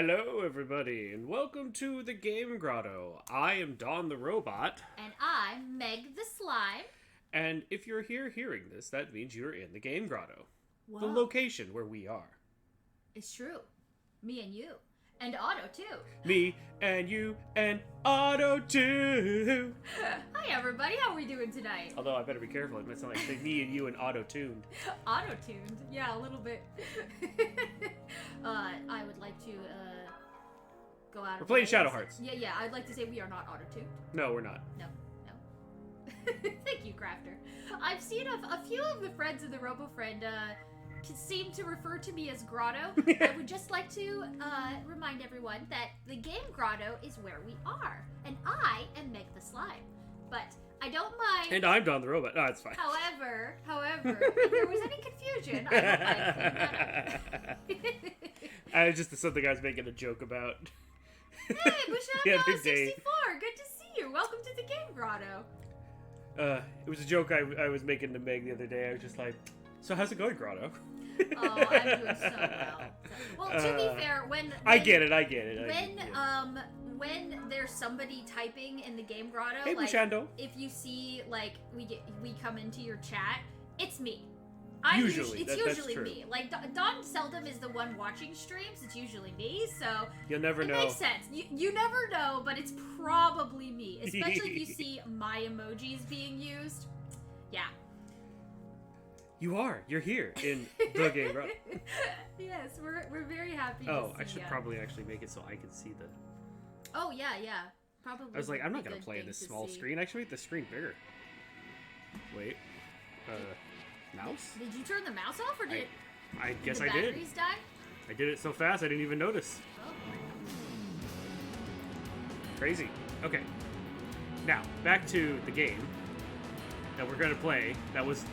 Hello, everybody, and welcome to the Game Grotto. I am Don the Robot, And I'm Meg the Slime. and if you're here hearing this, that means you're in the Game Grotto, the Whoa. location where we are. It's true. Me and you. And Otto, too. Me and you and Otto too. Hi, everybody. How are we doing tonight? Although I better be careful, it might sound like say me and you and Otto tuned. Auto-tuned. Yeah, a little bit. I would like to go out of We're playing the way Shadow and say- Hearts. Yeah, I'd like to say we are not auto-tuned. No, we're not. No. Thank you, Crafter. I've seen a few of the friends of the RoboFriend seem to refer to me as Grotto. I would just like to remind everyone that the Game Grotto is where we are, and I am Meg the Slime. But I don't mind. And I'm Don the Robot. No, it's fine. However, if there was any confusion, I don't mind clearing that up. I just something I was making a joke about. Hey, The other Bushano day. 64, good to see you. Welcome to the Game Grotto. It was a joke I was making to Meg the other day. I was just like, so how's it going, Grotto? Oh, I'm doing so well. Well, to be fair, when I get it. when there's somebody typing in the Game Grotto, Hey, like Bushando. if you see like we come into your chat, it's me. Usually, it's that's usually true. me. Like Don seldom is the one watching streams. It's usually me. So You'll never it know. makes sense. You never know, but it's probably me. Especially if you see my emojis being used. Yeah. You are. You're here in the Game Grotto. Yes, we're very happy. Oh, to I see should ya. probably actually make it so I can see the. Oh yeah. Probably. I was like, I'm not a gonna good play thing this to small see. screen. I should make the screen bigger. Wait. Mouse? Did you turn the mouse off or did I guess the I did. batteries die? I did it so fast I didn't even notice. Oh. Crazy. Okay. Now back to the game that we're gonna play. That was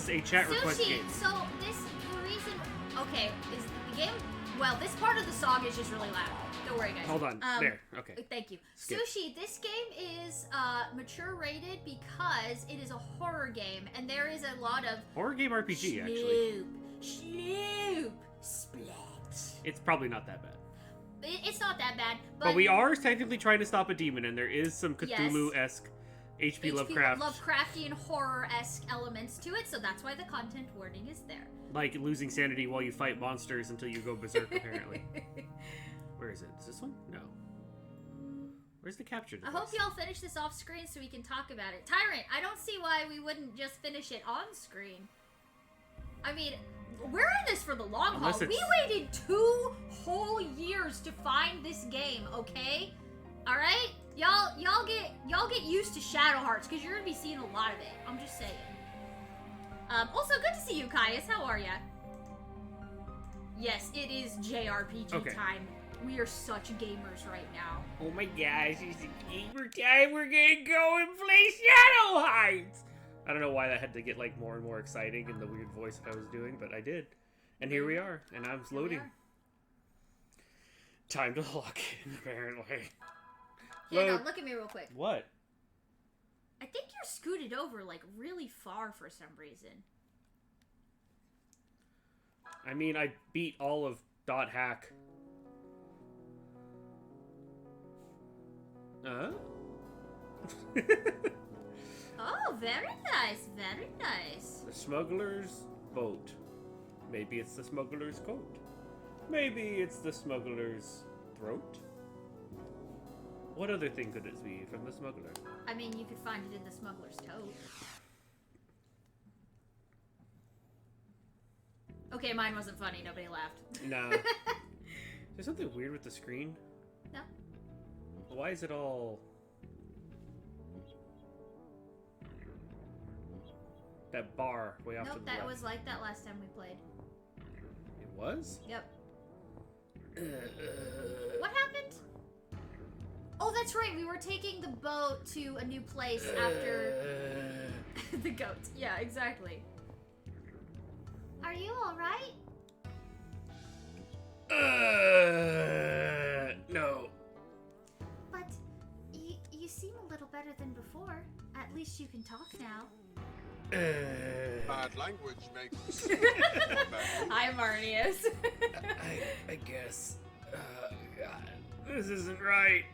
a chat request Sushi. game. So the reason. Okay, is the game. Well, this part of the song is just really loud. Don't worry, guys. Hold on. There. Okay. Thank you. Skip. Sushi, this game is mature rated because it is a horror game, and there is a lot of Horror game RPG actually. Sloop, splat. It's probably not that bad. It's not that bad, But we are technically trying to stop a demon, and there is some Yes. Cthulhu-esque H.P. Lovecraft, Lovecraftian horror-esque elements to it, so that's why the content warning is there. like losing sanity while you fight monsters until you go berserk, apparently. Where is it? Is this one? No. Where's the capture I device? hope y'all finish this off screen so we can talk about it. Tyrant, I don't see why we wouldn't just finish it on screen. I mean, we're in this for the long Unless haul. We it's- waited 2 whole years to find this game, okay? Alright? Y'all get used to Shadow Hearts, because you're gonna be seeing a lot of it. I'm just saying. Also, good to see you, Caius. How are ya? Yes, it is JRPG Okay. time. We are such gamers right now. Oh my gosh, it's a gamer time. We're gonna go and play Shadow Hearts. I don't know why that had to get like more and more exciting in the weird voice that I was doing, but I did. And here we are, and I'm Here we loading. are. Time to lock in, apparently. Hang Load. on, look at me real quick. What? I think you're scooted over like really far for some reason. I mean, I beat all of Dot Hack. Huh? Oh, very nice, very nice. The smuggler's boat. Maybe it's the smuggler's coat. Maybe it's the smuggler's throat. What other thing could it be from the smuggler? I mean, you could find it in the smuggler's tote. Okay, mine wasn't funny. Nobody laughed. No. Is there something weird with the screen? No. Why is it all... That bar way off to Nope, the that left. was like that last time we played. It was? Yep. What happened? Oh, that's right. We were taking the boat to a new place after the goat. Yeah, exactly. Are you all right? No. But you seem a little better than before. At least you can talk now. Bad language makes bad. Hi, Marnius. I guess. This isn't right.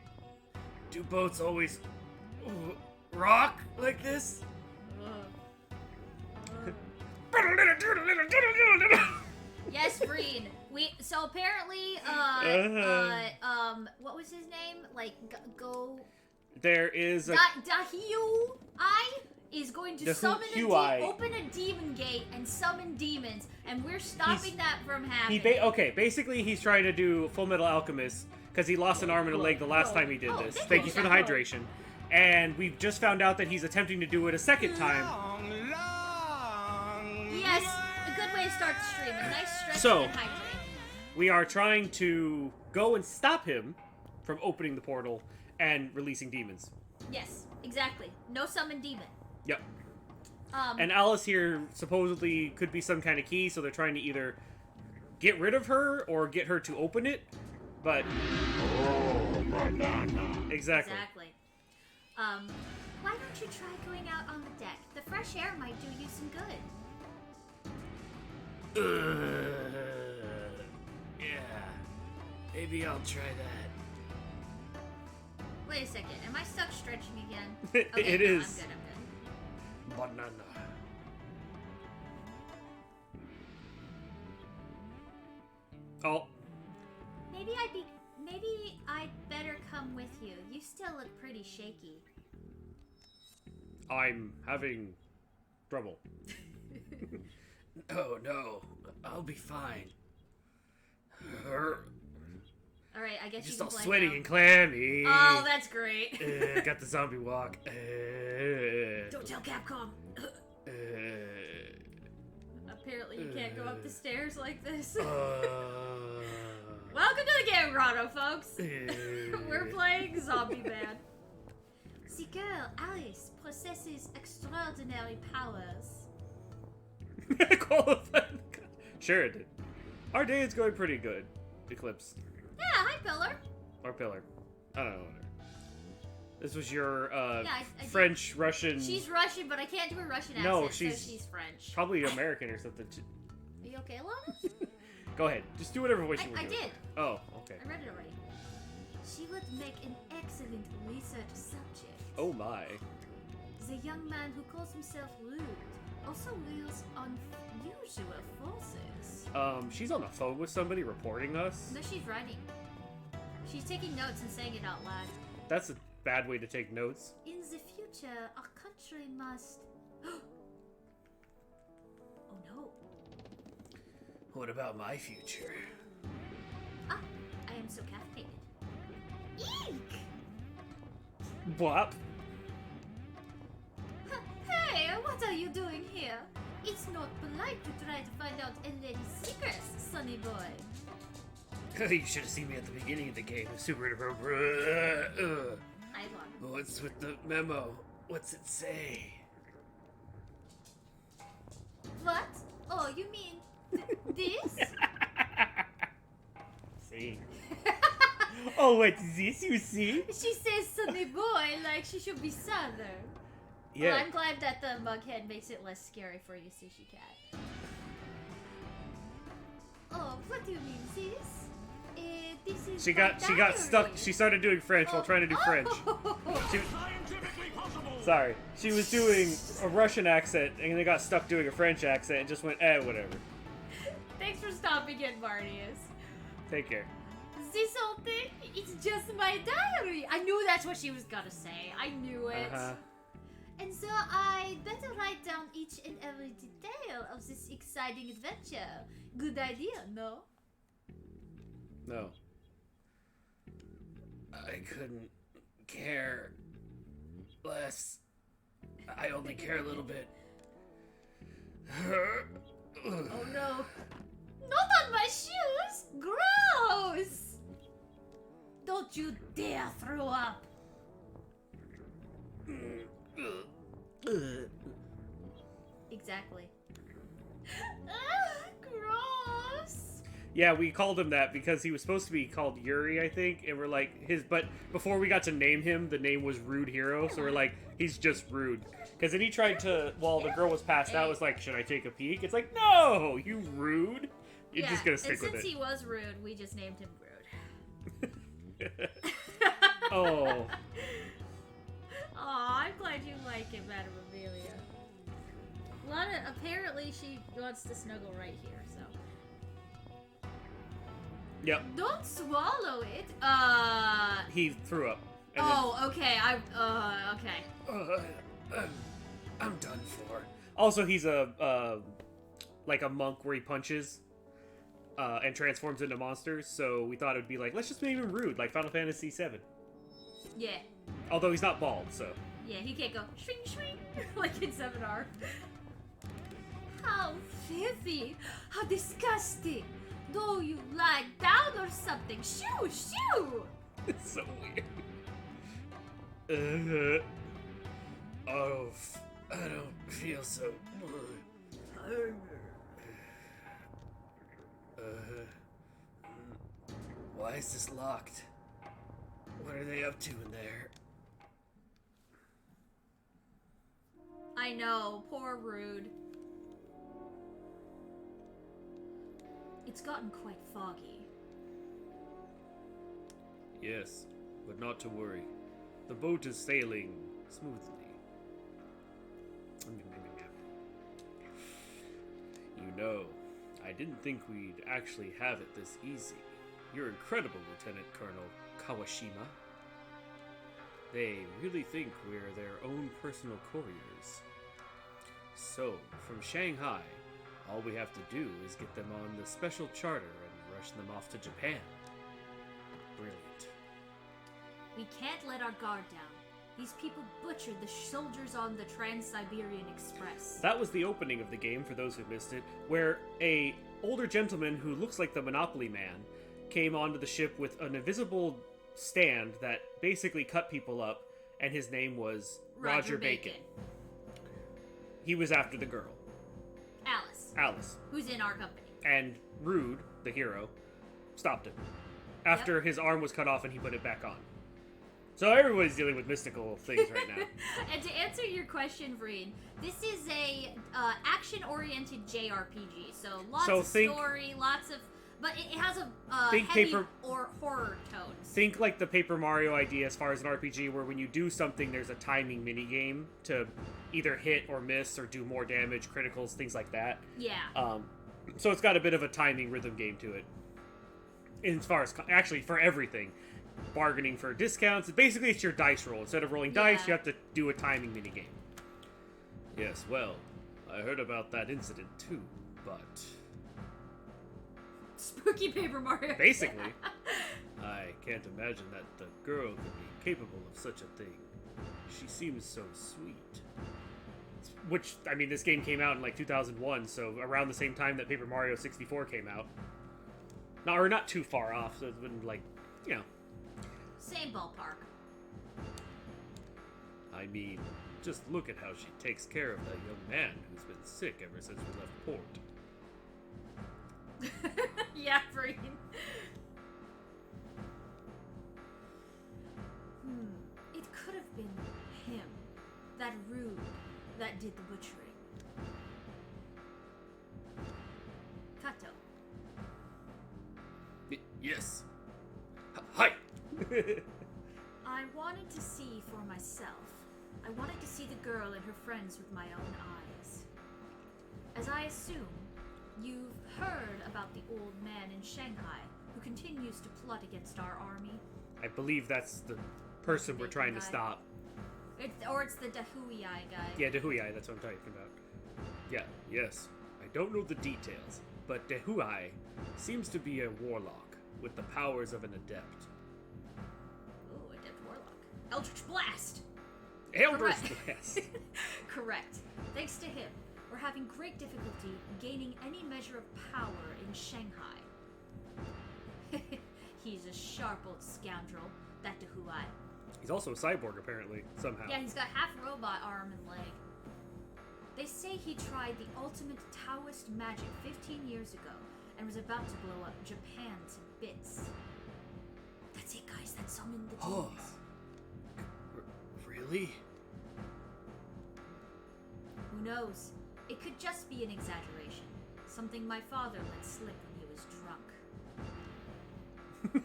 Do boats always rock like this? Yes, Breen. So apparently, what was his name? Like, go. There is a Dahiu is going to summon open a demon gate and summon demons, and we're stopping that from happening. Basically he's trying to do Full Metal Alchemist because he lost an arm and a leg the last time he did this. Thank you for the hydration. And we've just found out that he's attempting to do it a second time. Yes, a good way to start the stream. A nice stretch and hydrate. We are trying to go and stop him from opening the portal and releasing demons. Yes, exactly. No summon demon. Yep. And Alice here supposedly could be some kind of key, so they're trying to either get rid of her or get her to open it. But exactly. Why don't you try going out on the deck? The fresh air might do you some good. Yeah. Maybe I'll try that. Wait a second. Am I stuck stretching again? It no, is. I'm good. Banana. Oh. Maybe I'd better come with you. You still look pretty shaky. I'm having trouble. Oh no, I'll be fine. Alright, I guess Just you all can play sweaty now. and clammy. Oh, that's great. Got the zombie walk. Don't tell Capcom. Apparently you can't go up the stairs like this. Welcome to the game, Grotto, folks. We're playing Zombie Man. The girl, Alice, possesses extraordinary powers. Qualified. Sure it did. Our day is going pretty good. Eclipse. Yeah, hi, Pillar. Or Pillar. I don't know. This was your I French, Russian... She's Russian, but I can't do a Russian accent, No, so she's French. Probably American or something. Are you okay, Lana? Go ahead. Just do whatever voice you want I to do. did. Oh, okay. I read it already. She would make an excellent research subject. Oh my. The young man who calls himself Rude also wields unusual forces. She's on the phone with somebody reporting us? No, she's writing. She's taking notes and saying it out loud. That's a bad way to take notes. In the future, our country must... Oh no. What about my future? Ah, I am so caffeinated. Eek! Bwop. Hey, what are you doing here? It's not polite to try to find out a lady's secrets, sonny boy. You should have seen me at the beginning of the game. It's super inappropriate. I won. What's with the memo? What's it say? What? Oh, you mean this? See? Oh, what's this you see? She says sonny boy like she should be southern. Yeah. Well, I'm glad that the mughead makes it less scary for you, Sushi Cat. Oh, what do you mean, this? This is She got stuck. She started doing French while trying to do French. She, sorry. She was doing a Russian accent and they got stuck doing a French accent and just went, whatever. Thanks for stopping in, Martius. Take care. This whole thing, it's just my diary. I knew that's what she was gonna say. I knew it. And so I better write down each and every detail of this exciting adventure. Good idea, no? No. I couldn't care less. I only care a little bit. Oh no. Not on my shoes! Gross! Don't you dare throw up! Exactly. Gross! Yeah, we called him that because he was supposed to be called Yuri, I think, and we're like, but before we got to name him, the name was Rude Hero, so we're like, he's just rude. Because then he tried to, while the girl was passed out, was like, should I take a peek? It's like, no, you rude. You're just gonna stick with it. Since he was rude, we just named him Rude. Oh. Aw, I'm glad you like it, Madame Amelia. Apparently she wants to snuggle right here, so. Yep. Don't swallow it. He threw up. And Okay. Okay. I'm done for. Also, he's a like a monk where he punches and transforms into monsters. So we thought it would be like, let's just make him rude, like Final Fantasy VII. Yeah. Although he's not bald, so. Yeah, he can't go swing swing like in 7R. How filthy! How disgusting! No, you lie down or something. Shoo, shoo! It's so weird. Oh, I don't feel so. Why is this locked? What are they up to in there? I know, poor Rude. It's gotten quite foggy. Yes, but not to worry. The boat is sailing smoothly. You know, I didn't think we'd actually have it this easy. You're incredible, Lieutenant Colonel Kawashima. They really think we're their own personal couriers. So, from Shanghai, all we have to do is get them on the special charter and rush them off to Japan. Brilliant. We can't let our guard down. These people butchered the soldiers on the Trans-Siberian Express. That was the opening of the game, for those who missed it, where a older gentleman who looks like the Monopoly Man came onto the ship with an invisible stand that basically cut people up, and his name was Roger Bacon. He was after the girl. Alice. Who's in our company. And Rude, the hero, stopped him. After his arm was cut off and he put it back on. So everybody's dealing with mystical things right now. And to answer your question, Vreen, this is a action-oriented JRPG. So lots of story, lots of... But it has a heavy or horror tone. Think like the Paper Mario idea as far as an RPG, where when you do something, there's a timing minigame to either hit or miss or do more damage, criticals, things like that. Yeah. So it's got a bit of a timing rhythm game to it. As far as, actually, for everything. Bargaining for discounts. Basically, it's your dice roll. Instead of rolling dice, you have to do a timing minigame. Yes, well, I heard about that incident too, but... Spooky Paper Mario. Basically. I can't imagine that the girl could be capable of such a thing. She seems so sweet. Which, I mean, this game came out in like 2001, so around the same time that Paper Mario 64 came out. Not too far off, so it's been like, you know. Same ballpark. I mean, just look at how she takes care of that young man who's been sick ever since we left port. Yeah, Breen. It could have been him, that Rude, that did the butchering. Kato. Yes. Hi! I wanted to see for myself. I wanted to see the girl and her friends with my own eyes. As I assume, you've heard about the old man in Shanghai who continues to plot against our army. I believe that's the person we're trying to stop. It's the Dahui guy. Yeah, Dahui, that's what I'm talking about. Yeah, yes. I don't know the details, but Dahui seems to be a warlock with the powers of an adept. Ooh, adept warlock. Eldritch Blast! Eldritch Blast! Correct. Thanks to him, we're having great difficulty gaining any measure of power in Shanghai. He's a sharp old scoundrel, that Dahui. He's also a cyborg, apparently, somehow. Yeah, he's got half robot arm and leg. They say he tried the ultimate Taoist magic 15 years ago and was about to blow up Japan to bits. That's it, guys. That summoned the demons. Really? Who knows? It could just be an exaggeration. Something my father let slip when he was drunk.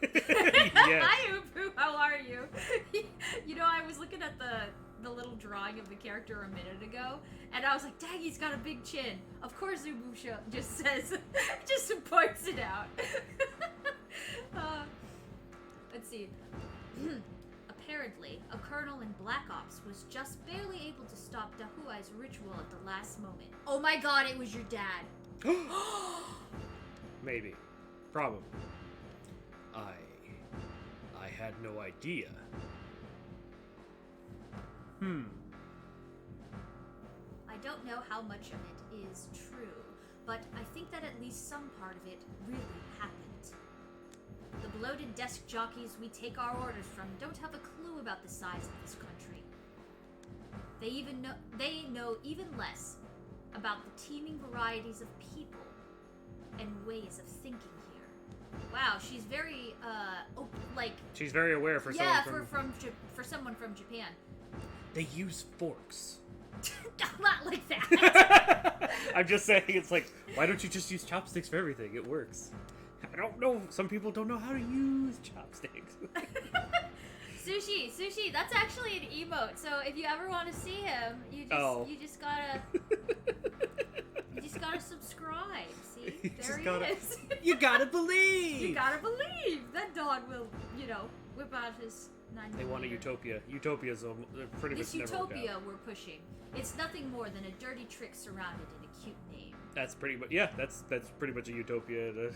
Yes. Hi, Upu! are you? You know, I was looking at the little drawing of the character a minute ago, and I was like, dang, he's got a big chin. Of course Ubusha just says, just points it out. Let's see. Apparently, a colonel in Black Ops was just barely able to stop Dahuai's ritual at the last moment. Oh my god, it was your dad. Maybe. Probably. I had no idea. I don't know how much of it is true, but I think that at least some part of it really happened. The bloated desk jockeys we take our orders from don't have a clue about the size of this country. They know even less about the teeming varieties of people and ways of thinking here. Wow, she's very She's very aware for yeah, someone for someone from Japan. They use forks. Not like that. I'm just saying, it's like, why don't you just use chopsticks for everything? It works. I don't know. Some people don't know how to use chopsticks. Sushi, that's actually an emote. So if you ever want to see him, you just gotta subscribe. See, there he is. You gotta believe. You gotta believe that dog will, whip out his 9mm. They want a utopia. Utopia's pretty This much never work utopia out. we're pushing. It's nothing more than a dirty trick surrounded in a cute name. That's pretty much that's pretty much a utopia.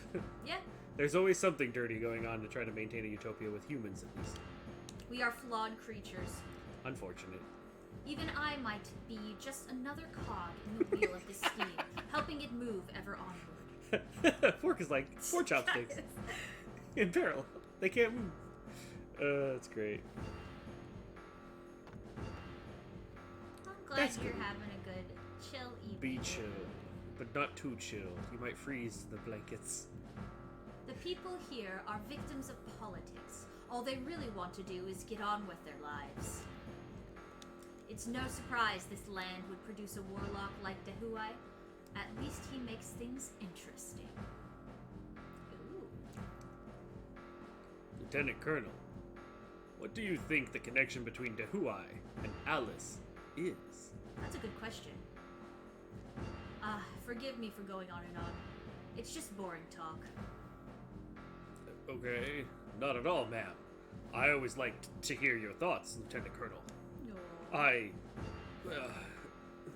Yeah. There's always something dirty going on to try to maintain a utopia with humans, at least. We are flawed creatures. Unfortunate. Even I might be just another cog in the wheel of this scheme, helping it move ever onward. Fork is like 4 chopsticks in parallel. They can't move. That's great. I'm glad That's you're good. having a good chill evening. Be chill, but not too chill. You might freeze the blankets. The people here are victims of politics. All they really want to do is get on with their lives. It's no surprise this land would produce a warlock like Dahuai. At least he makes things interesting. Ooh. Lieutenant Colonel, what do you think the connection between Dahuai and Alice is? That's a good question. Forgive me for going on and on. It's just boring talk. Okay, not at all, ma'am. I always liked to hear your thoughts, Lieutenant Colonel. No.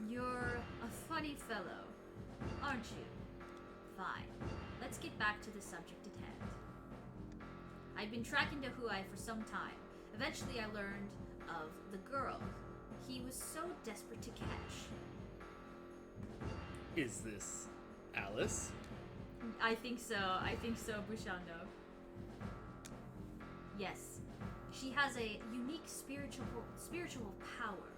You're a funny fellow, aren't you? Fine. Let's get back to the subject at hand. I'd been tracking Dahuai for some time. Eventually I learned of the girl he was so desperate to catch. Is this Alice? I think so, Bushando. Yes. She has a unique spiritual power.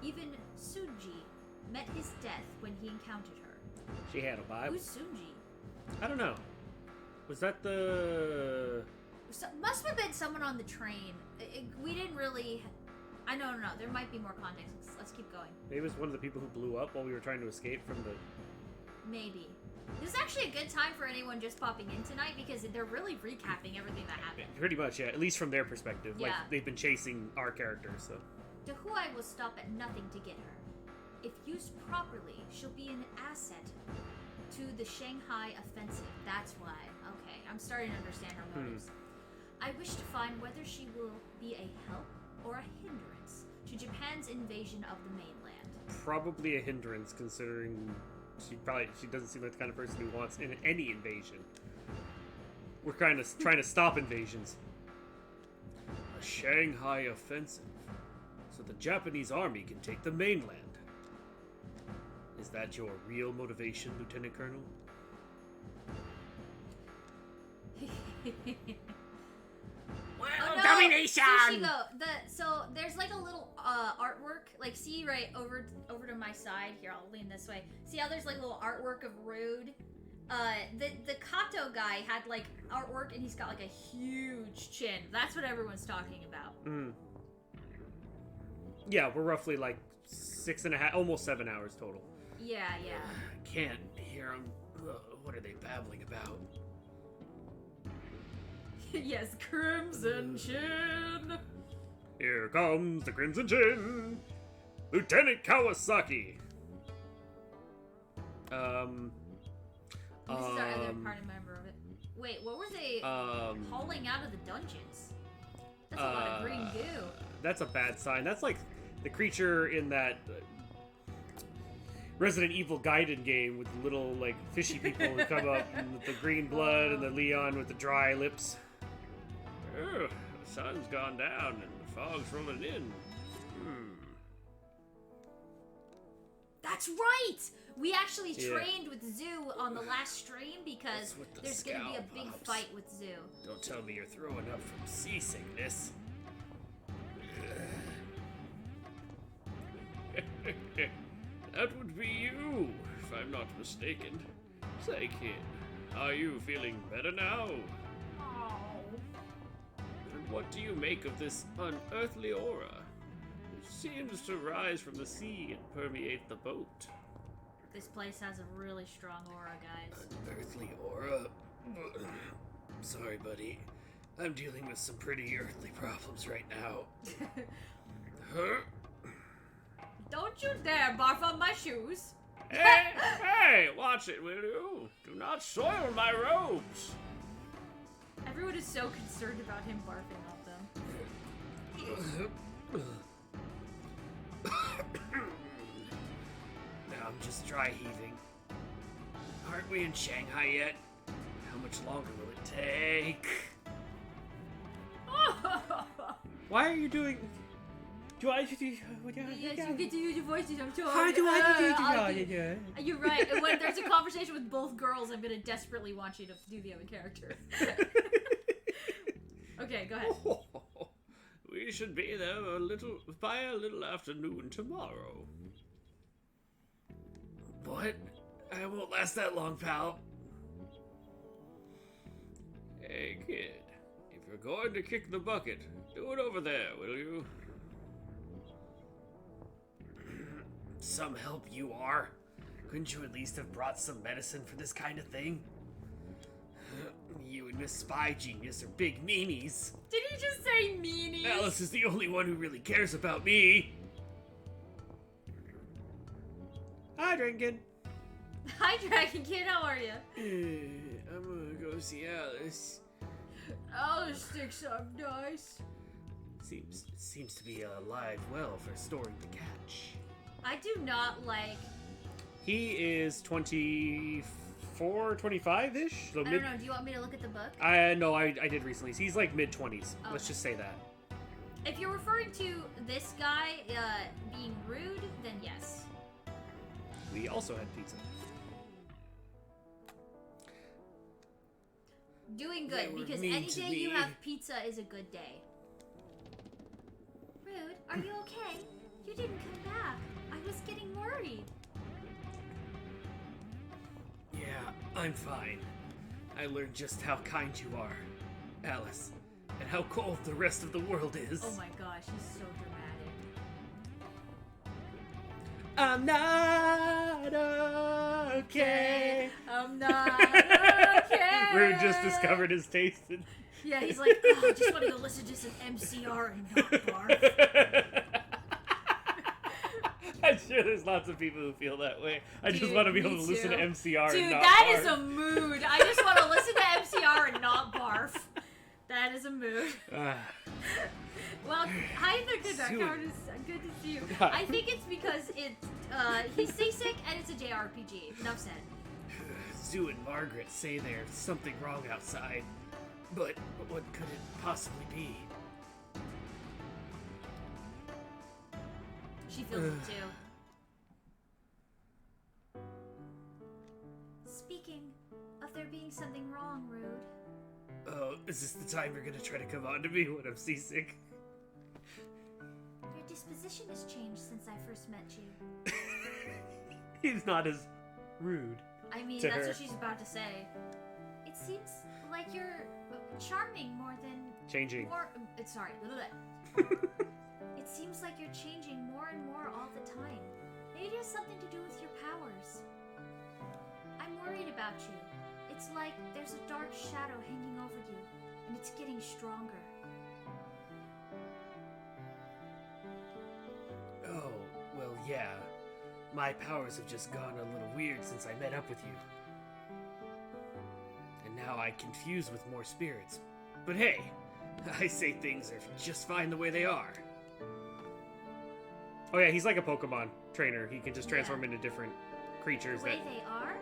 Even Sunji met his death when he encountered her. She had a Bible. Who's Sunji? I don't know. Was that the... Must have been someone on the train. We didn't really... I don't know. There might be more context. Let's keep going. Maybe it was one of the people who blew up while we were trying to escape from the... Maybe. This is actually a good time for anyone just popping in tonight because they're really recapping everything that happened. Pretty much, yeah. At least from their perspective. Yeah. Like, they've been chasing our characters, so... Dahuai will stop at nothing to get her. If used properly, she'll be an asset to the Shanghai offensive. That's why. Okay, I'm starting to understand her motives. I wish to find whether she will be a help or a hindrance to Japan's invasion of the mainland. Probably a hindrance, considering she doesn't seem like the kind of person who wants any invasion. We're kind of trying to stop invasions. A Shanghai offensive, so the Japanese army can take the mainland. Is that your real motivation, Lieutenant Colonel? Oh, no! Domination! Sushigo, so there's like a little artwork, like see right over to my side here. I'll lean this way. See how there's like a little artwork of Rude. The Kato guy had like artwork, and he's got like a huge chin. That's what everyone's talking about. Yeah, we're roughly like 6.5, almost 7 hours total. Yeah. I can't hear them. What are they babbling about? Yes, Crimson Chin. Here comes the Crimson Chin, Lieutenant Kawasaki. This is our other party member of it. Wait, what were they hauling out of the dungeons? That's a lot of green goo. That's a bad sign. That's like the creature in that Resident Evil Gaiden game with the little like fishy people who come up and with the green blood and the Leon with the dry lips. Oh, the sun's gone down and the fog's rolling in. That's right! We actually trained with Zoo on the last stream because there's gonna be a big fight with Zoo. Don't tell me you're throwing up from seasickness. That would be you, if I'm not mistaken. Say, kid, are you feeling better now? Oh. And what do you make of this unearthly aura? It seems to rise from the sea and permeate the boat. This place has a really strong aura, guys. Unearthly aura? Sorry, buddy. I'm dealing with some pretty earthly problems right now. Huh? Don't you dare barf on my shoes! Hey, watch it, will you? Do not soil my robes. Everyone is so concerned about him barfing on them. Now I'm just dry heaving. Aren't we in Shanghai yet? How much longer will it take? Why are you doing? Do I? Yes, you get to use your voices. I'm sorry. How do I do? You're right. And when there's a conversation with both girls, I'm gonna desperately want you to do the other character. Okay, go ahead. We should be there by a little after noon tomorrow. What? I won't last that long, pal. Hey, kid. If you're going to kick the bucket, do it over there, will you? Some help you are. Couldn't you at least have brought some medicine for this kind of thing? You and Miss Spy Genius are big meanies. Did he just say meanies? Alice is the only one who really cares about me. Hi, Drinkin. Hi, Dragon Kid. How are you? I'm gonna go see Alice. Alice thinks I'm nice. Seems to be alive well for storing the catch. I do not like. He is 24, 25-ish. So I don't know. Do you want me to look at the book? No, I did recently. He's like mid-20s. Oh. Let's just say that. If you're referring to this guy being rude, then yes. We also had pizza. Doing They good, were because mean any to day you me. have pizza is a good day. Rude, are you okay? You didn't come back. I was getting worried. Yeah, I'm fine. I learned just how kind you are, Alice, and how cold the rest of the world is. Oh my gosh, he's so dramatic. I'm not okay. I'm not okay. Rude just discovered his taste in... Yeah, he's like, oh, I just want to go listen to some MCR and not barf. I'm sure there's lots of people who feel that way. I just Dude, want to be able me to listen to too. MCR Dude, and not that barf. is a mood. I just want to listen to MCR and not barf. That is a mood. Well, hi there, good to see you. I think it's because he's seasick and it's a JRPG. Enough said. Sue and Margaret say there's something wrong outside, but what could it possibly be? She feels it too. Speaking of there being something wrong, Rude. Oh, is this the time you're gonna try to come on to me when I'm seasick? Your disposition has changed since I first met you. He's not as rude. I mean, To that's her. what she's about to say. It seems like you're charming more than... Changing. Sorry. It seems like you're changing more and more all the time. Maybe it has something to do with your powers. I'm worried about you. It's like there's a dark shadow hanging over you, and it's getting stronger. Oh, well, yeah. My powers have just gone a little weird since I met up with you. And now I confuse with more spirits. But hey, I say things are just fine the way they are. Oh yeah, he's like a Pokemon trainer. He can just transform into different creatures. The way they are?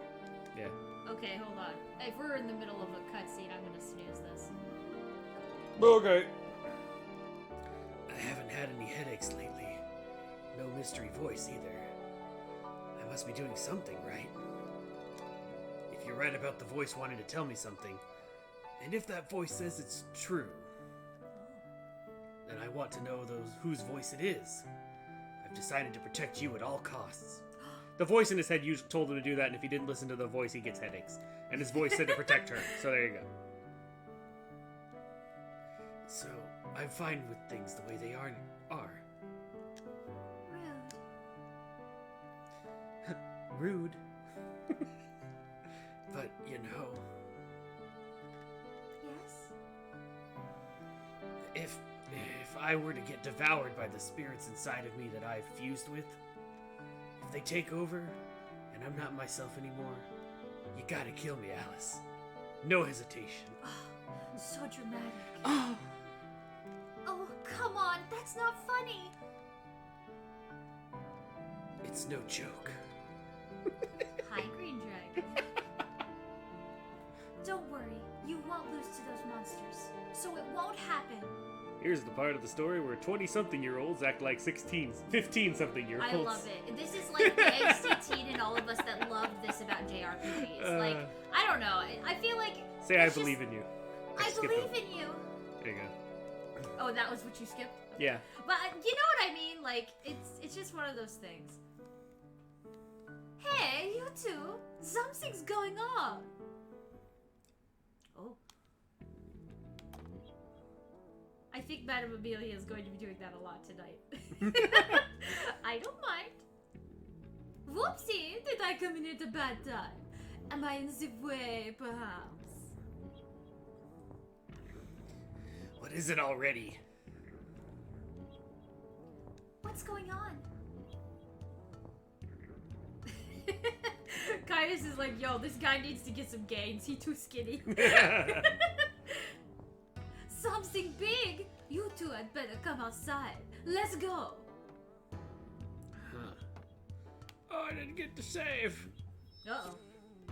Yeah. Okay, hold on. If we're in the middle of a cutscene, I'm gonna snooze this. Okay. I haven't had any headaches lately. No mystery voice either. I must be doing something right. If you're right about the voice wanting to tell me something, and if that voice says it's true, then I want to know whose voice it is. I've decided to protect you at all costs. The voice in his head told him to do that, and if he didn't listen to the voice, he gets headaches. And his voice said to protect her, so there you go. So, I'm fine with things the way they are. Rude. Rude. But, you know, Yes? if I were to get devoured by the spirits inside of me that I've fused with, if they take over and I'm not myself anymore, you gotta kill me, Alice. No hesitation. Oh, so dramatic. Oh! Oh, come on. That's not funny. It's no joke. Hi, Green Dragon. Don't worry. You won't lose to those monsters. So it won't happen. Here's the part of the story where 20-something-year-olds act like 15-something-year-olds. I love it. This is like the angsty teen in all of us that loved this about JRPGs. Like, I don't know. I feel like... Say I believe in you. I Skip believe them. in you. There you go. Oh, that was what you skipped? Yeah. But you know what I mean? Like, it's just one of those things. Hey, you two! Something's going on! Oh. I think Madame Amelia is going to be doing that a lot tonight. I don't mind. Whoopsie! Did I come in at a bad time? Am I in the way, perhaps? What is it already? What's going on? Caius is like, yo, this guy needs to get some gains. He's too skinny. Something big! You two had better come outside. Let's go. Huh. Oh, I didn't get to save. Uh-oh.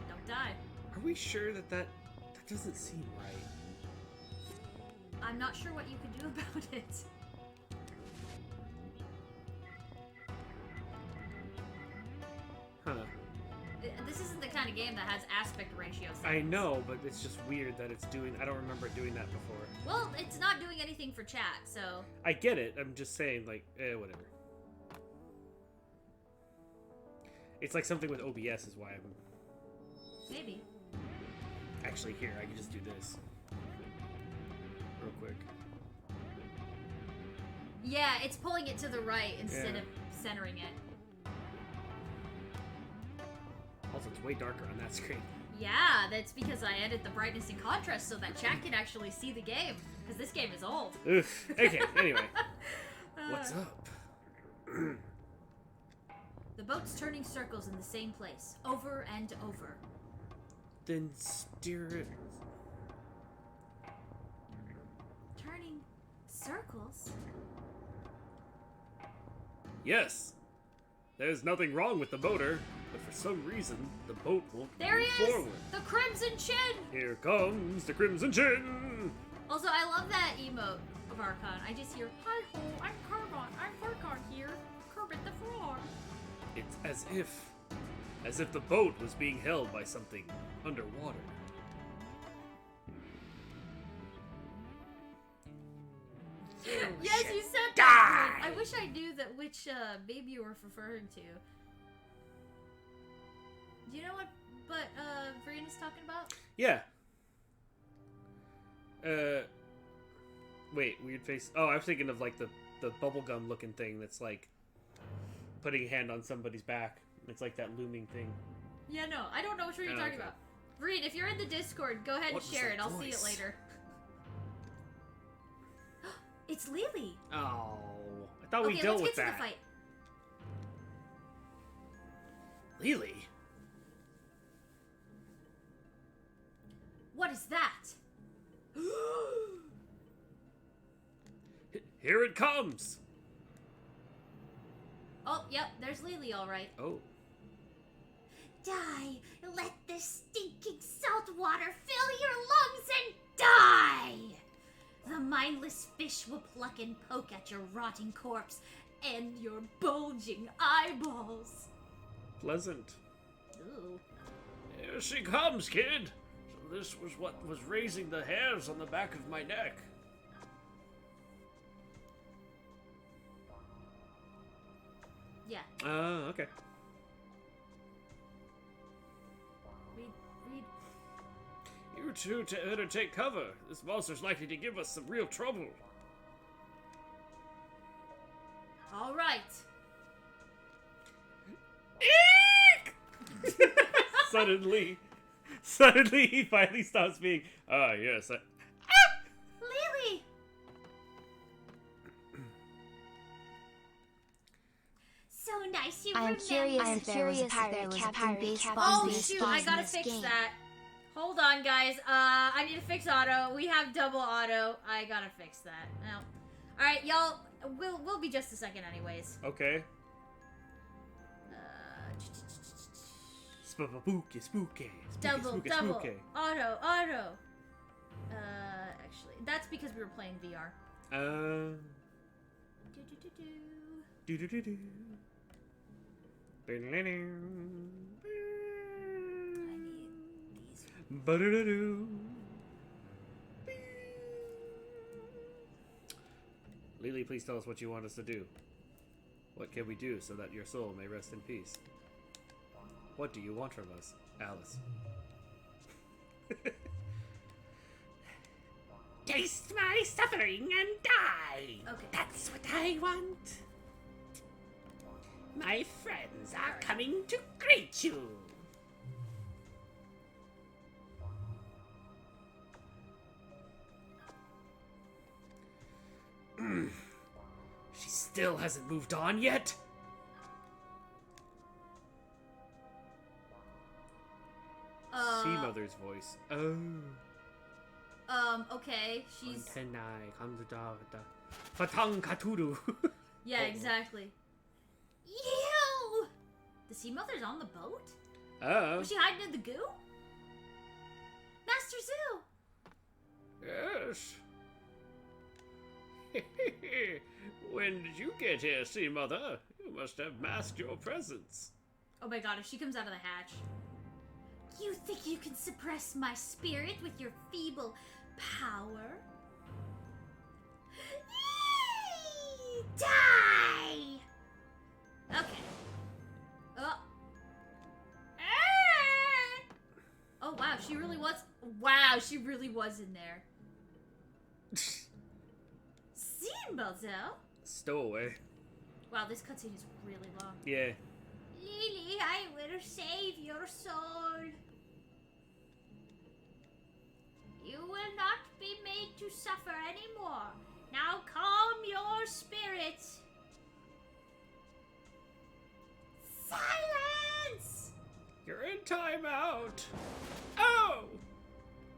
Don't die. Are we sure that doesn't seem right? I'm not sure what you can do about it. Huh. This isn't the kind of game that has aspect ratio settings. I know, but it's just weird that it's doing... I don't remember it doing that before. Well, it's not doing anything for chat, so... I get it. I'm just saying, like, whatever. It's like something with OBS is why I'm... Maybe. Actually, here, I can just do this. Real quick. Yeah, it's pulling it to the right instead Yeah. of centering it. Also, it's way darker on that screen. Yeah, that's because I added the brightness and contrast so that chat can actually see the game. Because this game is old. Oof. Okay, anyway. What's up? The boat's turning circles in the same place, over and over. Then steer it... Turning circles? Yes! There's nothing wrong with the motor, but for some reason, the boat won't There he move is! forward. The Crimson Chin! Here comes the Crimson Chin! Also, I love that emote of Archon. I just hear, hi ho, I'm Carbon. I'm Archon here. Kermit the Frog. It's as if the boat was being held by something underwater. Yes, you said Die! that. I wish I knew that which baby you were referring to. Do you know what Vrian is talking about? Yeah. Wait, weird face. Oh, I was thinking of like the bubblegum looking thing that's like putting a hand on somebody's back. It's like that looming thing. Yeah, no, I don't know which one you're Oh, talking okay. about. Vrian, if you're in the Discord, go ahead What and was share that it. I'll see it voice? later. It's Lily. Oh, I thought we Okay, dealt let's with get to that. the fight. Lily? What is that? Here it comes! Oh, yep, there's Lily, all right. Oh. Die! Let this stinking salt water fill your lungs and die! The mindless fish will pluck and poke at your rotting corpse and your bulging eyeballs. Pleasant. Ooh. Here she comes, kid! So this was what was raising the hairs on the back of my neck. Yeah, Okay. read. You two better take cover. This monster's likely to give us some real trouble. All right. Eek! Suddenly he finally stops being, yes, Lily! So nice you I am remember. curious if there was a pirate captain based Oh on this shoot, I gotta this fix game. that. Hold on, guys. I need to fix auto. We have double auto. I gotta fix that. Now, all right, y'all. We'll be just a second, anyways. Okay. Uh, Spooky. double. Auto. Actually, that's because we were playing VR. Do-do-do-do. I need these. Ba-do-do-do. Lily, please tell us what you want us to do. What can we do so that your soul may rest in peace? What do you want from us, Alice? Taste my suffering and die! Okay. That's what I want! My friends are coming to greet you! She still hasn't moved on yet? Sea Mother's voice. Oh. Okay, she's. Antennae, Kanzudavada. Fatang Katuru. Yeah, exactly. Ew! The Sea Mother's on the boat? Oh. Was she hiding in the goo? Master Zoo! Yes. When did you get here, Sea Mother? You must have masked your presence. Oh my god, if she comes out of the hatch. You think you can suppress my spirit with your feeble power? Yee! Die! Okay. Oh. Ah! Oh wow, she really was. Wow, she really was in there. Sea Mother? Stowaway. Wow, this cutscene is really long. Yeah. Lily, I will save your soul. You will not be made to suffer anymore. Now calm your spirit. Silence! You're in timeout. Oh!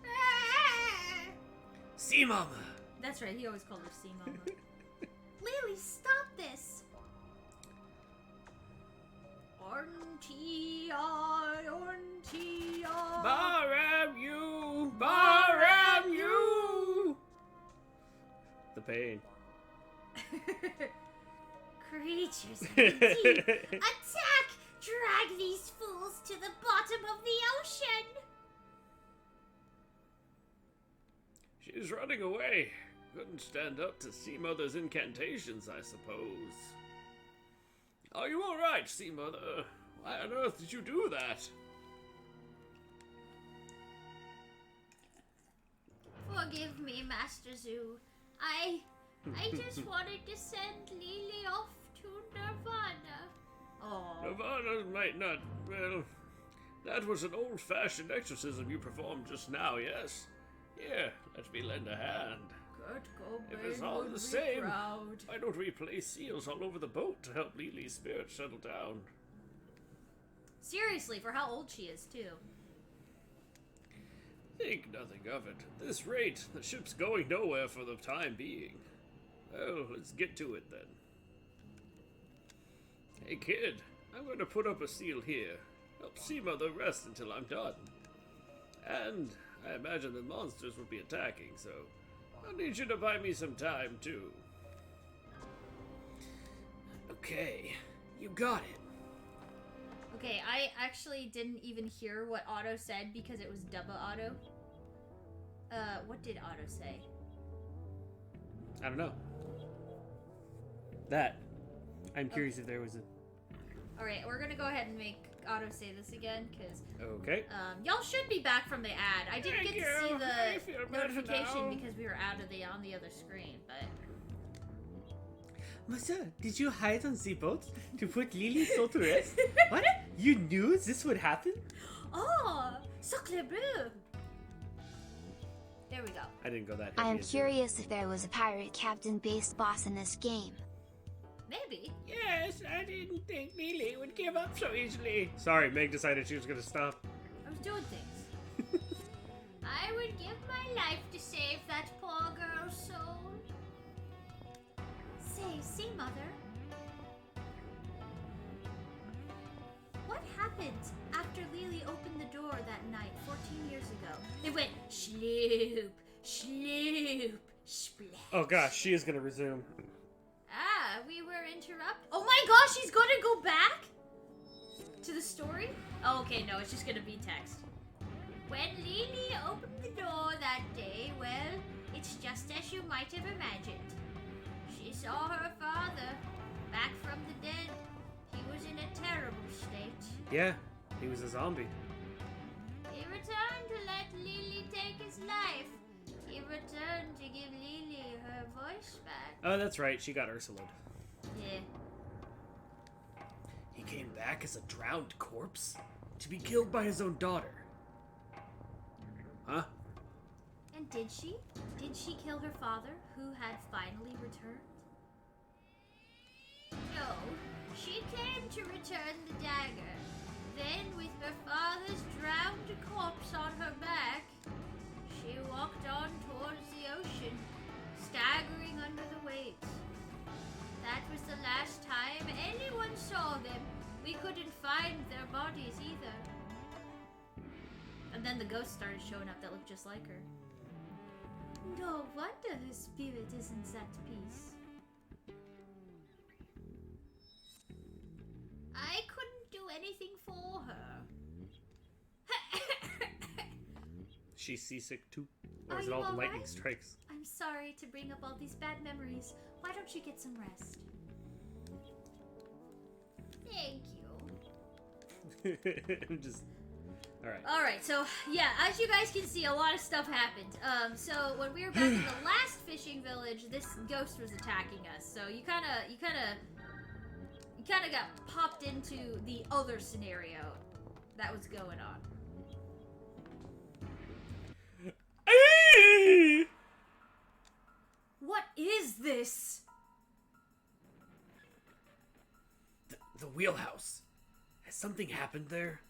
Ah! Sea Mama. That's right, he always called her Sea Mama. Lily, stop this! Orntia. Baram you! Baram you! The pain. Creatures of the deep, attack! Drag these fools to the bottom of the ocean! She's running away. Couldn't stand up to Sea Mother's incantations, I suppose. Are you alright, Sea Mother? Why on earth did you do that? Forgive me, Master Zoo. I just wanted to send Lily off to Nirvana. Oh. Nirvana might not. Well, that was an old-fashioned exorcism you performed just now, yes? Here, let me lend a hand. Kurt Cobain If it's all would the be same, proud. why don't we place seals all over the boat to help Lily's spirit settle down? Seriously, for how old she is, too. Think nothing of it. At this rate, the ship's going nowhere for the time being. Well, let's get to it then. Hey kid, I'm going to put up a seal here. Help Seamother rest until I'm done. And I imagine the monsters will be attacking, so I'll need you to buy me some time too. Okay, you got it. Okay, I actually didn't even hear what Otto said because it was Dubba Otto. What did Otto say? I don't know. I'm curious if there was a... Alright, we're gonna go ahead and make Otto say this again, because Okay. y'all should be back from the ad. I didn't Thank get to see you. I feel the better notification now. because we were out of on the other screen, but... Monsieur, did you hide on the boat to put Lily's soul to rest? What? You knew this would happen? Oh! Sacre bleu! There we go. I didn't go that I am heavy into it. curious if there was a pirate captain-based boss in this game. Maybe. Yes, I didn't think Lily would give up so easily. Sorry, Meg decided she was gonna stop. I was doing things. I would give my life to save that poor girl's soul. See, Mother. What happened after Lily opened the door that night 14 years ago? It went sloop, sloop, splash. Oh gosh, she is gonna resume. Ah, we were interrupted. Oh my gosh, she's gonna go back to the story? Oh, okay, no, it's just gonna be text. When Lily opened the door that day, well, it's just as you might have imagined. She saw her father back from the dead. He was in a terrible state. Yeah, he was a zombie. He returned to let Lily take his life. He returned to give Lily her voice back. Oh, that's right, she got Ursula. Yeah. He came back as a drowned corpse to be killed by his own daughter. Huh? And did she? Did she kill her father, who had finally returned? No, she came to return the dagger. Then, with her father's drowned corpse on her back, she walked on towards the ocean, staggering under the weight. That was the last time anyone saw them. We couldn't find their bodies either. And then the ghost started showing up that looked just like her. No wonder her spirit isn't at peace. I couldn't do anything for her. She's seasick too? Or Are is it you all the all lightning right? strikes? I'm sorry to bring up all these bad memories. Why don't you get some rest? Thank you. I'm just... Alright. Alright, so, yeah, as you guys can see, a lot of stuff happened. So when we were back in the last fishing village, this ghost was attacking us. So you kinda got popped into the other scenario that was going on. What is this? The wheelhouse. Has something happened there?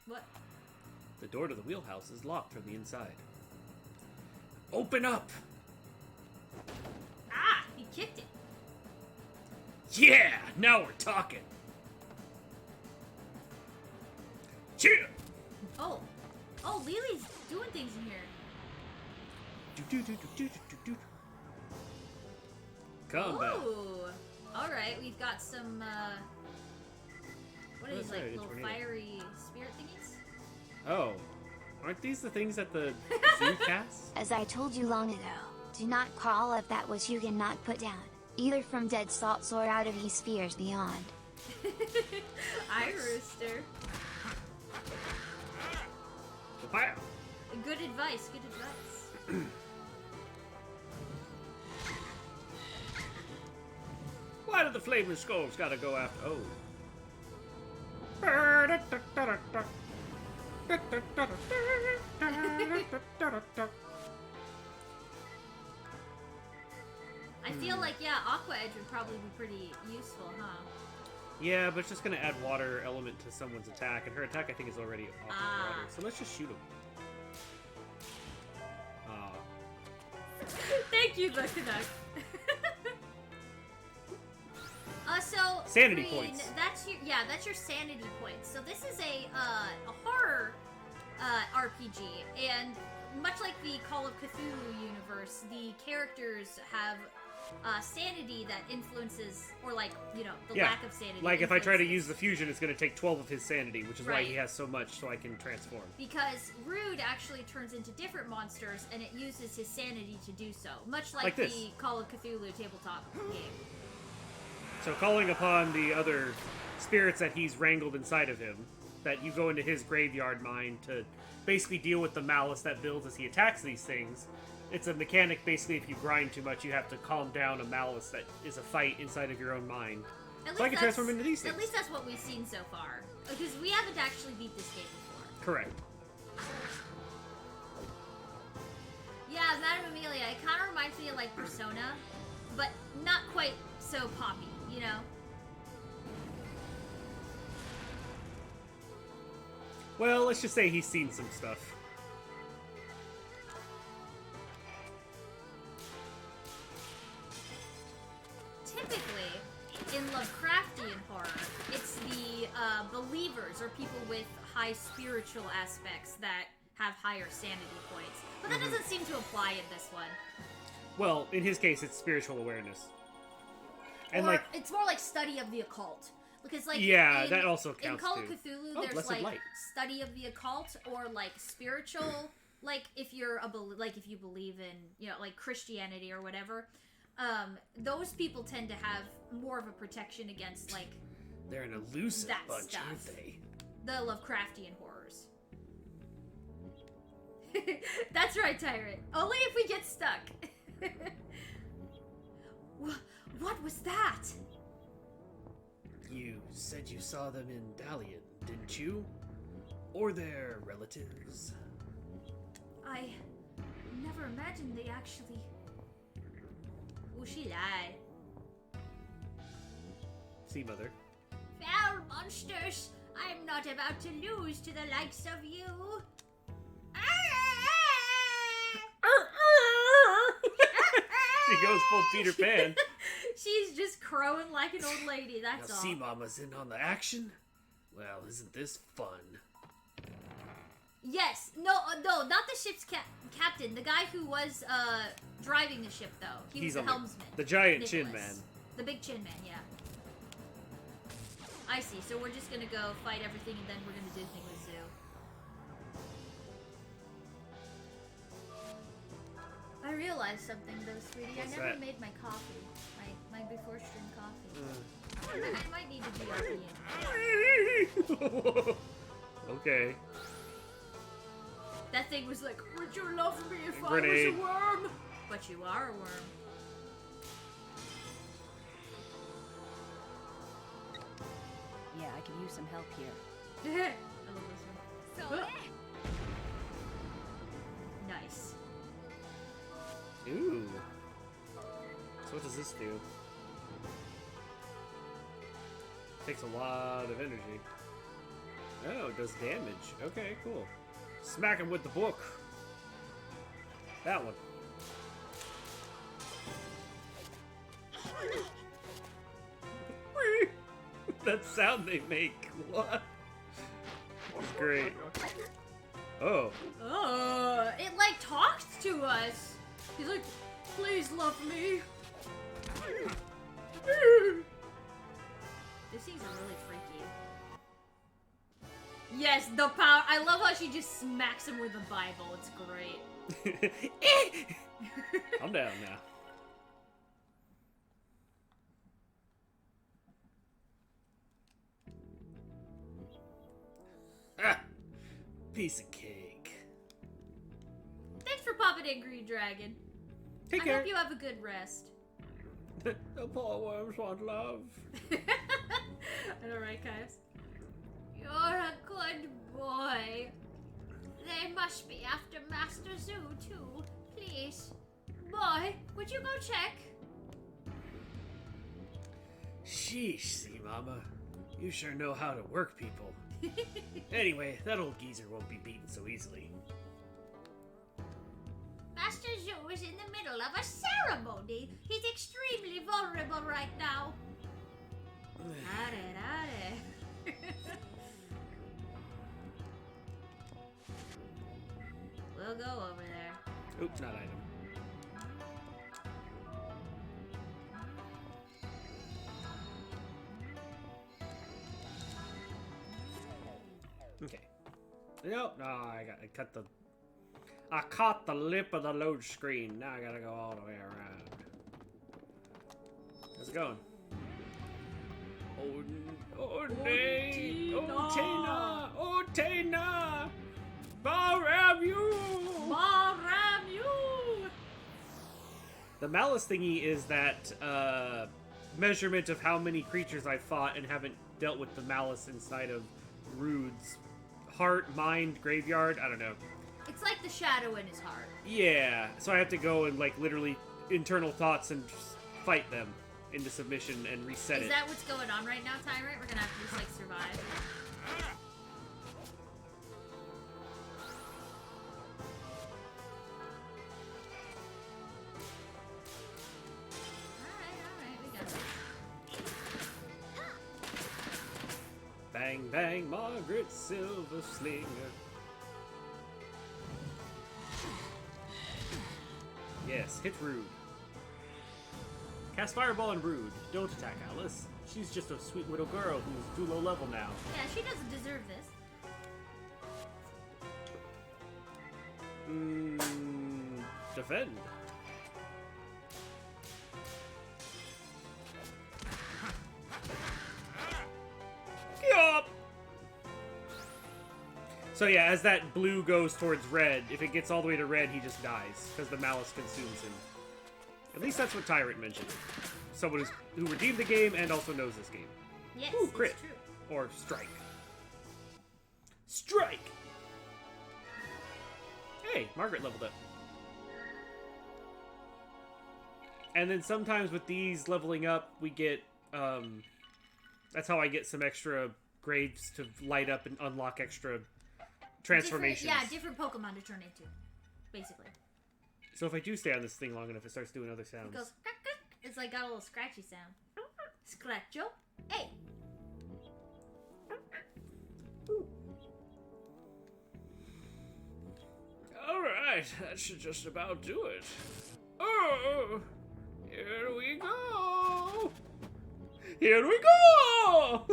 What? The door to the wheelhouse is locked from the inside. Open up! Ah! He kicked it. Yeah! Now we're talking! Cheer! Oh. Oh, Lily's doing things in here. Combat. Ooh. Alright, we've got some, what are Oh, these, that's right, like, a little tornado. fiery spirit thingies? Oh. Aren't these the things at the zoo cast? As I told you long ago, do not call up that which you cannot put down, either from dead salts or out of ye spheres beyond. Hi, Rooster. Wow. Good advice, good advice. Why do the flaming skulls gotta go after? Oh. I feel like, yeah, Aqua Edge would probably be pretty useful, huh? Yeah, but it's just gonna add water element to someone's attack, and her attack I think is already off of Ah. water. So let's just shoot him. Thank you, the Canuck. So Sanity Green, points. That's your sanity points. So this is a horror RPG, and much like the Call of Cthulhu universe, the characters have sanity that influences, or like, you know, the Yeah. lack of sanity. Like if I try to influences. use the fusion, it's gonna take 12 of his sanity, which is why he Right. has so much, so I can transform. Because Rude actually turns into different monsters, and it uses his sanity to do so, much like, Like this. the Call of Cthulhu tabletop game. So calling upon the other spirits that he's wrangled inside of him, that you go into his graveyard mine to basically deal with the malice that builds as he attacks these things. It's a mechanic, basically, if you grind too much, you have to calm down a malice that is a fight inside of your own mind. At So I least can transform into these At things. least that's what we've seen so far. Because we haven't actually beat this game before. Correct. Yeah, Madame Amelia, it kind of reminds me of like Persona, but not quite so poppy, you know? Well, let's just say he's seen some stuff. Typically, in Lovecraftian horror, it's the believers or people with high spiritual aspects that have higher sanity points. But that doesn't seem to apply in this one. Well, in his case, it's spiritual awareness. And, Or like, it's more like study of the occult. Because like yeah, in, that also in counts, Call too. of Cthulhu, Oh, there's Blessed like Light. study of the occult or like spiritual, like if you're like if you believe in, you know, like Christianity or whatever. Those people tend to have more of a protection against like They're an elusive that bunch, stuff. aren't they? the Lovecraftian horrors. That's right, Tyrant. Only if we get stuck. What was that? You said you saw them in Dalian, didn't you? Or their relatives? I never imagined they actually... Oh, she lied. See, Mother. Foul monsters! I'm not about to lose to the likes of you. She goes full Peter Pan. She's just crowing like an old lady, Now, that's all. Sea Mama's in on the action? Well, isn't this fun? Yes. No, not the ship's captain. The guy who was driving the ship, though. He was the on the- helmsman. the giant chin Nicholas. man. The big chin man, yeah. I see. So we're just gonna go fight everything, and then we're gonna do the thing with Zoo. I realized something, though, sweetie. What's I never that? made my coffee. My before stream coffee. I might need to be RPing. Okay. That thing was like, would you love me if Grenade. I was a worm? But you are a worm. Yeah, I can use some help here. I love this one. Nice. Ooh. So what does this do? Takes a lot of energy. Oh, it does damage. Okay, cool. Smack him with the book. That one. That sound they make. What? That's great. Oh. It like talks to us. He's like, please love me. This thing's really freaky. Yes, the power. I love how she just smacks him with the Bible. It's great. I'm down now. Ah! Piece of cake. Thanks for popping in, Green Dragon. Take I care. hope you have a good rest. The poor worms want love. I know, right, guys? You're a good boy. They must be after Master Zoo, too. Please. Boy, would you go check? Sheesh, see, Mama. You sure know how to work people. Anyway, that old geezer won't be beaten so easily. Master Zoo is in the middle of a ceremony. He's extremely vulnerable right now. We'll go over there. Oops, not item. Okay. Nope. No, I caught the lip of the load screen. Now I gotta go all the way around. How's it going? Otena! Baramu! The malice thingy is that measurement of how many creatures I've fought and haven't dealt with the malice inside of Rude's heart, mind, graveyard. I don't know. It's like the shadow in his heart. Yeah, so I have to go and like literally internal thoughts and fight them into submission and reset it. Is that what's going on right now, Tyrant? We're gonna have to just like survive. Alright, we got it. Bang, bang, Margaret Silverslinger. Yes, hit Rude. Cast Fireball on Rude. Don't attack Alice. She's just a sweet little girl who's too low level now. Yeah, she doesn't deserve this. Defend. Yup. So yeah, as that blue goes towards red, if it gets all the way to red, he just dies because the malice consumes him. At least that's what Tyrant mentioned. Someone who redeemed the game and also knows this game. Yes, Ooh, crit. it's true. Or strike. Strike! Hey, Margaret leveled up. And then sometimes with these leveling up, we get, that's how I get some extra grades to light up and unlock extra transformations. Different Pokemon to turn into, basically. So if I do stay on this thing long enough, it starts doing other sounds. It goes, "Kuk, kuk." It's like got a little scratchy sound. Scratcho. Hey. Alright, that should just about do it. Oh! Here we go! Here we go!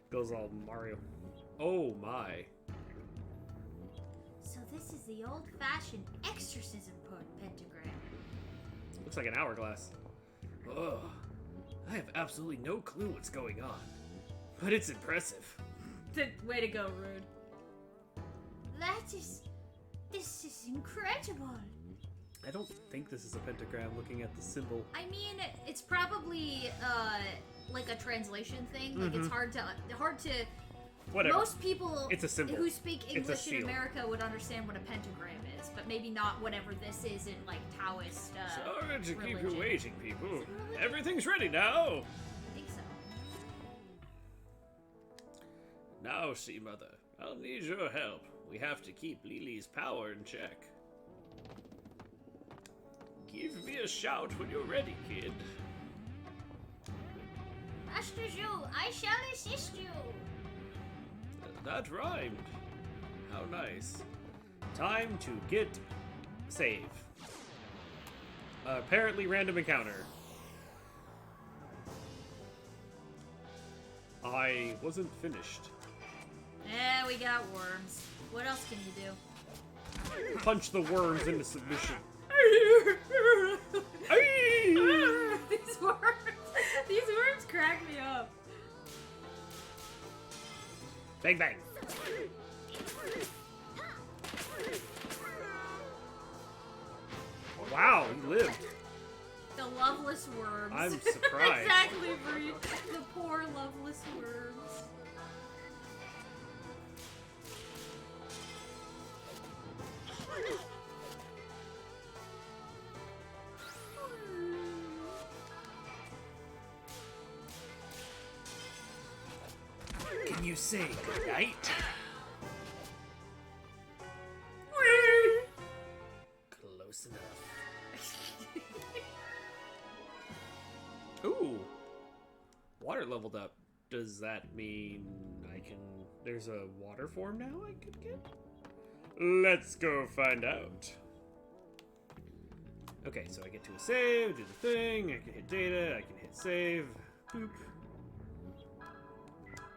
Goes all Mario. Oh my. So this is the old-fashioned exorcism pentagram. Looks like an hourglass. Ugh. I have absolutely no clue what's going on. But it's impressive. Way to go, Rude. This is incredible. I don't think this is a pentagram looking at the symbol. I mean, it's probably like a translation thing. Like it's hard to Whatever. Most people It's a symbol. who speak It's a English in seal. America would understand what a pentagram is, but maybe not whatever this is in like Taoist. Sorry to keep you religion. waiting, people. Is it a religion? Everything's ready now. I think so. Now, see, Mother, I'll need your help. We have to keep Lily's power in check. Give me a shout when you're ready, kid. Master Zhu, I shall assist you. That rhymed. How nice. Time to get save. Apparently random encounter. I wasn't finished. Yeah, we got worms. What else can you do? Punch the worms into submission. These worms crack me up. Bang bang. Wow, he lived. The loveless worms. I'm surprised. Exactly, Bree. The poor loveless worms. you say goodnight? Close enough. Ooh. Water leveled up. Does that mean I can... There's a water form now I could get? Let's go find out. Okay, so I get to a save, do the thing, I can hit data, I can hit save. Boop.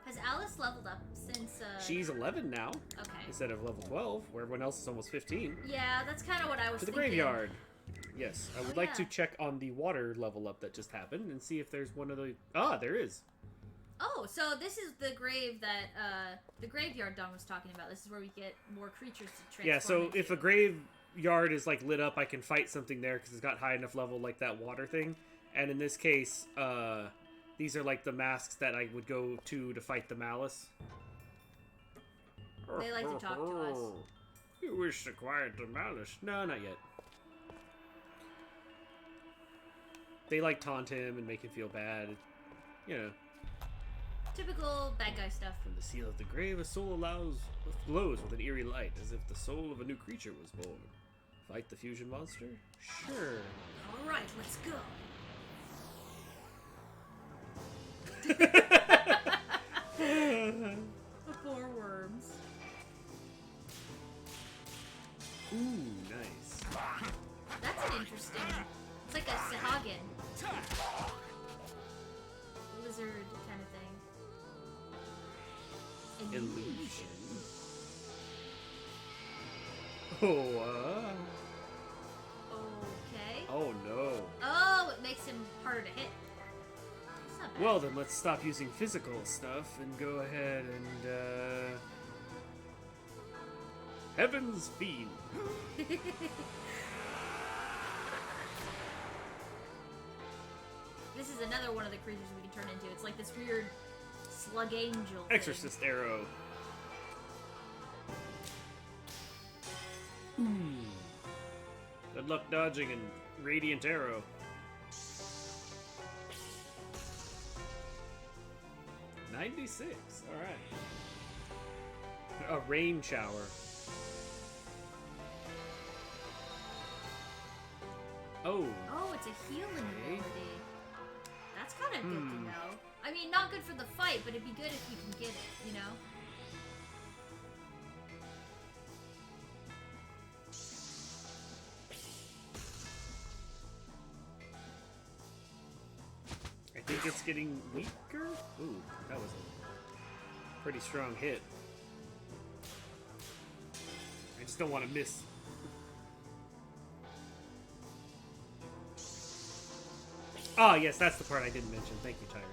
Has Alice leveled up since, She's 11 now, Okay. instead of level 12, where everyone else is almost 15. Yeah, that's kind of what I was To the thinking. graveyard. Yes, I would Oh, like to yeah. check on the water level up that just happened and see if there's one of the... Ah, there is. Oh, so this is the grave that, the graveyard Don was talking about. This is where we get more creatures to transform Yeah, so into. if a graveyard is, like, lit up, I can fight something there because it's got high enough level, like that water thing. And in this case, these are, like, the masks that I would go to fight the Malice. They like to talk to us. You wish to quiet the Malice? No, not yet. They, like, taunt him and make him feel bad. You know. Typical bad guy stuff. From the seal of the grave, a soul glows with an eerie light, as if the soul of a new creature was born. Fight the fusion monster? Sure. All right, let's go. The poor worms. Ooh, nice. That's an interesting. It's like a Sahagin lizard kind of thing. Illusion. Oh, Okay. oh no. Oh, it makes him harder to hit. That's not bad. Well, then let's stop using physical stuff and go ahead and, Heaven's Fiend. This is another one of the creatures we can turn into. It's like this weird slug angel thing. Exorcist Arrow. Good luck dodging and Radiant Arrow. $96. Alright. A rain shower. Oh. Oh, it's a healing Okay. ability. That's kind of good to know. I mean, not good for the fight, but it'd be good if you can get it, you know? I think it's getting weaker. Ooh, that was a pretty strong hit. I just don't want to miss. Oh, yes, that's the part I didn't mention. Thank you, Tyrant.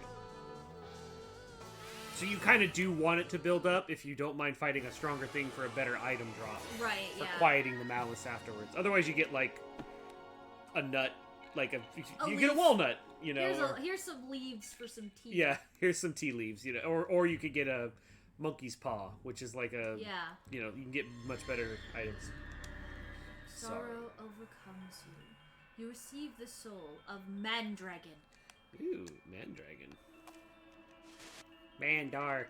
So you kind of do want it to build up if you don't mind fighting a stronger thing for a better item drop. Right, For yeah. quieting the Malice afterwards. Otherwise you get, like, a nut. Like, A you get a leaf. walnut, you know. or- Here's some leaves for some tea. yeah, here's some tea leaves, you know. Or you could get a monkey's paw, which is like a... Yeah. You know, you can get much better items. Sorrow overcomes you. You receive the soul of Mandragon. Ooh, Mandragon. Mandark.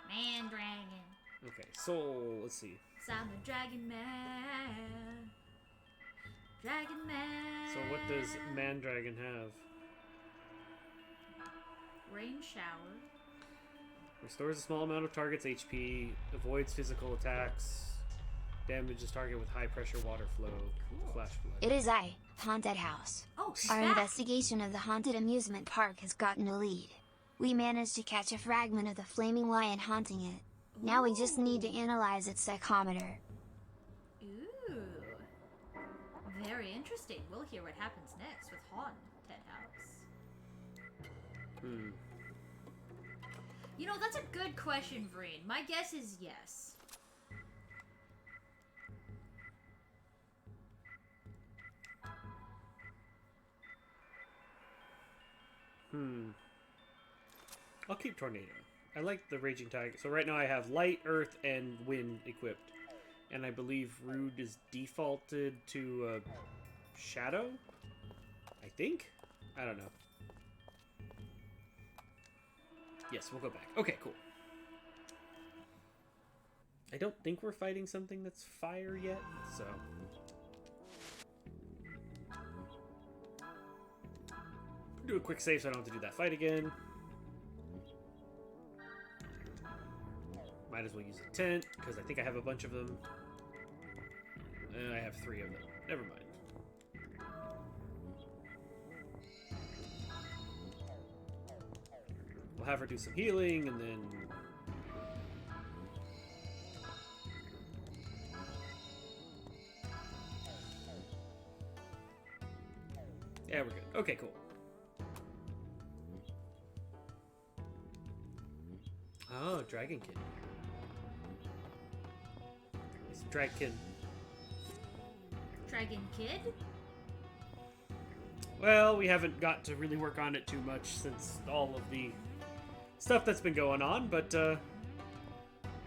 Mandragon. Okay, soul, let's see. 'Cause I'm a dragon man. Dragon man. So what does Mandragon have? Rain shower. Restores a small amount of target's HP, avoids physical attacks, damages target with high pressure water flow, flash flood. It is I, Haunted House. Oh, she's Our back. investigation of the haunted amusement park has gotten a lead. We managed to catch a fragment of the flaming lion haunting it. Now we just need to analyze its psychometer. Ooh. Very interesting. We'll hear what happens next with Haunted House. Hmm. You know, that's a good question, Vreen. My guess is yes. I'll keep Tornado. I like the Raging Tiger. So right now I have Light, Earth, and Wind equipped. And I believe Rude is defaulted to Shadow? I think? I don't know. Yes, we'll go back. Okay, cool. I don't think we're fighting something that's fire yet, so... Do a quick save so I don't have to do that fight again. Might as well use a tent, because I think I have a bunch of them. I have 3 of them. Never mind. We'll have her do some healing, and then... Yeah, we're good. Okay, cool. Oh, Dragon Kid. He's a Drag Kid. Dragon Kid? Well, we haven't got to really work on it too much since all of the stuff that's been going on, but I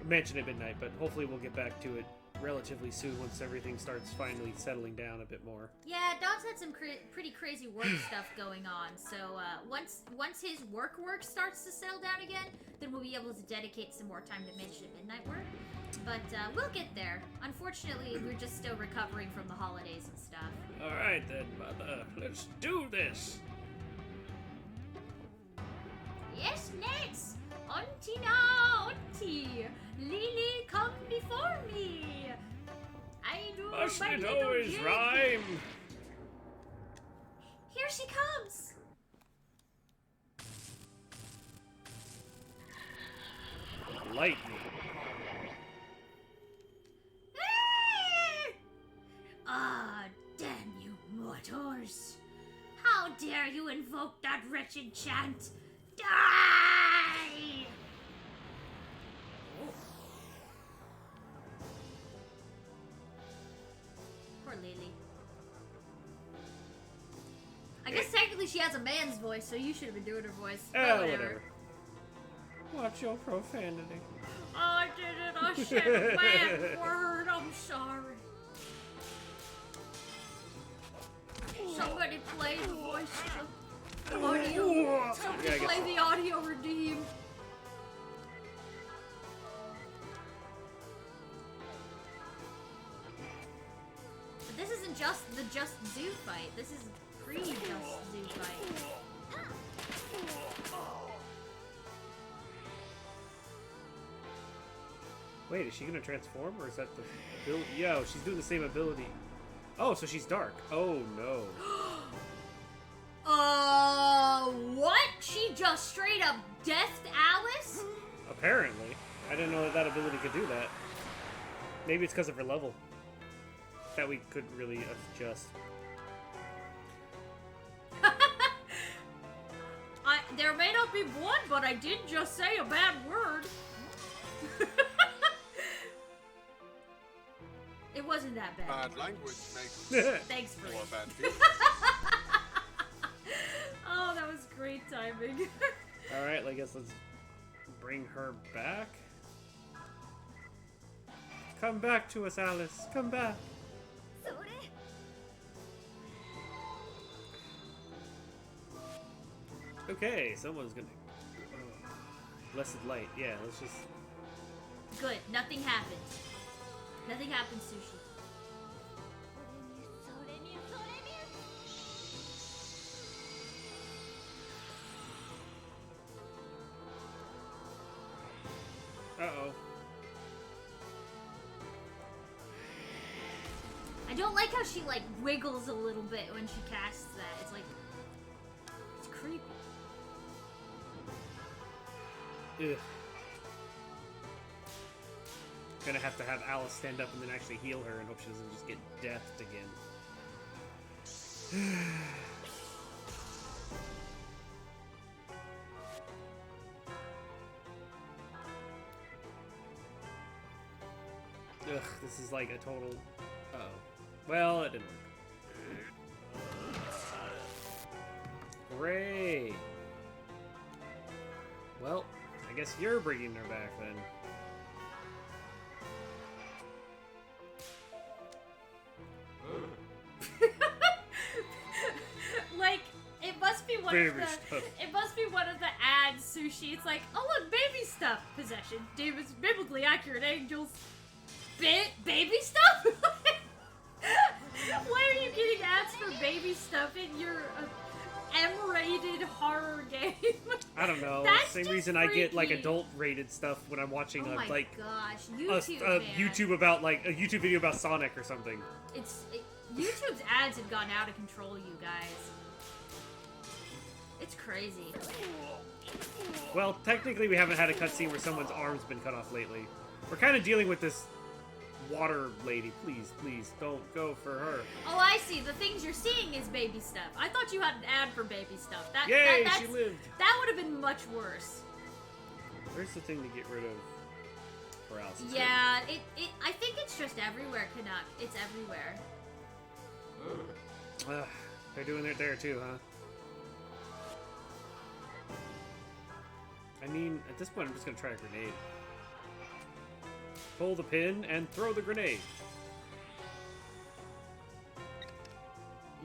mentioned at midnight, but hopefully we'll get back to it relatively soon once everything starts finally settling down a bit more. Yeah, Dog's had some pretty crazy work stuff going on, so once his work starts to settle down again, then we'll be able to dedicate some more time to Mission Midnight work. But we'll get there. Unfortunately, we're just still recovering from the holidays and stuff. Alright then, Mother. Let's do this. Yes, let's! Auntie now, Auntie! Lily, come before me! I do Must my it little always jig. rhyme? Here she comes! Lightning. Ah, damn you mortals! How dare you invoke that wretched chant? Die! Poor Lily. I guess technically she has a man's voice, so you should have been doing her voice. But Whatever. Watch your profanity. I did it. I said a bad word. I'm sorry. Somebody play the voice. Audio. Somebody Yeah, I guess play so. the audio redeem. But this isn't just the Just Zoo fight. This is pre-Just Zoo fight. Wait, is she gonna transform, or is that the ability? Yo, she's doing the same ability. Oh, so she's dark. Oh no. What? She just straight up deathed Alice? Apparently. I didn't know that that ability could do that. Maybe it's because of her level. That we couldn't really adjust. There may not be blood, but I did just say a bad word. It wasn't that bad. Bad language makes Thanks for more it. bad people. Oh, that was great timing. Alright, I guess let's bring her back. Come back to us, Alice. Come back. Okay, someone's gonna... Blessed light. Yeah, let's just... Good. Nothing happened. Nothing happened, Sushi. Uh-oh. I don't like how she, like, wiggles a little bit when she casts that. It's like... It's creepy. Ugh. Gonna have to have Alice stand up and then actually heal her and hope she doesn't just get deathed again. Ugh, this is like a total... Uh-oh. Well, it didn't work. Great. Well, I guess you're bringing her back then. Like, it must be one Baby of the... stuff. It must be one of the ads, Sushi. It's like, oh look, baby stuff. Possession. David's biblically accurate angels. Baby stuff? Why are you getting ads for baby stuff in your M-rated horror game? I don't know. That's Same just reason I get like freaky. adult-rated stuff when I'm watching Oh my like gosh, a YouTube, man. YouTube about like a YouTube video about Sonic or something. YouTube's ads have gone out of control, you guys. It's crazy. Well, technically we haven't had a cutscene where someone's arm's been cut off lately. We're kind of dealing with this water lady. Please, please, don't go for her. Oh, I see. The things you're seeing is baby stuff. I thought you had an ad for baby stuff. Yay, that's, she lived. That would have been much worse. Where's the thing to get rid of paralysis? Yeah, I think it's just everywhere, Canuck. It's everywhere. They're doing it there too, huh? I mean, at this point, I'm just gonna try a grenade. Pull the pin and throw the grenade.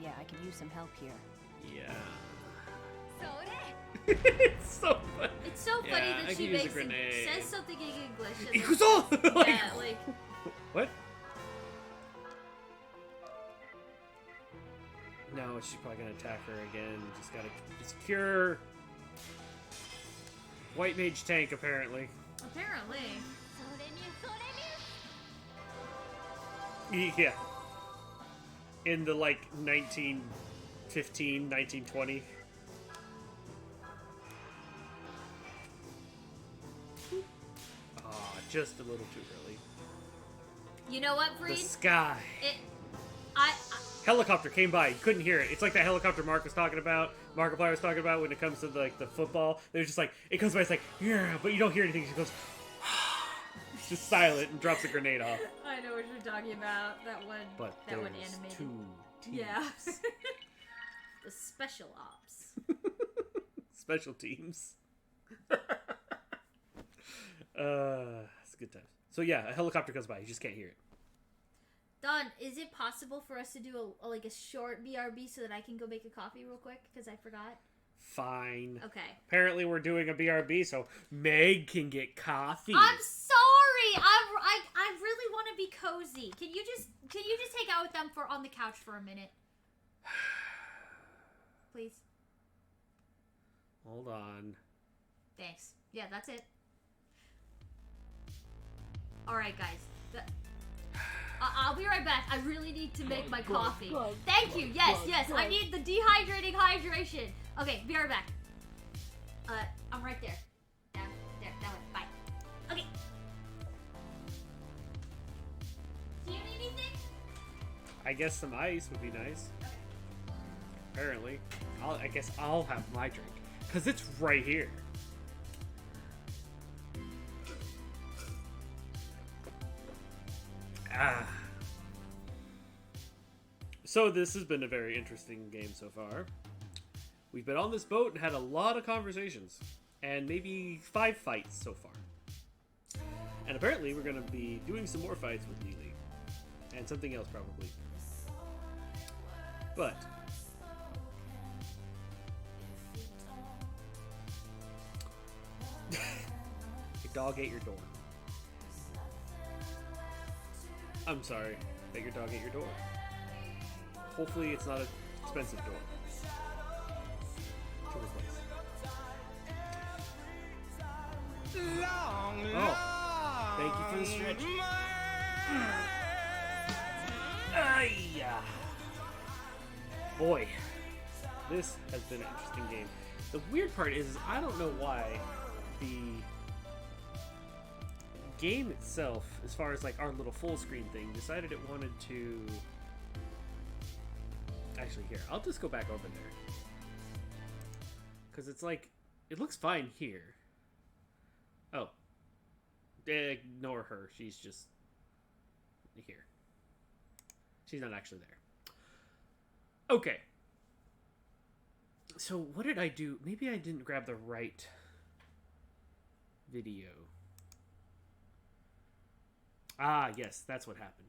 Yeah, I could use some help here. Yeah. It's so funny. It's so funny Yeah, I that she could use a makes grenade. says something in English. And then, Ikuzo! Like, yeah, like what? No, she's probably gonna attack her again. Just gotta secure. White mage tank, apparently. apparently. Yeah. In the, like, 1915, 1920. Ah, just a little too early. You know what, The Breed? sky. I Helicopter came by. You couldn't hear it. It's like that helicopter Mark was talking about. Markiplier was talking about when it comes to like the football. They're just like it comes by. It's like yeah, but you don't hear anything. She goes. It's just silent and drops a grenade off. I know what you're talking about. That one. But that one there's animated. two teams. Yeah. The special ops. Special teams. It's a good time. So yeah, a helicopter comes by. You just can't hear it. Don, is it possible for us to do a short BRB so that I can go make a coffee real quick? Because I forgot. Fine. Okay. Apparently we're doing a BRB, so Meg can get coffee. I'm sorry. I really want to be cozy. Can you just take out with them on the couch for a minute? Please. Hold on. Thanks. Yeah, that's it. All right, guys. I'll be right back. I really need to make my coffee. Thank you. Yes. I need the dehydrating hydration. Okay, be right back. I'm right there. Down there. That way. Bye. Okay. Do you need anything? I guess some ice would be nice. Apparently. I guess I'll have my drink. Because it's right here. So this has been a very interesting game so far. We've been on this boat and had a lot of conversations. And maybe 5 fights so far. And apparently we're going to be doing some more fights with Lily. And something else probably. But your dog ate your door. I'm sorry that your dog ate your door. Hopefully it's not an expensive door to replace. Oh, thank you for the stretch. Ay-ya. Boy, this has been an interesting game. The weird part is I don't know why the game itself, as far as like our little full screen thing, decided it wanted to... Actually, here, I'll just go back over there. Because it's like, it looks fine here. Oh. Ignore her. She's just here. She's not actually there. Okay. So what did I do? Maybe I didn't grab the right video. Ah, yes, that's what happened.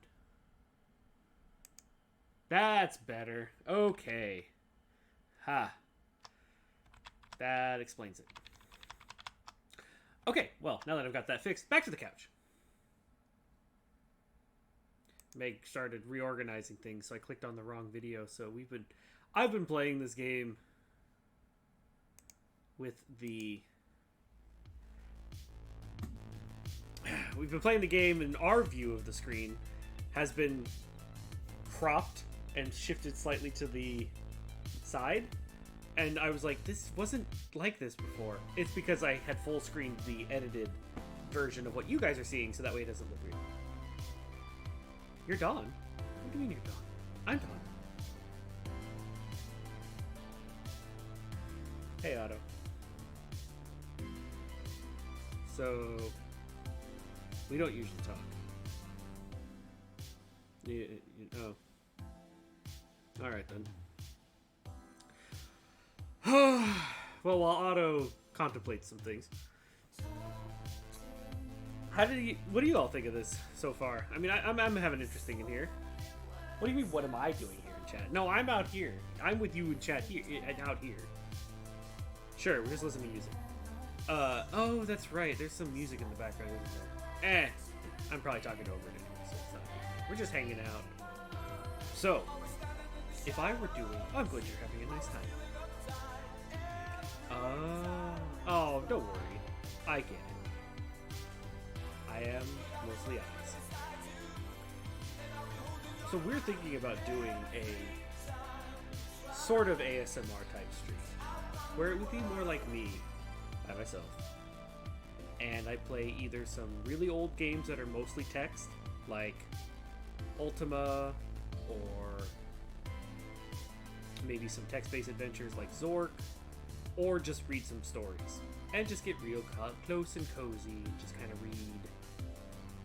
That's better. Okay. Ha. That explains it. Okay, well, now that I've got that fixed, back to the couch. Meg started reorganizing things, so I clicked on the wrong video. So I've been playing this game with the... We've been playing the game, and our view of the screen has been cropped and shifted slightly to the side. And I was like, this wasn't like this before. It's because I had full screened the edited version of what you guys are seeing, so that way it doesn't look weird. You're Dawn? What do you mean you're Dawn? I'm Dawn. Hey, Otto. So, we don't usually talk. Oh. Alright then. Well, while Otto contemplates some things, what do you all think of this so far? I mean, I'm having interesting in here. What do you mean, what am I doing here in chat? No, I'm out here. I'm with you in chat here, and out here. Sure, we're just listening to music. Oh, that's right. There's some music in the background, isn't there? I'm probably talking over it anyway, so it's not. We're just hanging out. So, if I were doing... I'm glad you're having a nice time. Oh, don't worry. I get it. I am mostly eyes. So we're thinking about doing a sort of ASMR type stream, where it would be more like me, by myself. And I play either some really old games that are mostly text, like Ultima, or maybe some text-based adventures like Zork, or just read some stories. And just get real close and cozy, just kind of read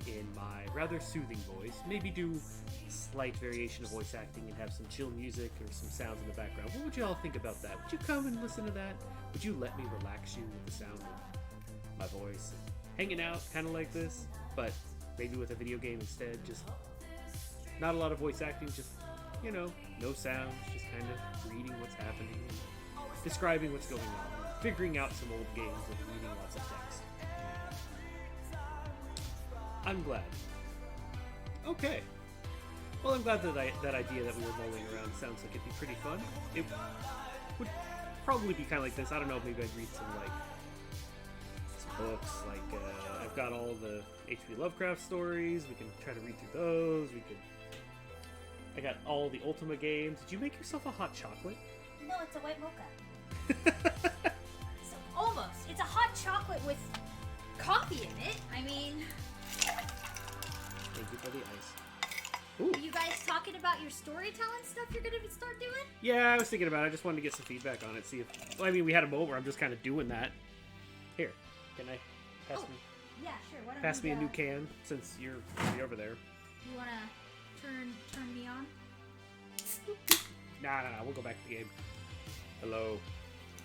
in my rather soothing voice. Maybe do slight variation of voice acting and have some chill music or some sounds in the background. What would you all think about that? Would you come and listen to that? Would you let me relax you with the sound of my voice? Hanging out, kind of like this, but maybe with a video game instead. Just not a lot of voice acting, just, you know, no sounds, just kind of reading what's happening, describing what's going on, figuring out some old games and reading lots of text. I'm glad. Okay. Well, I'm glad that that idea that we were mulling around sounds like it'd be pretty fun. It would probably be kind of like this. I don't know, maybe I'd read some books. Like, I've got all the H.P. Lovecraft stories. We can try to read through those. I got all the Ultima games. Did you make yourself a hot chocolate? No, it's a white mocha. So, almost. It's a hot chocolate with coffee in it. I mean... Thank you for the ice. Ooh. Are you guys talking about your storytelling stuff you're going to start doing? Yeah, I was thinking about it. I just wanted to get some feedback on it. See if... Well, I mean, we had a moment where I'm just kind of doing that. Here. Can I pass me? Yeah, sure. Why don't Pass you, me a new can, since you're over there. You want to turn me on? Nah, we'll go back to the game. Hello.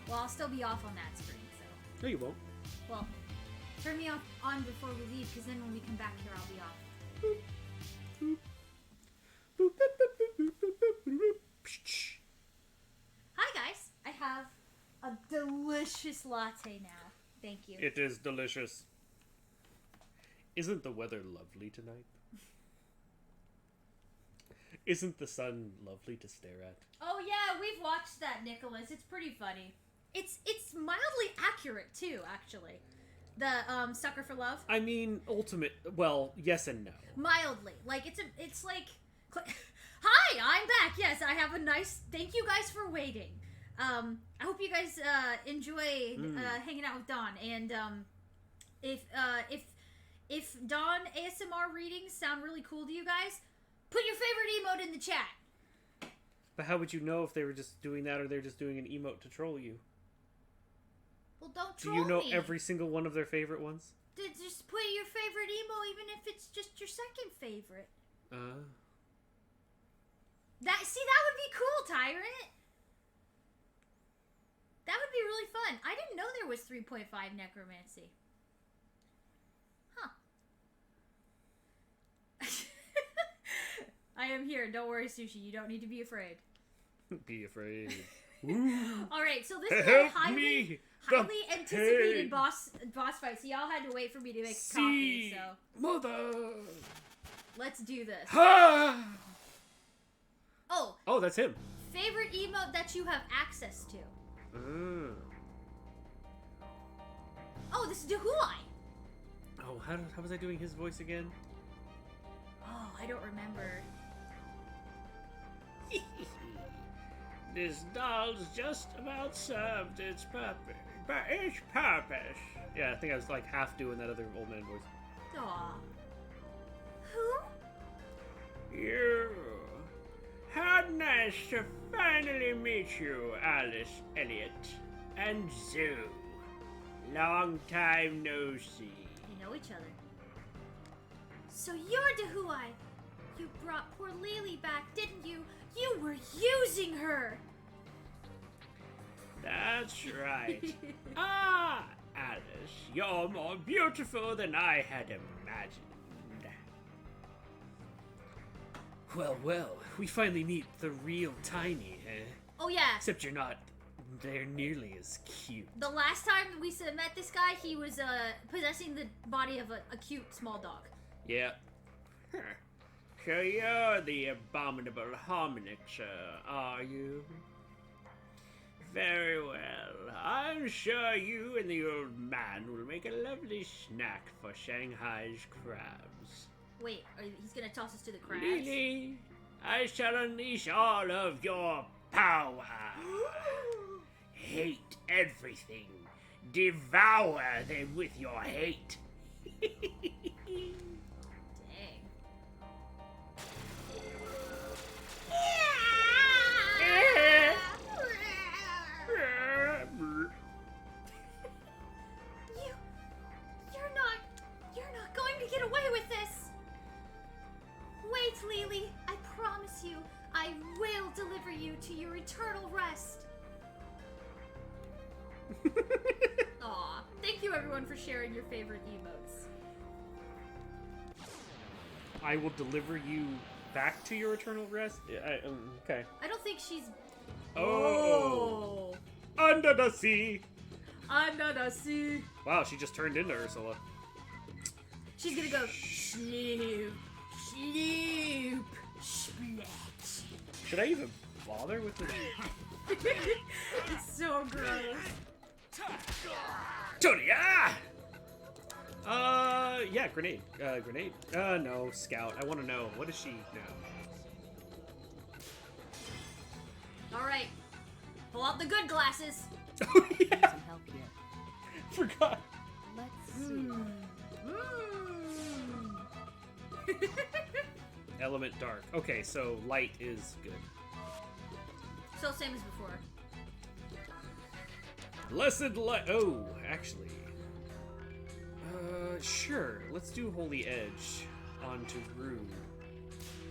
Well, I'll still be off on that screen, so... No, you won't. Well, turn me on before we leave, because then when we come back here, I'll be off. Hi, guys. I have a delicious latte now. Thank you. It is delicious. Isn't the weather lovely tonight? Isn't the sun lovely to stare at? Oh yeah, we've watched that, Nicholas. It's pretty funny. It's mildly accurate too, actually. The Sucker for Love. I mean, well, yes and no. Mildly, like it's like, hi, I'm back. Yes, I have a nice. Thank you guys for waiting. I hope you guys enjoy hanging out with Dawn. And if Dawn ASMR readings sound really cool to you guys, put your favorite emote in the chat. But how would you know if they were just doing that or they're just doing an emote to troll you? Well, don't troll me. Do you know me. every single one of their favorite ones? Just put your favorite emo, even if it's just your second favorite. That would be cool, Tyrant. That would be really fun. I didn't know there was 3.5 necromancy. Huh. I am here. Don't worry, Sushi. You don't need to be afraid. Be afraid. Alright, so this is a highly anticipated boss fight, so y'all had to wait for me to make a coffee, so... Mother! Let's do this. oh, Oh, that's him. favorite emote that you have access to. Oh, this is Dehuai. Oh, how was I doing his voice again? Oh, I don't remember. This doll's just about served its purpose. Yeah, I think I was like half doing that other old man voice. Aw. Who? You. How nice to finally meet you, Alice Elliot. And Zoo. Long time no see. They know each other. So you're Dehuai. You brought poor Lily back, didn't you? You were using her. That's right. Ah, Alice, you're more beautiful than I had imagined. Well, we finally meet the real Tiny, eh? Oh yeah. Except you're not there nearly as cute. The last time we met this guy, he was possessing the body of a cute small dog. Yeah. Huh. So you're the abominable Harmonixer, are you? Very well. I'm sure you and the old man will make a lovely snack for Shanghai's crabs. Wait, he's gonna toss us to the crabs? Lily, I shall unleash all of your power. Hate everything. Devour them with your hate. Dang. You're not going to get away with this. Wait, Lily. I promise you, I will deliver you to your eternal rest. Aw, thank you everyone for sharing your favorite emotes. I will deliver you back to your eternal rest? Okay. I don't think she's... Oh. Under the sea! Under the sea. Wow, she just turned into Ursula. She's gonna go, Sloop, Sloop, Splat. Should I even bother with this? It's so gross. Tony, yeah, grenade. Grenade. No, scout. I want to know. What is she now? Alright. Pull out the good glasses. Oh, Need yeah. some help here. Forgot. Let's see. Element dark. Okay, so light is good. So same as before. Blessed light. Oh, actually. Sure. Let's do Holy Edge onto Rude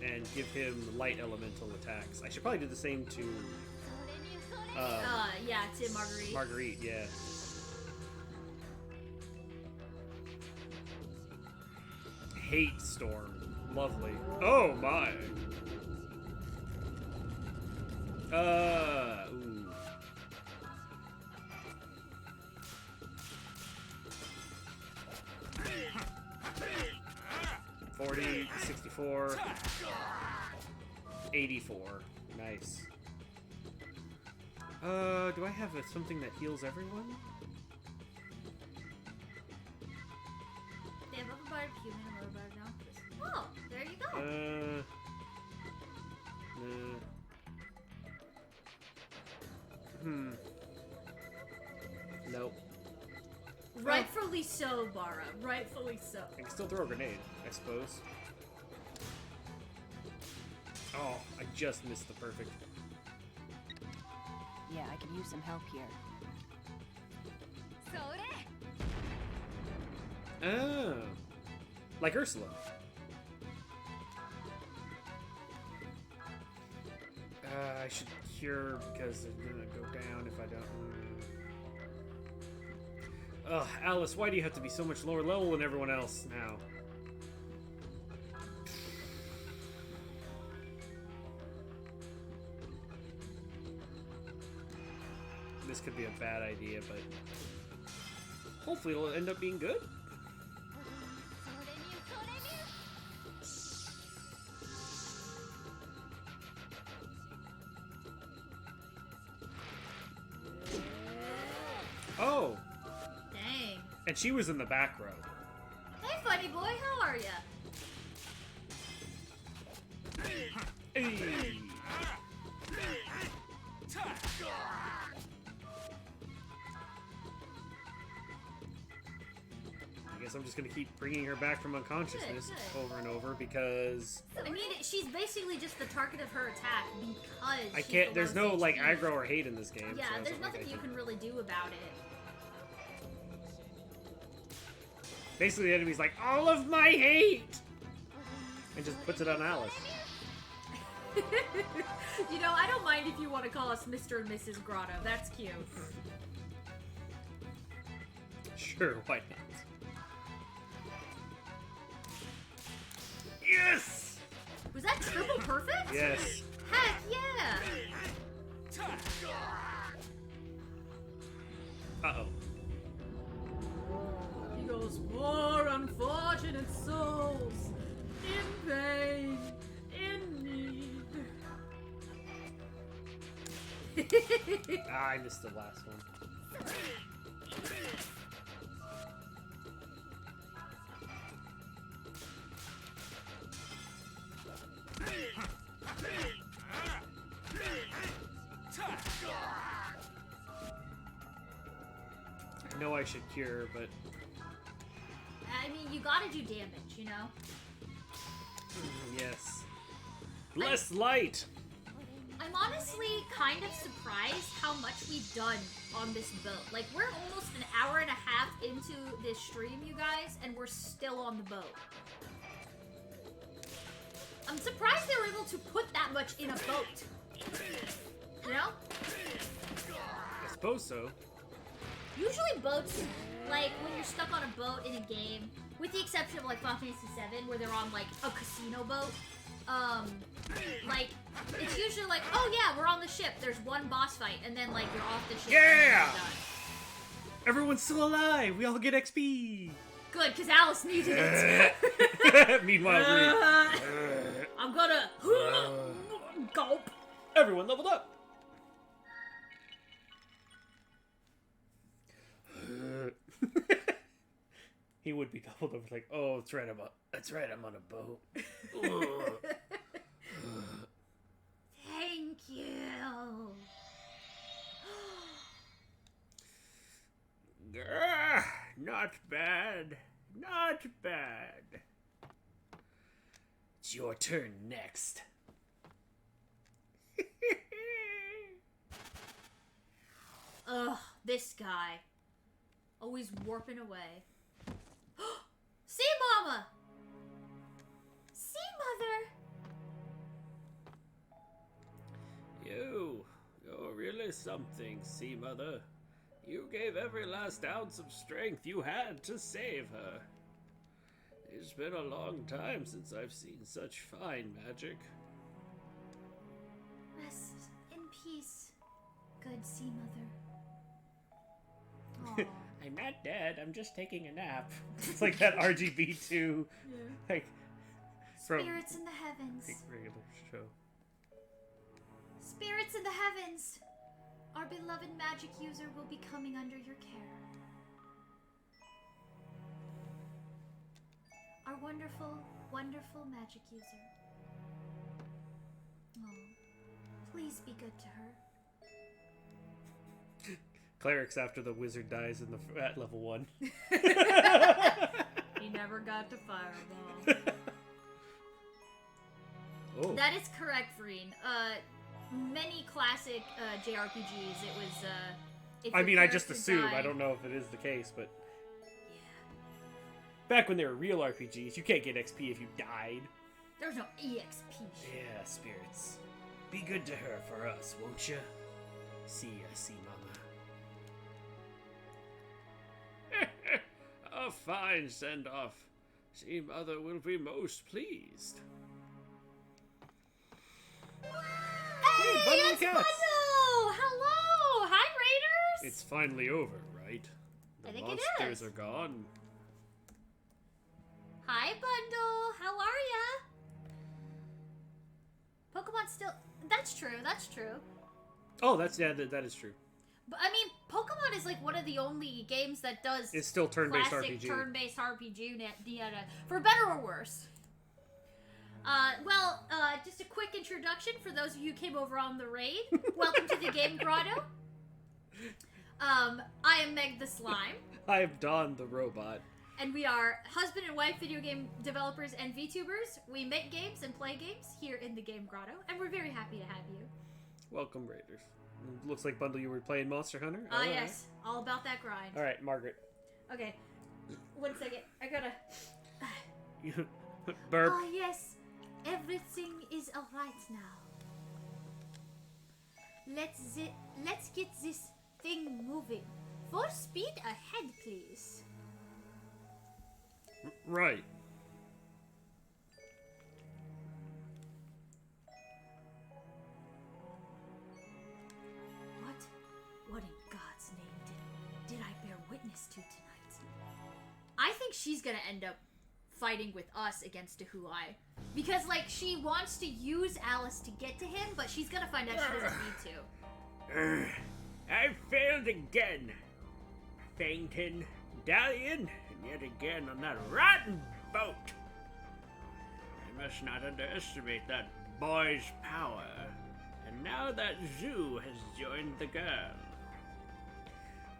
and give him light elemental attacks. I should probably do the same to. Yeah, to Marguerite. Marguerite, yeah. Hate Storm. Lovely. Oh my. Ooh. $40, 64, 84. Nice. Do I have something that heals everyone? They have upper bar, human, and lower bar now. Oh, there you go. Nope. Rightfully so, Bara. Rightfully so. I can still throw a grenade, I suppose. Oh, I just missed the perfect. Yeah, I can use some help here. Oh. Like Ursula. I should cure because it's gonna go down if I don't. Ugh, Alice, why do you have to be so much lower level than everyone else now? This could be a bad idea, but hopefully it'll end up being good. And she was in the back row. Hey, funny boy, how are ya? Hey. I guess I'm just gonna keep bringing her back from unconsciousness Good. over and over because I mean, she's basically just the target of her attack because I she's can't. There's below no like HP. aggro or hate in this game. Yeah, so it's there's not like nothing I you can really do about it. Basically, the enemy's like, all of my hate! And just puts it on Alice. You know, I don't mind if you want to call us Mr. and Mrs. Grotto. That's cute. Sure, why not? Yes! Was that triple perfect? Yes. Heck yeah! Uh-oh. He goes, poor unfortunate souls, in pain, in need. Ah, I missed the last one. I know I should cure, but I mean, you gotta do damage, you know? yes. Bless light! I'm honestly kind of surprised how much we've done on this boat. Like, we're almost an hour and a half into this stream, you guys, and we're still on the boat. I'm surprised they were able to put that much in a boat. You know? I suppose so. Usually boats, like, when you're stuck on a boat in a game, with the exception of, like, Final Fantasy VII, where they're on, like, a casino boat, like, it's usually like, oh yeah, we're on the ship, there's one boss fight, and then, like, you're off the ship. Yeah! And you're done. Everyone's still alive! We all get XP! Good, because Alice needed it. Meanwhile, I'm gonna gulp. everyone leveled up! He would be doubled over like, oh, that's right, I'm on a boat. Thank you. Not bad. Not bad. It's your turn next. Ugh, this guy. Always warping away. See, Mama! See, Mother! You're really something, Sea Mother. You gave every last ounce of strength you had to save her. It's been a long time since I've seen such fine magic. Rest in peace, good Sea Mother. Aw. I'm not dead, I'm just taking a nap. It's like that RGB2, like, from Spirits in the heavens. the regular show. Spirits in the heavens! Our beloved magic user will be coming under your care. Our wonderful, wonderful magic user. Oh, please be good to her. Clerics after the wizard dies in the at level 1. He never got to Fireball. Oh. That is correct, Vreen. Many classic JRPGs, it was, if I your mean, I just character assume. I died- don't know if it is the case, but Yeah. back when they were real RPGs, you can't get XP if you died. There's no EXP. Yeah, spirits. Be good to her for us, won't you? See ya, Sea Mother. A fine send-off. Sea Mother will be most pleased. Hey, Bundle it's Cats. Bundle! Hello! Hi, Raiders! It's finally over, right? I The think it monsters is. are gone. Hi, Bundle! How are ya? Pokemon still... That's true, that's true. Oh, that's yeah, that is true. But, I mean, Pokemon Dawn is like one of the only games that does It's still turn-based classic RPG. turn-based RPG, for better or worse. Just a quick introduction for those of you who came over on the raid. Welcome to the Game Grotto. I am Meg the Slime, I am Dawn the robot. and we are husband and wife video game developers and VTubers. We make games and play games here in the Game Grotto, and we're very happy to have you. Welcome, Raiders. Looks like, Bundle, you were playing Monster Hunter? Ah, yes. All about that grind. Alright, Margaret. Okay. 1 second. I gotta... Burp. Ah, yes. Everything is alright now. Let's get this thing moving. Full speed ahead, please. Right. What in God's name did I bear witness to tonight? I think she's gonna end up fighting with us against Dehuai. Because, like, she wants to use Alice to get to him, but she's gonna find out she doesn't need to. I failed again. Fainting, dallying, and yet again on that rotten boat. I must not underestimate that boy's power. And now that Zoo has joined the girl.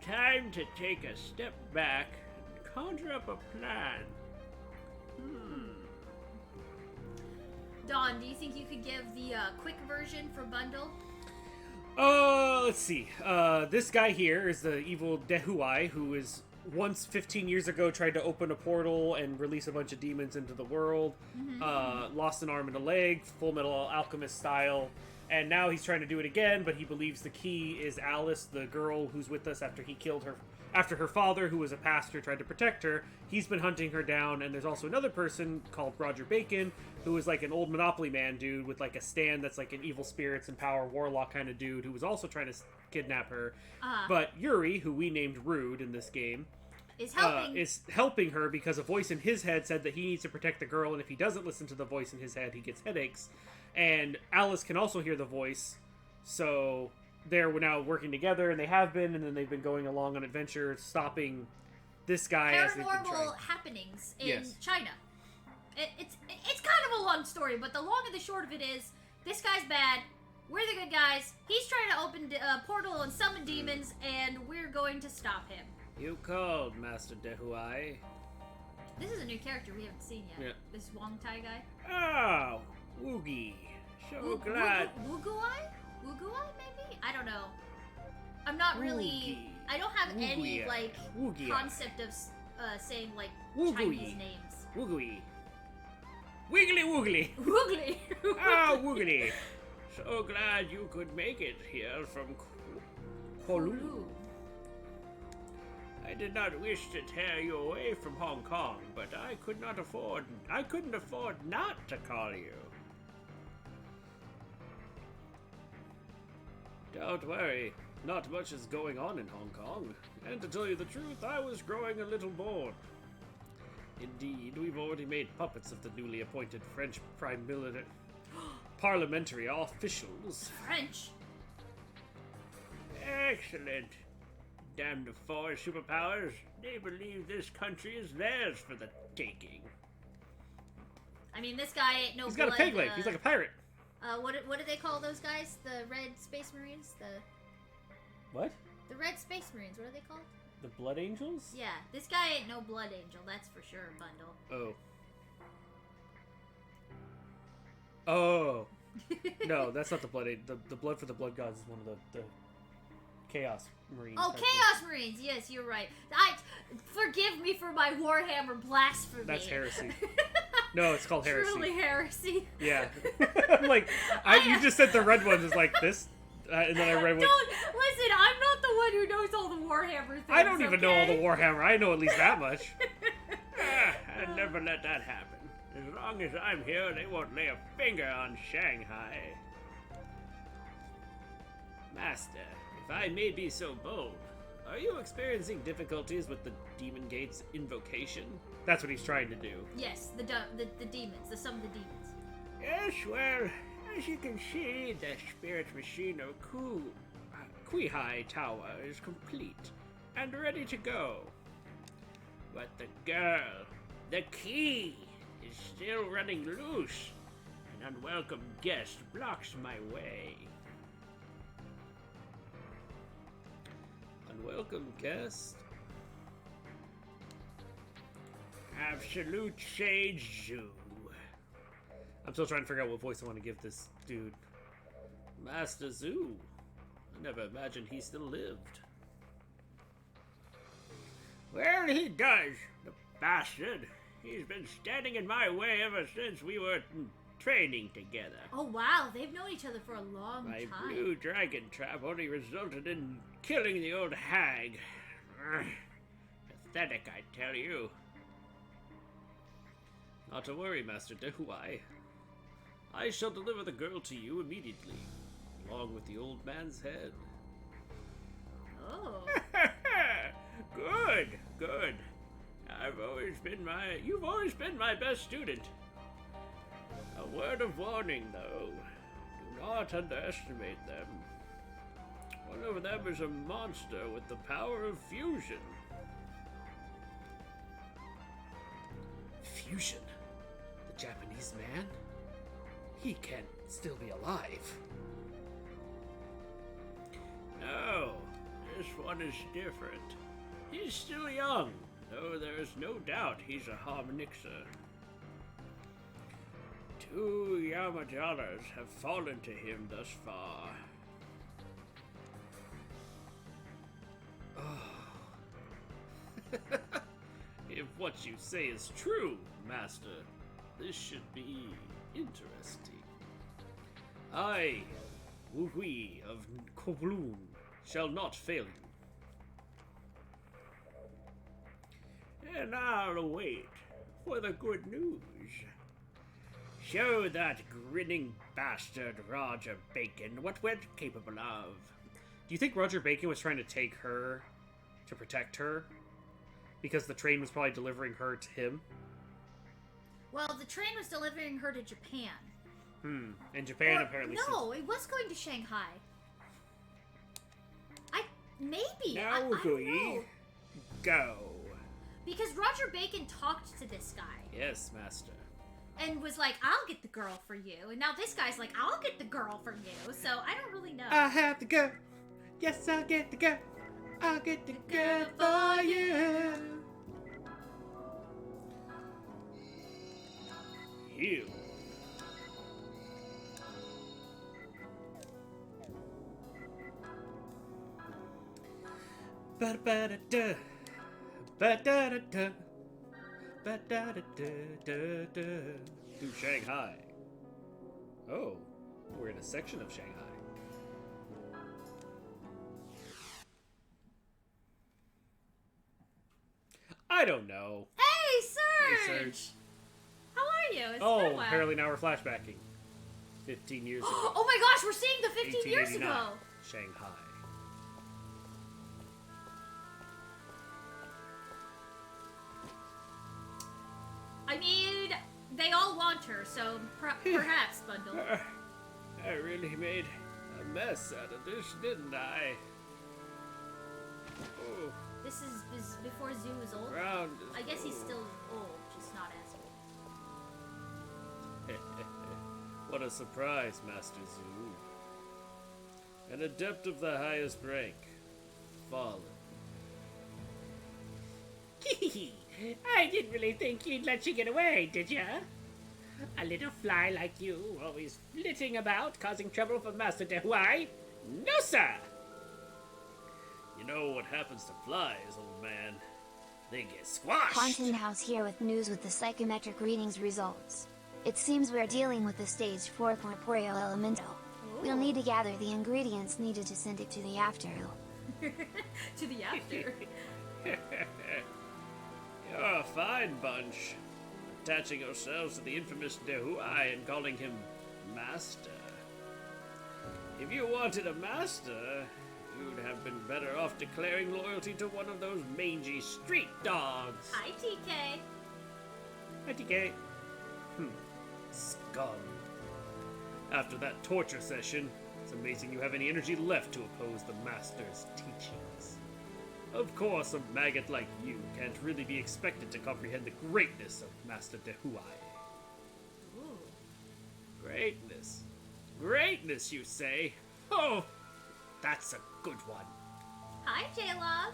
Time to take a step back and conjure up a plan. Dawn, do you think you could give the quick version for Bundle? Let's see. This guy here is the evil Dehuai, who is once 15 years ago tried to open a portal and release a bunch of demons into the world. Lost an arm and a leg, Full Metal Alchemist style. And now he's trying to do it again, but he believes the key is Alice, the girl who's with us after he killed her. After her father, who was a pastor, tried to protect her, he's been hunting her down, and there's also another person called Roger Bacon, who is like an old Monopoly Man dude with like a stand that's like an evil spirits and power warlock kind of dude who was also trying to kidnap her. But Yuri, who we named Rude in this game, Is helping her because a voice in his head said that he needs to protect the girl, and if he doesn't listen to the voice in his head, he gets headaches. And Alice can also hear the voice, so they're now working together, and they have been, and then they've been going along on adventures, stopping this guy as they've been trying. Paranormal happenings in Yes. China. It's kind of a long story, but the long and the short of it is, this guy's bad, we're the good guys, he's trying to open a portal and summon demons, and we're going to stop him. You called, Master Dehuai. This is a new character we haven't seen yet. Yeah. This Wong Tai guy. Oh, Woogie. So glad. Wuguai? Wuguai, maybe? I don't know. I'm not really... Woogie. I don't have any, Woogie. like, Woogie. concept of saying, like, Woogooey. Chinese names. Woogly. Wiggly woogly. Woogly! Ah, woogly. So glad you could make it here from Kowloon. Ooh. I did not wish to tear you away from Hong Kong, but I couldn't afford not to call you. Don't worry, not much is going on in Hong Kong, and to tell you the truth, I was growing a little bored. Indeed, we've already made puppets of the newly appointed French parliamentary officials. French. Excellent. Damn the four superpowers. They believe this country is theirs for the taking. I mean, this guy ain't no He's got a blood, peg leg. He's like a pirate. what do they call those guys? The Red Space Marines? What? The Red Space Marines, what are they called? The Blood Angels? Yeah, this guy ain't no blood angel, that's for sure, Bundle. Oh. Oh. No, that's not the Blood Angel. The Blood for the Blood Gods is one of the Chaos Marines. Oh, type Chaos Marines! Yes, you're right. Forgive me for my Warhammer blasphemy. That's heresy. No, it's called heresy. Truly heresy. Yeah. I'm like, you just said the red ones is like this, and then I read what. Don't listen. I'm not the one who knows all the Warhammer things. I don't even know all the okay? Warhammer. I know at least that much. I'd never let that happen. As long as I'm here, they won't lay a finger on Shanghai. Master, if I may be so bold, are you experiencing difficulties with the Demon Gate's invocation? That's what he's trying to do. Yes, the demons, some of the demons. Yes, well, as you can see, the spirit machine of Kuihai Tower is complete. and ready to go. But the girl, the key, is still running loose. An unwelcome guest blocks my way. Unwelcome guest? Absolute Sage Zoo. I'm still trying to figure out what voice I want to give this dude. Master Zoo. I never imagined he still lived. Well, he does, the bastard. He's been standing in my way ever since we were training together. Oh wow, they've known each other for a long My time. blue dragon trap only resulted in killing the old hag. Ugh. Pathetic, I tell you. Not to worry, Master Dehuai. I shall deliver the girl to you immediately, along with the old man's head. Oh. Good, good. You've always been my best student. A word of warning, though. Do not underestimate them. One of them is a monster with the power of fusion. Fusion? The Japanese man? He can't still be alive. No, this one is different. He's still young, though there is no doubt he's a Harmonixer. 2 Yamajalas have fallen to him thus far. If what you say is true, Master, this should be interesting. I, Wu Hui of Kowloon, shall not fail you. And I'll await for the good news. Show that grinning bastard Roger Bacon what we're capable of. Do you think Roger Bacon was trying to take her to protect her? Because the train was probably delivering her to him? Well, the train was delivering her to Japan. And Japan Or- apparently... No, it was going to Shanghai. Maybe. Now, I don't Hui, know. go. Because Roger Bacon talked to this guy Yes, Master. and was like, I'll get the girl for you. And now this guy's like, I'll get the girl for you. So I don't really know. I have the girl. Yes, I'll get the girl. I'll get the girl for you. Heal. Ba-da-ba-da-da. Ba-da-da-da. Ba-da-da-da-da-da. To Shanghai. Oh, we're in a section of Shanghai. I don't know. Hey, Serge! Hey, Serge. How are you? It's been a Oh, while. apparently now we're flashbacking. 15 years ago. Oh my gosh, we're seeing the 15 years 1889, ago. Shanghai. I mean, they all want her, so perhaps, Bundle. I really made a mess out of this, didn't I? Oh, This is before Zoo was old. ground is I guess he's full. still old, just not as old. What a surprise, Master Zoo. An adept of the highest rank. Fallen. I didn't really think he'd let you get away, did ya? A little fly like you, always flitting about, causing trouble for Master Dehuai? No, sir! You know what happens to flies, old man? They get squashed. Content House here with news with the psychometric readings results. It seems we're dealing with the stage 4 corporeal elemental. We'll need to gather the ingredients needed to send it to the afterlife. To the after. You're a fine bunch. Attaching yourselves to the infamous Dehuai and calling him Master. If you wanted a master, you'd have been better off declaring loyalty to one of those mangy street dogs. Hi, TK. Hi, TK. Scum. After that torture session, it's amazing you have any energy left to oppose the Master's teachings. Of course, a maggot like you can't really be expected to comprehend the greatness of Master Dehuai. Ooh. Greatness. Greatness, you say? Oh, that's a good one. Hi, J-Love.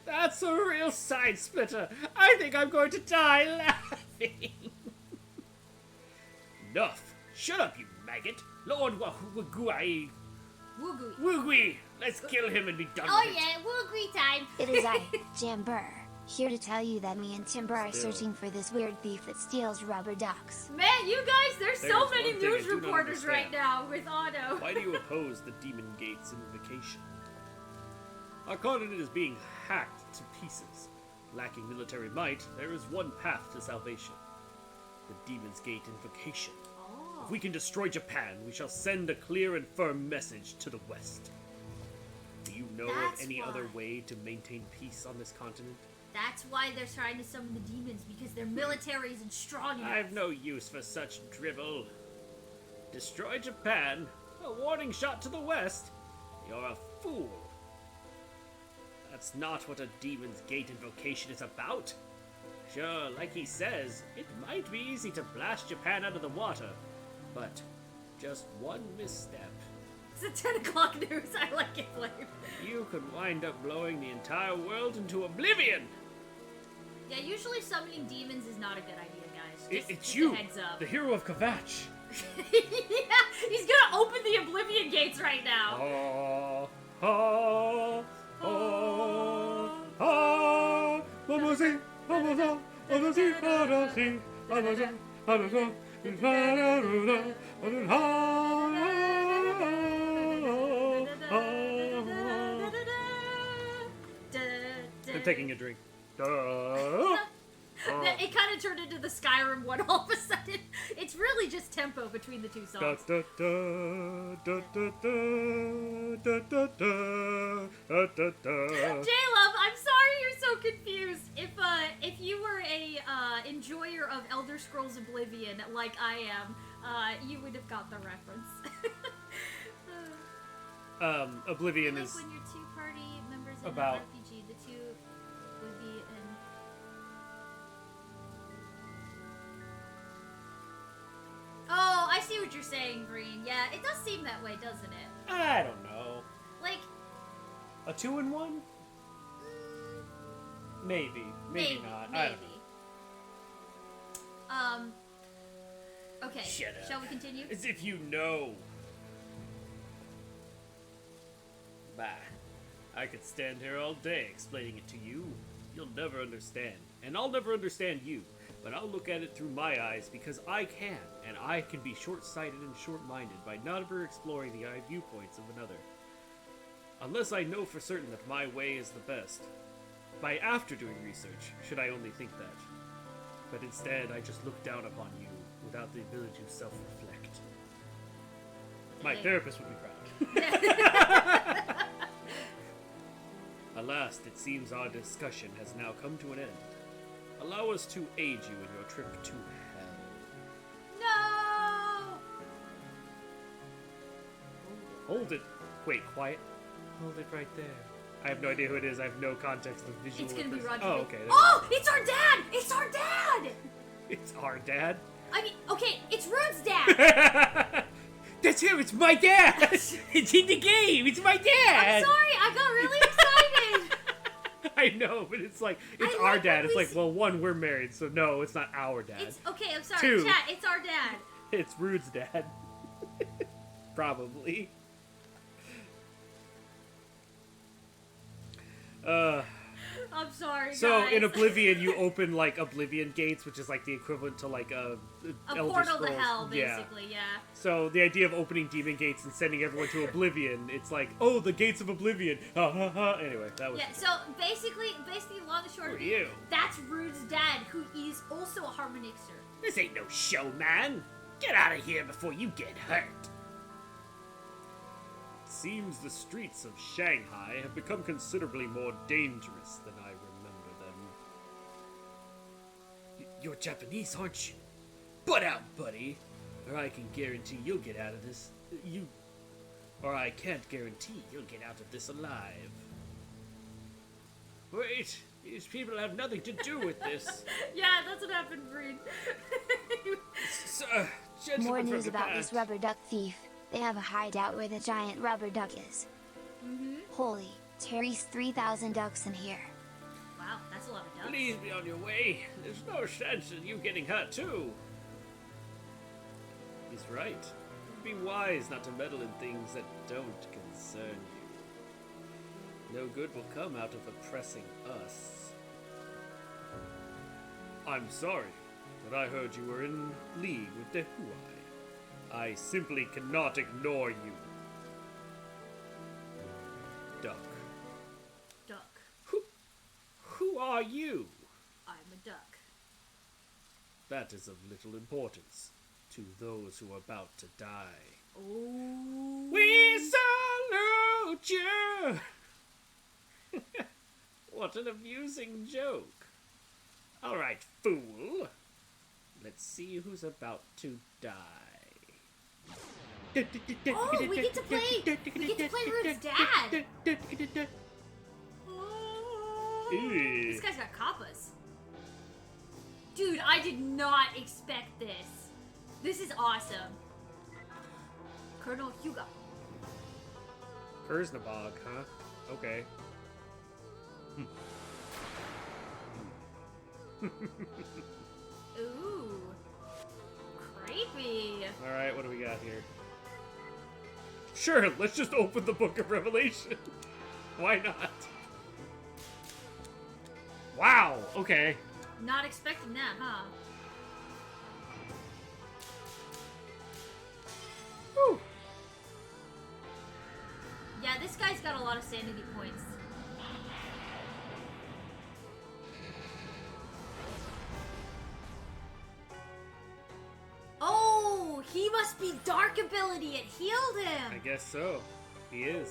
That's a real side splitter. I think I'm going to die laughing. Enough. Shut up, you maggot. Lord Wugui. Woogoo. Wugui. Let's kill him and be done Oh with it. yeah, woogoo time. It is I, Jamber, here to tell you that me and Timber are Still. searching for this weird thief that steals rubber ducks. Man, you guys, there's so There's many one thing I news do not reporters right understand. now with Otto. Why do you oppose the Demon Gate's invocation? Our continent is being hacked to pieces. Lacking military might, there is one path to salvation. The Demon's Gate invocation. Oh. If we can destroy Japan, we shall send a clear and firm message to the West. Do you know That's of any why. other way to maintain peace on this continent? That's why they're trying to summon the demons, because their military isn't strong enough. I've no use for such drivel. Destroy Japan? A warning shot to the West? You're a fool. That's not what a Demon's Gate invocation is about. Sure, like he says, it might be easy to blast Japan out of the water, but just one misstep. It's the 10 o'clock news. I like it, Flame. You could wind up blowing the entire world into oblivion. Yeah, usually summoning demons is not a good idea, guys. Just, It's just you, A heads up. the hero of Kvatch. Yeah, he's gonna open the Oblivion gates right now. Oh, oh, oh, oh, vamos a, vamos a, vamos a, vamos a, vamos a, vamos a, I'm taking a drink. It kind of turned into the Skyrim one all of a sudden. It's really just tempo between the two songs. J-Love, I'm sorry you're so confused. If you were a enjoyer of Elder Scrolls Oblivion like I am, you would have got the reference. Oblivion like is when you're two party members in about- an RPG, the two would be in. Oh, I see what you're saying, Green. Yeah, it does seem that way, doesn't it? I don't know. Like, A 2-in-1? Maybe. Maybe not. I don't know. Okay. Shut up. Shall we continue? As if you know. Bah. I could stand here all day explaining it to you. You'll never understand. And I'll never understand you. But I'll look at it through my eyes because I can. And I can be short-sighted and short-minded by not ever exploring the eye viewpoints of another. Unless I know for certain that my way is the best. By after doing research, should I only think that. But instead, I just look down upon you without the ability to self-reflect. My therapist would be proud. Alas, it seems our discussion has now come to an end. Allow us to aid you in your trip to hell. No! Hold it. Wait, quiet. Hold it right there. I have no idea who it is. I have no context of visual. It's gonna be person- Roger. Oh, okay. Oh, it's our dad! It's our dad! It's our dad. I mean, okay, it's Rude's dad. That's him. It's my dad. It's in the game. It's my dad. I'm sorry, I got really excited. I know, but it's like it's I our like dad. when It's we like, see- well, one, we're married, so no, it's not our dad. It's okay. I'm sorry, Two. chat. It's our dad. It's Rude's dad. Probably. I'm sorry, So guys. in Oblivion, you open like Oblivion gates, which is like the equivalent to like a Elder portal to Scrolls. hell, Yeah. basically. Yeah. So the idea of opening demon gates and sending everyone to Oblivion, it's like, oh, the gates of Oblivion. Ha ha ha. Anyway, that was. Yeah. So basically, long and short Who of are it, you? that's Rude's dad, who is also a harmonixer. This ain't no show, man. Get out of here before you get hurt. Seems the streets of Shanghai have become considerably more dangerous than I remember them. You're Japanese, aren't you? Butt out, buddy, or I can guarantee you'll get out of this. Or I can't guarantee you'll get out of this alive. Wait, these people have nothing to do with this. Yeah, that's what happened, Green. Sir, gentlemen More from news the about back. this rubber duck thief. They have a hideout where the giant rubber duck is. Holy, Terry's 3,000 ducks in here. Wow, that's a lot of ducks. Please be on your way. There's no chance of you getting hurt too. He's right. It'd be wise not to meddle in things that don't concern you. No good will come out of oppressing us. I'm sorry, but I heard you were in league with the Huai. I simply cannot ignore you. Duck. Duck. Who are you? I'm a duck. That is of little importance to those who are about to die. Oh. We salute you! What an amusing joke. Alright, fool. Let's see who's about to die. Oh, we get to play. We get to play Rude's dad. Ew. This guy's got kappas. Dude, I did not expect this. This is awesome. Colonel Hugo. Kurznabog, huh? Okay. Ooh. Creepy. Alright, what do we got here? Sure, let's just open the Book of Revelation. Why not? Wow, okay. Not expecting that, huh? Whew. Yeah, this guy's got a lot of sanity points. Oh, he must be dark ability. It healed I him. guess so. He is.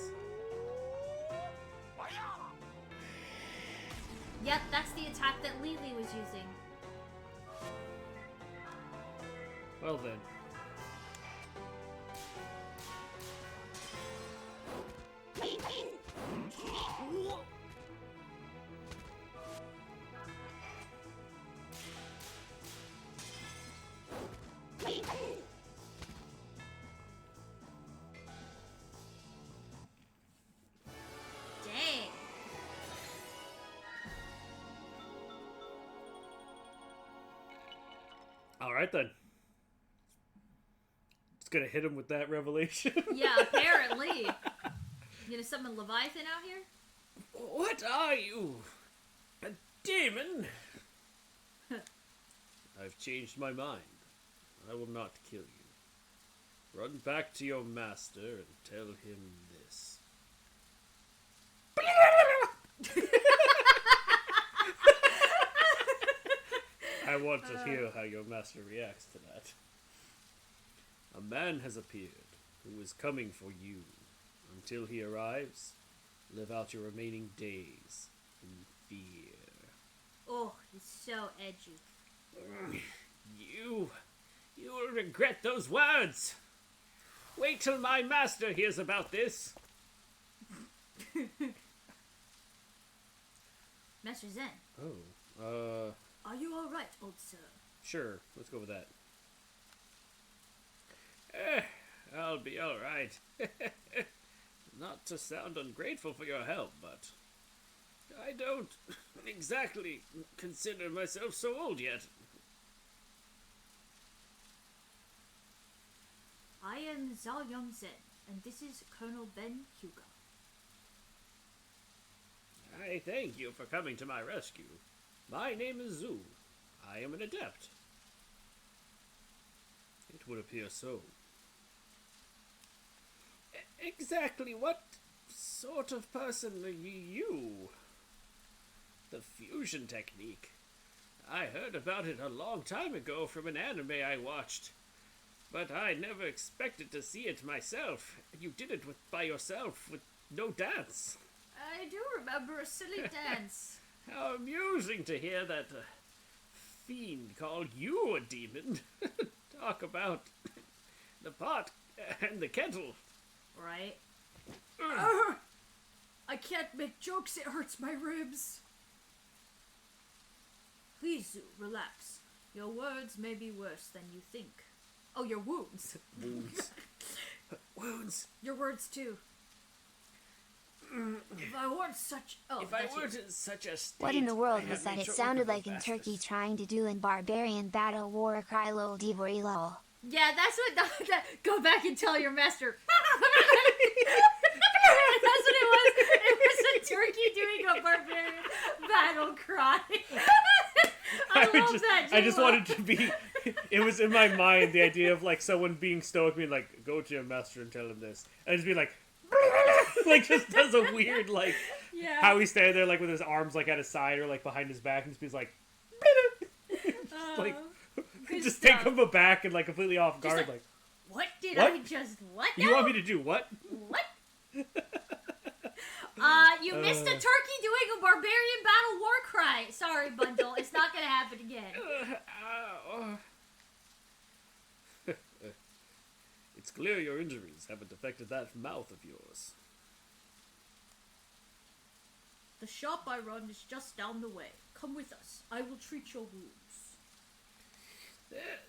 Yep, that's the attack that Lily was using. Well then. Dang. Alright then. Just gonna hit him with that revelation. Yeah, apparently. You gonna summon Leviathan out here? What are you? A demon? I've changed my mind. I will not kill you. Run back to your master and tell him this. I want to hear how your master reacts to that. A man has appeared who is coming for you. Until he arrives, live out your remaining days in fear. Oh, he's so edgy. You will regret those words. Wait till my master hears about this. Master Zen, Oh, are you alright, old sir? sure. Let's go with that. I'll be all right. Not to sound ungrateful for your help, but I don't exactly consider myself so old yet. I am Zhao Yongzhen, and this is Colonel Ben Hugo. I thank you for coming to my rescue. My name is Zhu. I am an adept. It would appear so. Exactly what sort of person are you? The fusion technique. I heard about it a long time ago from an anime I watched, but I never expected to see it myself. You did it by yourself with no dance. I do remember a silly dance. How amusing to hear that a fiend called you a demon. Talk about the pot and the kettle. Right? I can't make jokes, it hurts my ribs. Please, Zoo, relax. Your words may be worse than you think. Oh, your wounds. Wounds. Wounds. Your words, too. If I weren't such... Oh, If I that's you. weren't in such a state, What in the world I'd was have that? made It short sounded work of like in the Turkey bastards. trying to do in barbarian battle war cry lol divori lol. Yeah, that's what... Go back and tell your master. That's what it was. It was a turkey doing a barbarian battle cry. I love that. I just J-Lo. wanted to be. It was in my mind the idea of like someone being stoic, being like, "Go to your master and tell him this," and just be like, like just does a weird like Yeah. how he's standing there like with his arms like at his side or like behind his back, and just be like, like good just stuff. take him aback and like completely off guard, like, like, What did What? I just... What you now? want me to do what? What? You missed a turkey doing a barbarian battle war cry. Sorry, Bundle. It's not gonna happen again. Ow. It's clear your injuries haven't affected that mouth of yours. The shop I run is just down the way. Come with us. I will treat your wounds.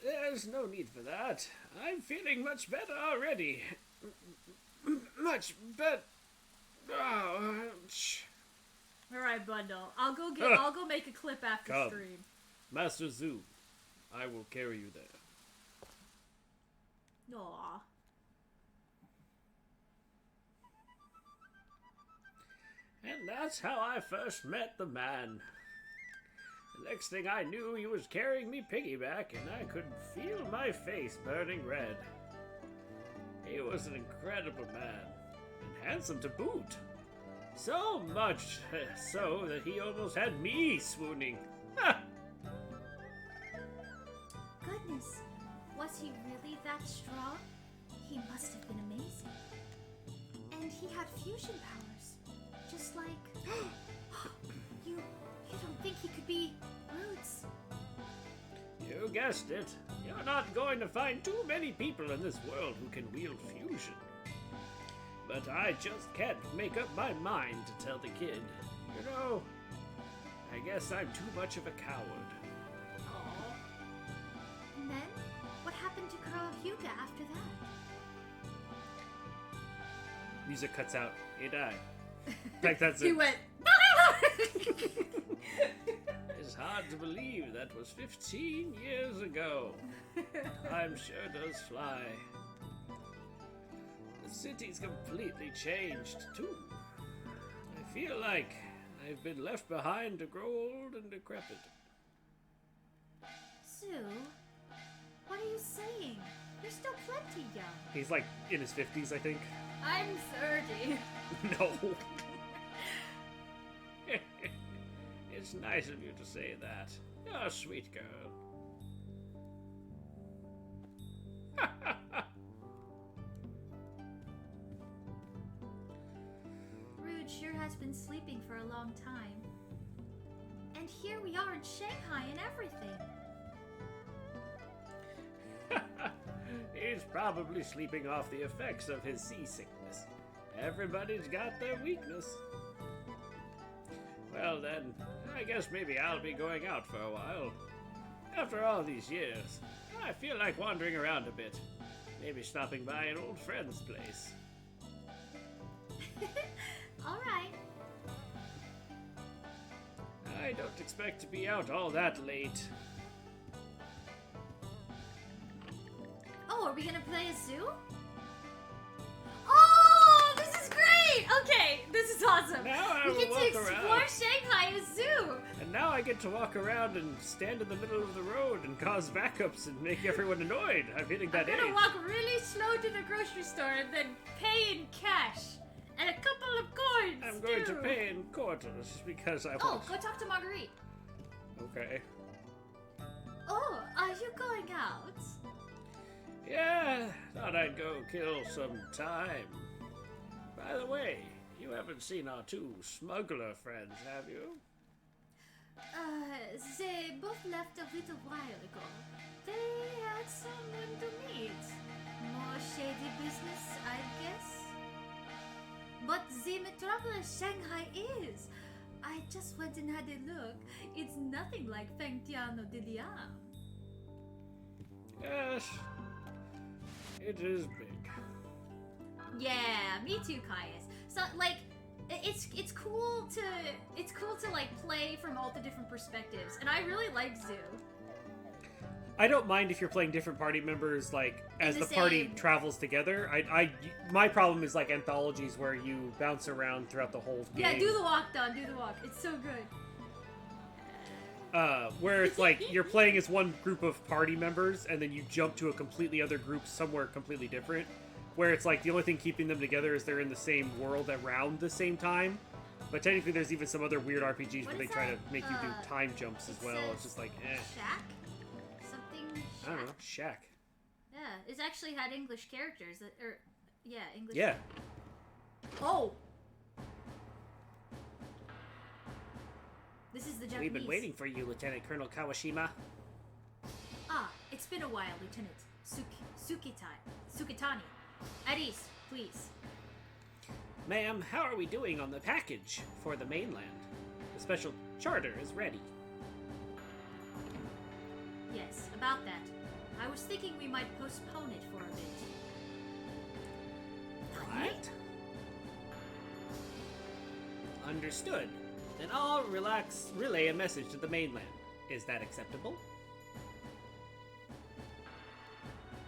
There's no need for that. I'm feeling much better already. Much better. Ouch. All right, Bundle. I'll go make a clip after Come. stream. Master Zoo, I will carry you there. Aw. And that's how I first met the man. The next thing I knew, he was carrying me piggyback, and I could feel my face burning red. He was an incredible man, and handsome to boot. So much so that he almost had me swooning. Ha! Goodness, was he really that strong? He must have been amazing. And he had fusion powers, just like... You don't think he could be Roots? You guessed it. You're not going to find too many people in this world who can wield fusion. But I just can't make up my mind to tell the kid. You know, I guess I'm too much of a coward. Aww. And then, what happened to Kurohyuga after that? Music cuts out. He died. Like that's He it. went... It's hard to believe that was 15 years ago. Time sure does fly. The city's completely changed, too. I feel like I've been left behind to grow old and decrepit. Sue, what are you saying? You're still plenty young. He's like in his 50s, I think. I'm 30. No. It's nice of you to say that. You're a sweet girl. Rude sure has been sleeping for a long time. And here we are in Shanghai and everything. He's probably sleeping off the effects of his seasickness. Everybody's got their weakness. Well then, I guess maybe I'll be going out for a while. After all these years, I feel like wandering around a bit. Maybe stopping by an old friend's place. Alright. I don't expect to be out all that late. Oh, are we gonna play a zoo? Oh, this is great! Okay, this is awesome. Now I we will get to walk explore around. Shanghai in a zoo. And now I get to walk around and stand in the middle of the road and cause backups and make everyone annoyed. I'm hitting that I'm gonna age. walk really slow to the grocery store and then pay in cash. And a couple of coins, I'm going to too. pay in quarters because I Oh, want... go talk to Marguerite. Okay. Oh, are you going out? Yeah, thought I'd go kill some time. By the way, you haven't seen our two smuggler friends, have you? They both left a little while ago. They had someone to meet. More shady business, I guess. But the metropolis Shanghai is. I just went and had a look. It's nothing like Fengtiano de Liam. Yes, it is big. Yeah, me too, Caius. So like, it's cool to like play from all the different perspectives, and I really like Zoo. I don't mind if you're playing different party members, like, as the the party same. travels together. My problem is, like, anthologies where you bounce around throughout the whole game. Yeah, do the walk, Don. Do the walk. It's so good. Where it's like, you're playing as one group of party members, and then you jump to a completely other group somewhere completely different. Where it's like, the only thing keeping them together is they're in the same world around the same time. But technically, there's even some other weird RPGs where What they is try that? to make you do time jumps as well. says It's just like, eh. Shack? Something I don't know. Shack. Shack. Yeah, it's actually had English characters. Yeah, English. Yeah. Oh! This is the Japanese. We've been waiting for you, Lieutenant Colonel Kawashima. Ah, it's been a while, Lieutenant. Sukitani. At ease, please. Ma'am, how are we doing on the package for the mainland? The special charter is ready. Yes, about that. I was thinking we might postpone it for a bit. Not yet? What? Understood. Then I'll relay a message to the mainland. Is that acceptable?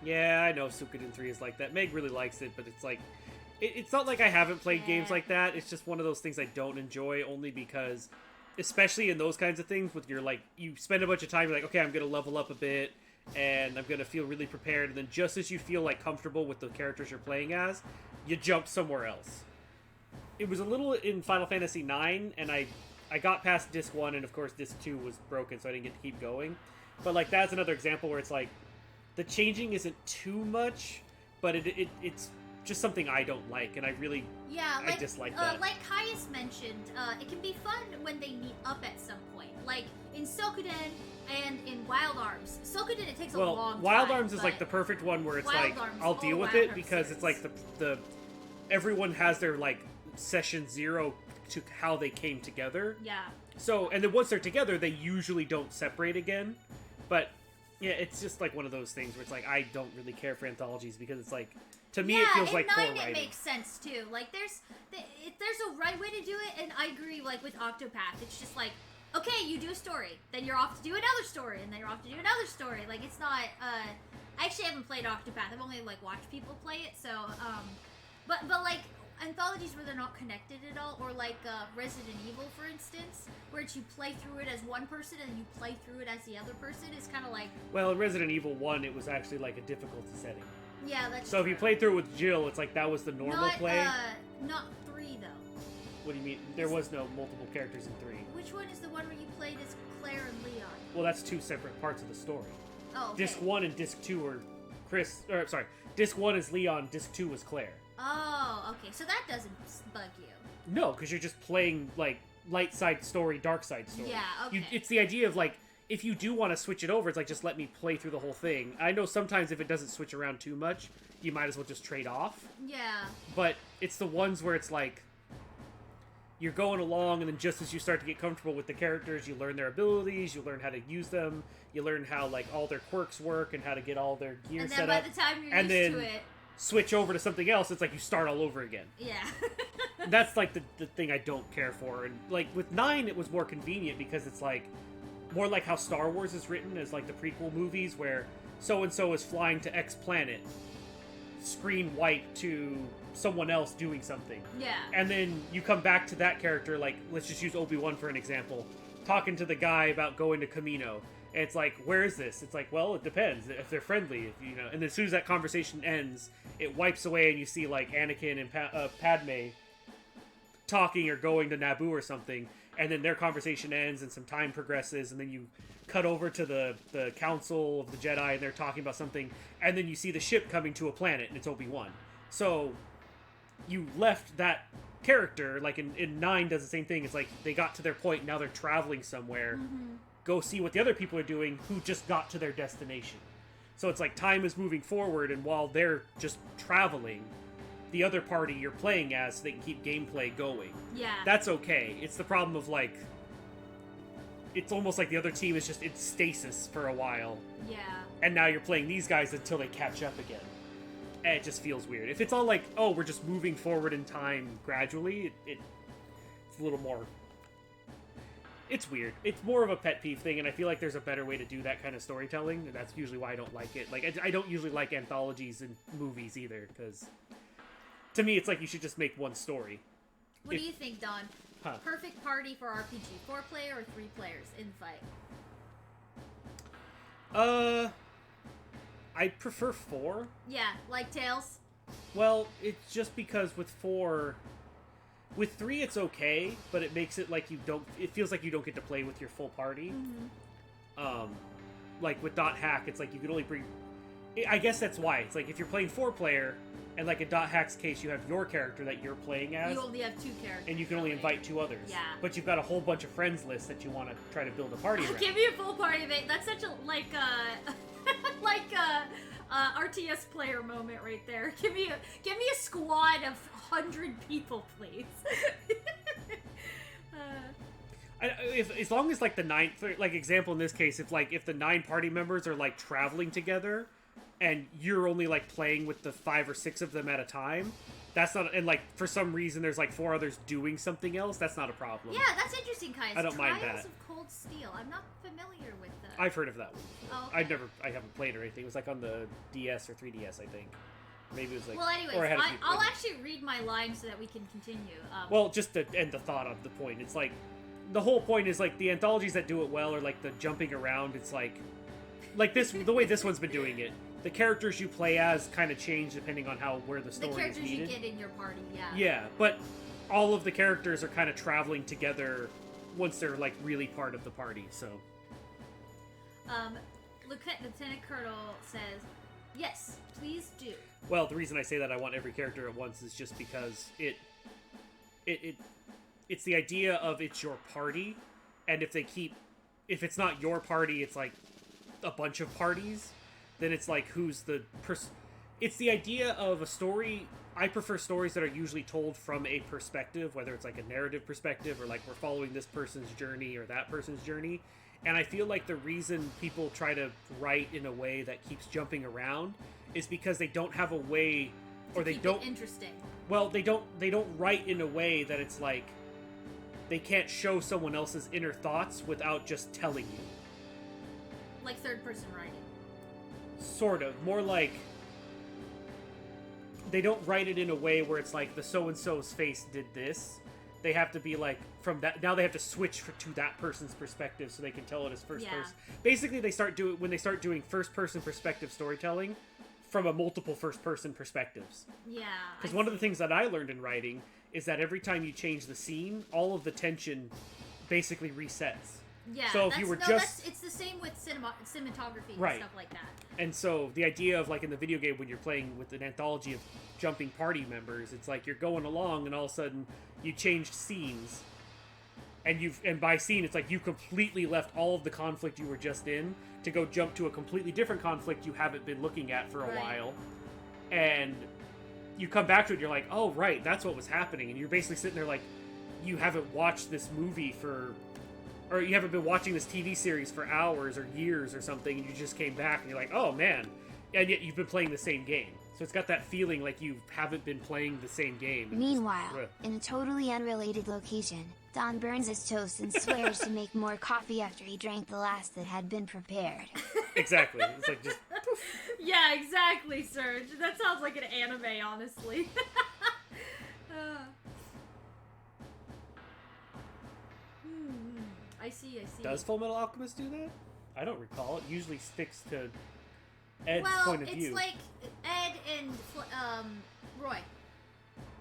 Yeah, I know Suikoden 3 is like that. Meg really likes it, but it's like... It's not like I haven't played games like that. It's just one of those things I don't enjoy, only because... Especially in those kinds of things, with your, like... You spend a bunch of time, you're like, okay, I'm gonna level up a bit, and I'm gonna feel really prepared, and then just as you feel, like, comfortable with the characters you're playing as, you jump somewhere else. It was a little in Final Fantasy IX, and I got past Disc 1, and of course Disc 2 was broken, so I didn't get to keep going. But, like, that's another example where it's like, the changing isn't too much, but it's just something I don't like, and I dislike that. Like Caius mentioned, it can be fun when they meet up at some point. Like, in Sokuden and in Wild Arms. Sokuden, it takes a long time. Wild Arms is, but like, the perfect one where it's Wild like, Arms, I'll deal with Wild it, Arms because it's series. like the everyone has their, like, session 0 to how they came together. Yeah. So, and then once they're together, they usually don't separate again. But, yeah, it's just like one of those things where it's like, I don't really care for anthologies because it's like, to me, it feels like poor in 9 writing. it makes sense too. Like, there's a right way to do it, and I agree. Like with Octopath, it's just like, okay, you do a story, then you're off to do another story, and then you're off to do another story. Like, it's not. I actually haven't played Octopath. I've only like watched people play it. So, but like anthologies where they're not connected at all, or like Resident Evil, for instance, where you play through it as one person and you play through it as the other person, is kind of like. Well, in Resident Evil 1, it was actually like a difficulty setting. Yeah, that's So true. if you played through it with Jill, it's like that was the normal play. Not 3 though. What do you mean? There was no multiple characters in 3. Which one is the one where you played as Claire and Leon? Well, that's 2 separate parts of the story. Oh, okay. Disc 1 and Disc 2 are Disc 1 is Leon, Disc 2 is Claire. Oh, okay. So that doesn't bug you. No, because you're just playing, like, light side story, dark side story. Yeah, okay. It's the idea of, like, if you do want to switch it over, it's like, just let me play through the whole thing. I know sometimes if it doesn't switch around too much, you might as well just trade off. Yeah. But it's the ones where it's like, you're going along, and then just as you start to get comfortable with the characters, you learn their abilities, you learn how to use them, you learn how, like, all their quirks work, and how to get all their gear And then set by up. the time you're and used then to it, switch over to something else, it's like you start all over again. yeah. That's, like, the thing I don't care for. And, like, with 9, it was more convenient because it's, like, more like how Star Wars is written as, like, the prequel movies where so-and-so is flying to X planet, screen white to someone else doing something. Yeah. And then you come back to that character, like, let's just use Obi-Wan for an example, talking to the guy about going to Kamino. And it's like, where is this? It's like, well, it depends. If they're friendly, if, you know. And then as soon as that conversation ends, it wipes away and you see, like, Anakin and Padme talking or going to Naboo or something. And then their conversation ends and some time progresses, and then you cut over to the Council of the Jedi, and they're talking about something, and then you see the ship coming to a planet, and it's Obi-Wan. So you left that character, like in 9 does the same thing. It's like they got to their point, now they're traveling somewhere. Mm-hmm. Go see what the other people are doing who just got to their destination. So it's like time is moving forward, and while they're just traveling, the other party you're playing as so they can keep gameplay going. Yeah. That's okay. It's the problem of, like, it's almost like the other team is just in stasis for a while, Yeah. and now you're playing these guys until they catch up again. And it just feels weird. If it's all like, oh, we're just moving forward in time gradually, it's a little more... It's weird. It's more of a pet peeve thing, and I feel like there's a better way to do that kind of storytelling, and that's usually why I don't like it. Like, I don't usually like anthologies and movies either, because to me, it's like you should just make one story. What do you think, Don? Huh. Perfect party for RPG. 4-player or 3 players in fight? I prefer 4. Yeah, like Tails. Well, it's just because with 4... With 3, it's okay, but it makes it like you don't... It feels like you don't get to play with your full party. Like, with Dot Hack, it's like you can only bring... I guess that's why. It's like, if you're playing 4-player, and like in Dot Hack's case, you have your character that you're playing as, You only have 2 characters. and you can only invite 2 others. Yeah. But you've got a whole bunch of friends list that you want to try to build a party around. Give me a full party, mate. That's such a, like, RTS player moment right there. Give me a squad of 100 people, please. As long as like the 9, like example in this case, if the 9 party members are like traveling together, and you're only like playing with the 5 or 6 of them at a time, that's not, and like for some reason there's like 4 others doing something else, that's not a problem. Yeah, that's interesting, Kaius. I don't mind Trials that. of Cold Steel. I'm not familiar with that. I've heard of that one. Oh, okay. I haven't played or anything. It was like on the DS or 3DS, I think. Maybe it was like. Well, anyways, or I had a few- I'll actually read my lines so that we can continue. Well, just to end the thought of the point, it's like the whole point is like the anthologies that do it well are like the jumping around. It's like this the way this one's been doing it. The characters you play as kind of change depending on where the the story is characters you needed. get in your party, yeah. Yeah, but all of the characters are kind of traveling together once they're like really part of the party. So. Lieutenant Colonel says, "Yes, please do." Well, the reason I say that I want every character at once is just because it's the idea of it's your party, and if it's not your party, it's like a bunch of parties, then it's like who's the person. It's the idea of a story. I prefer stories that are usually told from a perspective, whether it's like a narrative perspective or like we're following this person's journey or that person's journey. And I feel like the reason people try to write in a way that keeps jumping around is because they don't have a way, or they Keep don't. it interesting. Well, they don't write in a way that it's like they can't show someone else's inner thoughts without just telling you. Like third-person writing. Sort of. More like they don't write it in a way where it's like the so-and-so's face did this. They have to be like from that. Now they have to switch to that person's perspective so they can tell it as first person. Basically, when they start doing first-person perspective storytelling from a multiple first-person perspectives. Yeah. Because one of the things that I learned in writing is that every time you change the scene, all of the tension basically resets. Yeah. So if you were it's the same with cinematography and Right. stuff like that. And so the idea of like in the video game when you're playing with an anthology of jumping party members, it's like you're going along and all of a sudden you changed scenes, and by scene it's like you completely left all of the conflict you were just in to go jump to a completely different conflict you haven't been looking at for a Right. while, and you come back to it and you're like, oh right, that's what was happening, and you're basically sitting there like you haven't watched this movie or you haven't been watching this TV series for hours or years or something, and you just came back and you're like, oh man, and yet you've been playing the same game. So it's got that feeling like you haven't been playing the same game. Meanwhile, Ugh. in a totally unrelated location, Don burns his toast and swears to make more coffee after he drank the last that had been prepared. Exactly. It's like just Yeah, exactly, Serge. That sounds like an anime, honestly. I see. does Full Metal Alchemist do that? I don't recall. It usually sticks to Ed's point of view. It's like Ed and Roy.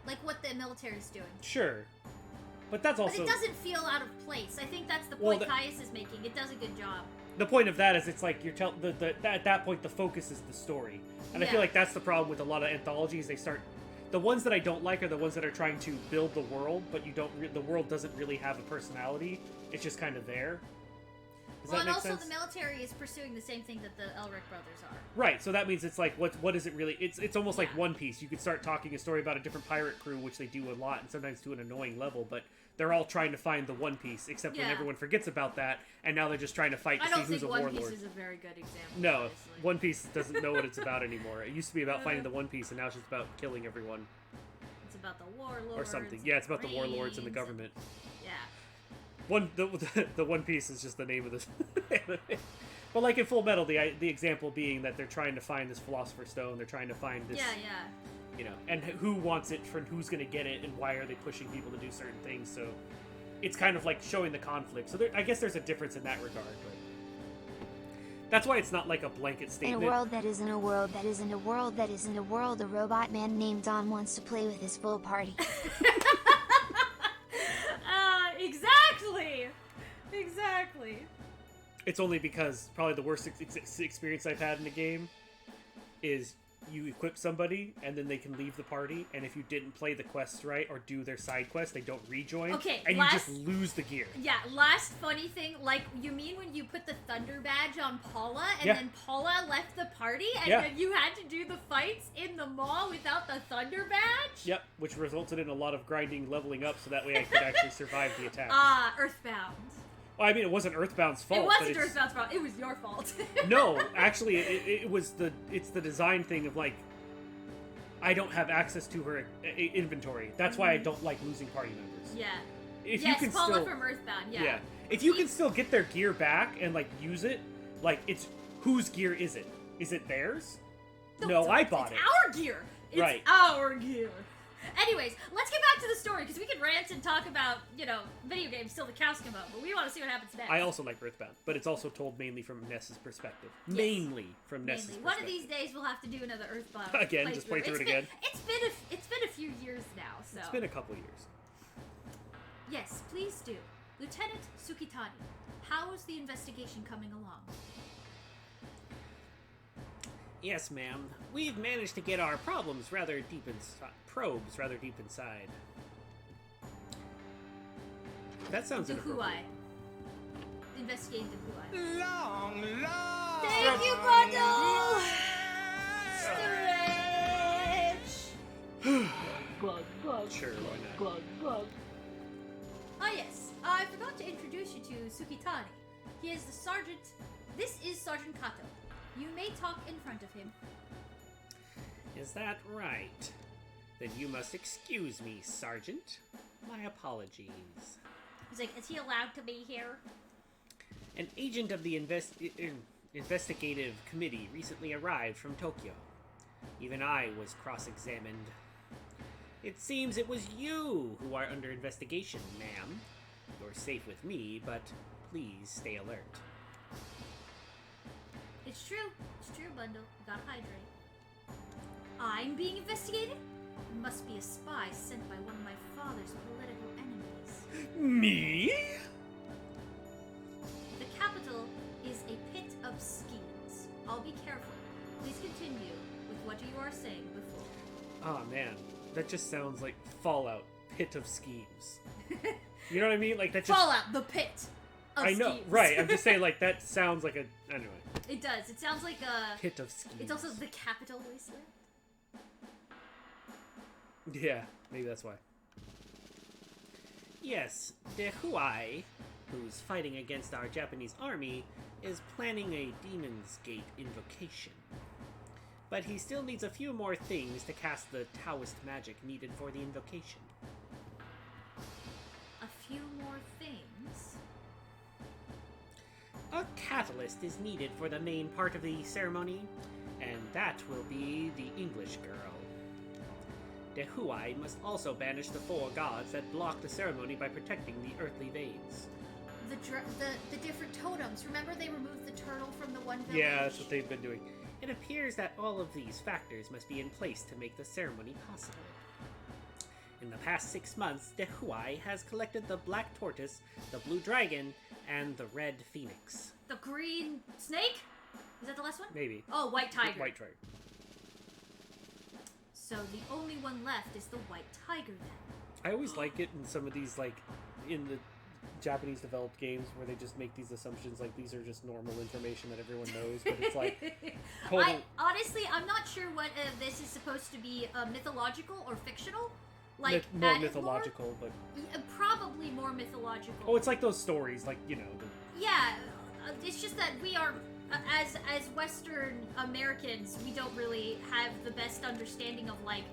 Like what the military's doing. Sure. But that's also But it doesn't feel out of place. I think that's the Well, point Caius is making. It does a good job. the point of that is it's like you're at that point the focus is the story. And I feel Yeah. like that's the problem with a lot of anthologies. The ones that I don't like are the ones that are trying to build the world, but the world doesn't really have a personality. It's just kind of there. Does Well, that and make also sense? the military is pursuing the same thing that the Elric brothers are. Right, so that means it's like, what is it really? It's almost like Yeah. One Piece. You could start talking a story about a different pirate crew, which they do a lot, and sometimes to an annoying level, but they're all trying to find the One Piece, except when Yeah. everyone forgets about that, and now they're just trying to fight to I see don't who's think a One warlord. Piece is a very good example. No, honestly. One Piece doesn't know what it's about anymore. It used to be about finding the One Piece, and now it's just about killing everyone. It's about the warlords. Or something. Yeah, it's about the warlords and the Marines government. Yeah. The One Piece is just the name of this anime. But like in Full Metal, the example being that they're trying to find this Philosopher's Stone, they're trying to find this, Yeah, yeah. you know, and who wants it, from who's going to get it, and why are they pushing people to do certain things. So it's kind of like showing the conflict. So I guess there's a difference in that regard, but that's why it's not like a blanket In a statement. world that isn't a world that isn't a world that isn't a world, a robot man named Don wants to play with his full party. Exactly! Exactly. It's only because probably the worst experience I've had in the game is you equip somebody and then they can leave the party, and if you didn't play the quests right or do their side quests, they don't rejoin. Okay, and last- you just lose the gear. Yeah, last funny thing, like, you mean when you put the Thunder Badge on Paula, and Yeah. then Paula left the party, and Yeah. then you had to do the fights in the mall without the Thunder Badge? Yep, which resulted in a lot of grinding, leveling up, so that way I could actually survive the attack. Earthbound. Well, I mean, it wasn't Earthbound's fault. It but wasn't it's- Earthbound's fault, it was your fault. No, actually, it was it's the design thing of like, I don't have access to her inventory. That's why I don't like losing party members. Yeah. If yes, you can Paula still, from Earthbound, yeah. If you can still get their gear back and like use it, like it's whose gear is it? Is it theirs? No, I bought it. It's our gear. It's Right. our gear. Anyways, let's get back to the story, because we could rant and talk about, video games till the cows come home, but we want to see what happens next. I also like Earthbound, but it's also told mainly from Ness's perspective. Yes. Mainly from Ness's Mainly. perspective. One of these days we'll have to do another Earthbound Again, just play through it again. It's been a few years now, so. It's been a couple years. Yes, please do. Lieutenant Tsukitani, how is the investigation coming along? Yes, ma'am. We've managed to get our problems rather deep inside. Probes rather deep inside. That sounds The inappropriate. Huai. Investigating the Huai. Long, long. Thank you, Bundle! Stretch! Sure, why not? Ah yes, I forgot to introduce you to Tsukitani. He is the sergeant. This is Sergeant Kato. You may talk in front of him. Is that right? Then you must excuse me, Sergeant. My apologies. He's like, is he allowed to be here? An agent of the investigative committee recently arrived from Tokyo. Even I was cross-examined. It seems it was you who are under investigation, ma'am. You're safe with me, but please stay alert. It's true, Bundle. You gotta hydrate. I'm being investigated? Must be a spy sent by one of my father's political enemies. Me? The capital is a pit of schemes. I'll be careful. Please continue with what you are saying before. Oh man, that just sounds like Fallout. Pit of schemes. You know what I mean? Like that just. Fallout, the pit of I know, schemes. right? I'm just saying, like that sounds like a. Anyway, It does. It sounds like a. pit of schemes. It's also the capital wasteland. Yeah, maybe that's why. Yes, De Huai, who's fighting against our Japanese army, is planning a Demon's Gate invocation. But he still needs a few more things to cast the Taoist magic needed for the invocation. A few more things. A catalyst is needed for the main part of the ceremony, and that will be the English girl. De Huai must also banish the 4 gods that block the ceremony by protecting the earthly veins. The different totems. Remember they removed the turtle from the one village? Yeah, that's what they've been doing. It appears that all of these factors must be in place to make the ceremony possible. In the past 6 months, De Huai has collected the Black Tortoise, the Blue Dragon, and the Red Phoenix. The green snake? Is that the last one? Maybe. Oh, white tiger. White Tiger. So the only one left is the white tiger then. I always like it in some of these, like, in the Japanese developed games where they just make these assumptions like these are just normal information that everyone knows, but it's like total. Honestly, I'm not sure what this is supposed to be, mythological or fictional. Like More that mythological, but probably more mythological. oh, it's like those stories, like you know. Yeah, it's just that we are, as Western Americans, we don't really have the best understanding of like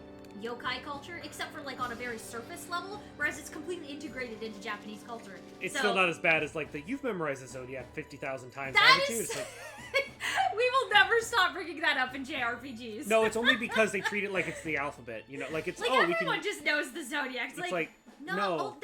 yokai culture, except for like on a very surface level, whereas it's completely integrated into Japanese culture. It's So, still not as bad as like the you've memorized the Zodiac 50,000 times. That haven't you? is. It's like, We will never stop bringing that up in JRPGs. no, it's only because they treat it like it's the alphabet. You know, like it's like oh we everyone can. just knows the Zodiac. It's like no, no. oh,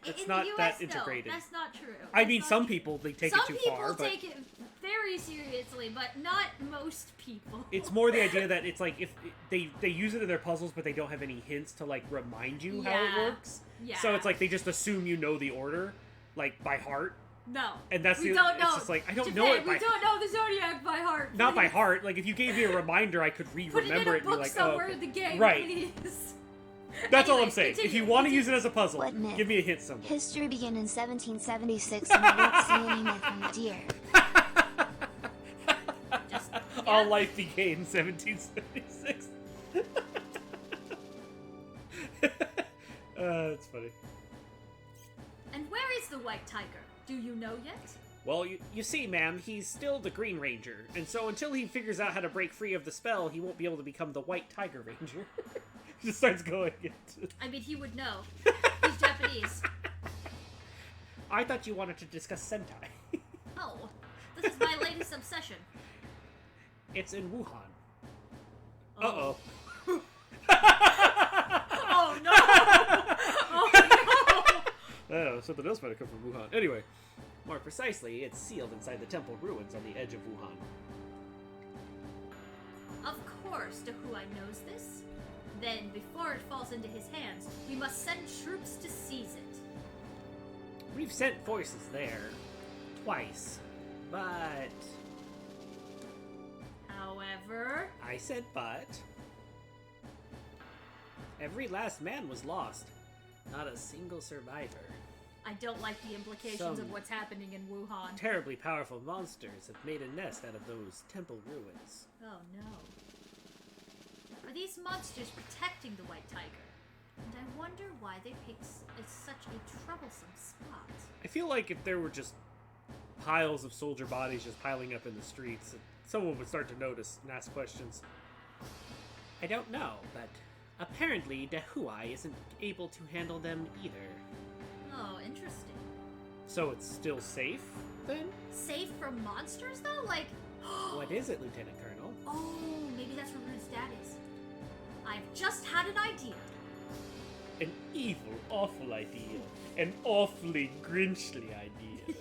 It's in not the US, that no, integrated. that's not true. I That's mean, not some true. people they take Some it too people far, but take it very seriously, but not most people. it's more the idea that it's like if they use it in their puzzles, but they don't have any hints to like remind you how it Yeah. works. Yeah. So it's like they just assume you know the order, like by heart, No. and that's We the. don't know. It's just like I don't Japan, know it by we don't know the Zodiac by heart. not by please. heart. Like if you gave me a reminder, I could Put it in re-remember a it and be book like, somewhere oh, in the game, Right. please. that's all I'm Anyways, saying. If continue, you want to continue. use it as a puzzle, What myth? give me a hint somewhere. History began in 1776 and I don't see any myth in that year. Just, All yeah. life began in 1776. That's funny. And where is the White Tiger? Do you know yet? Well, you see, ma'am, he's still the Green Ranger, and so until he figures out how to break free of the spell, he won't be able to become the White Tiger Ranger. He just starts going into... I mean, he would know. He's Japanese. I thought you wanted to discuss Sentai. Oh, this is my latest obsession. It's in Wuhan. Uh-oh. Oh no! Oh no! Oh, something else might have come from Wuhan. Anyway, more precisely, it's sealed inside the temple ruins on the edge of Wuhan. Of course, Dahuai knows this. Then, before it falls into his hands, we must send troops to seize it. We've sent forces there. Twice. But... However, I said but... Every last man was lost. Not a single survivor. I don't like the implications Some- of what's happening in Wuhan. Terribly powerful monsters have made a nest out of those temple ruins. Oh no. Are these monsters protecting the White Tiger? And I wonder why they picked such a troublesome spot. I feel like if there were just piles of soldier bodies just piling up in the streets, someone would start to notice and ask questions. I don't know, but apparently Dahuai isn't able to handle them either. Oh, interesting. So it's still safe, then? Safe from monsters, though? Like, What is it, Lieutenant Colonel? oh, maybe that's where Rude's dad is. I've just had an idea. An evil, awful idea. An awfully grinchly idea.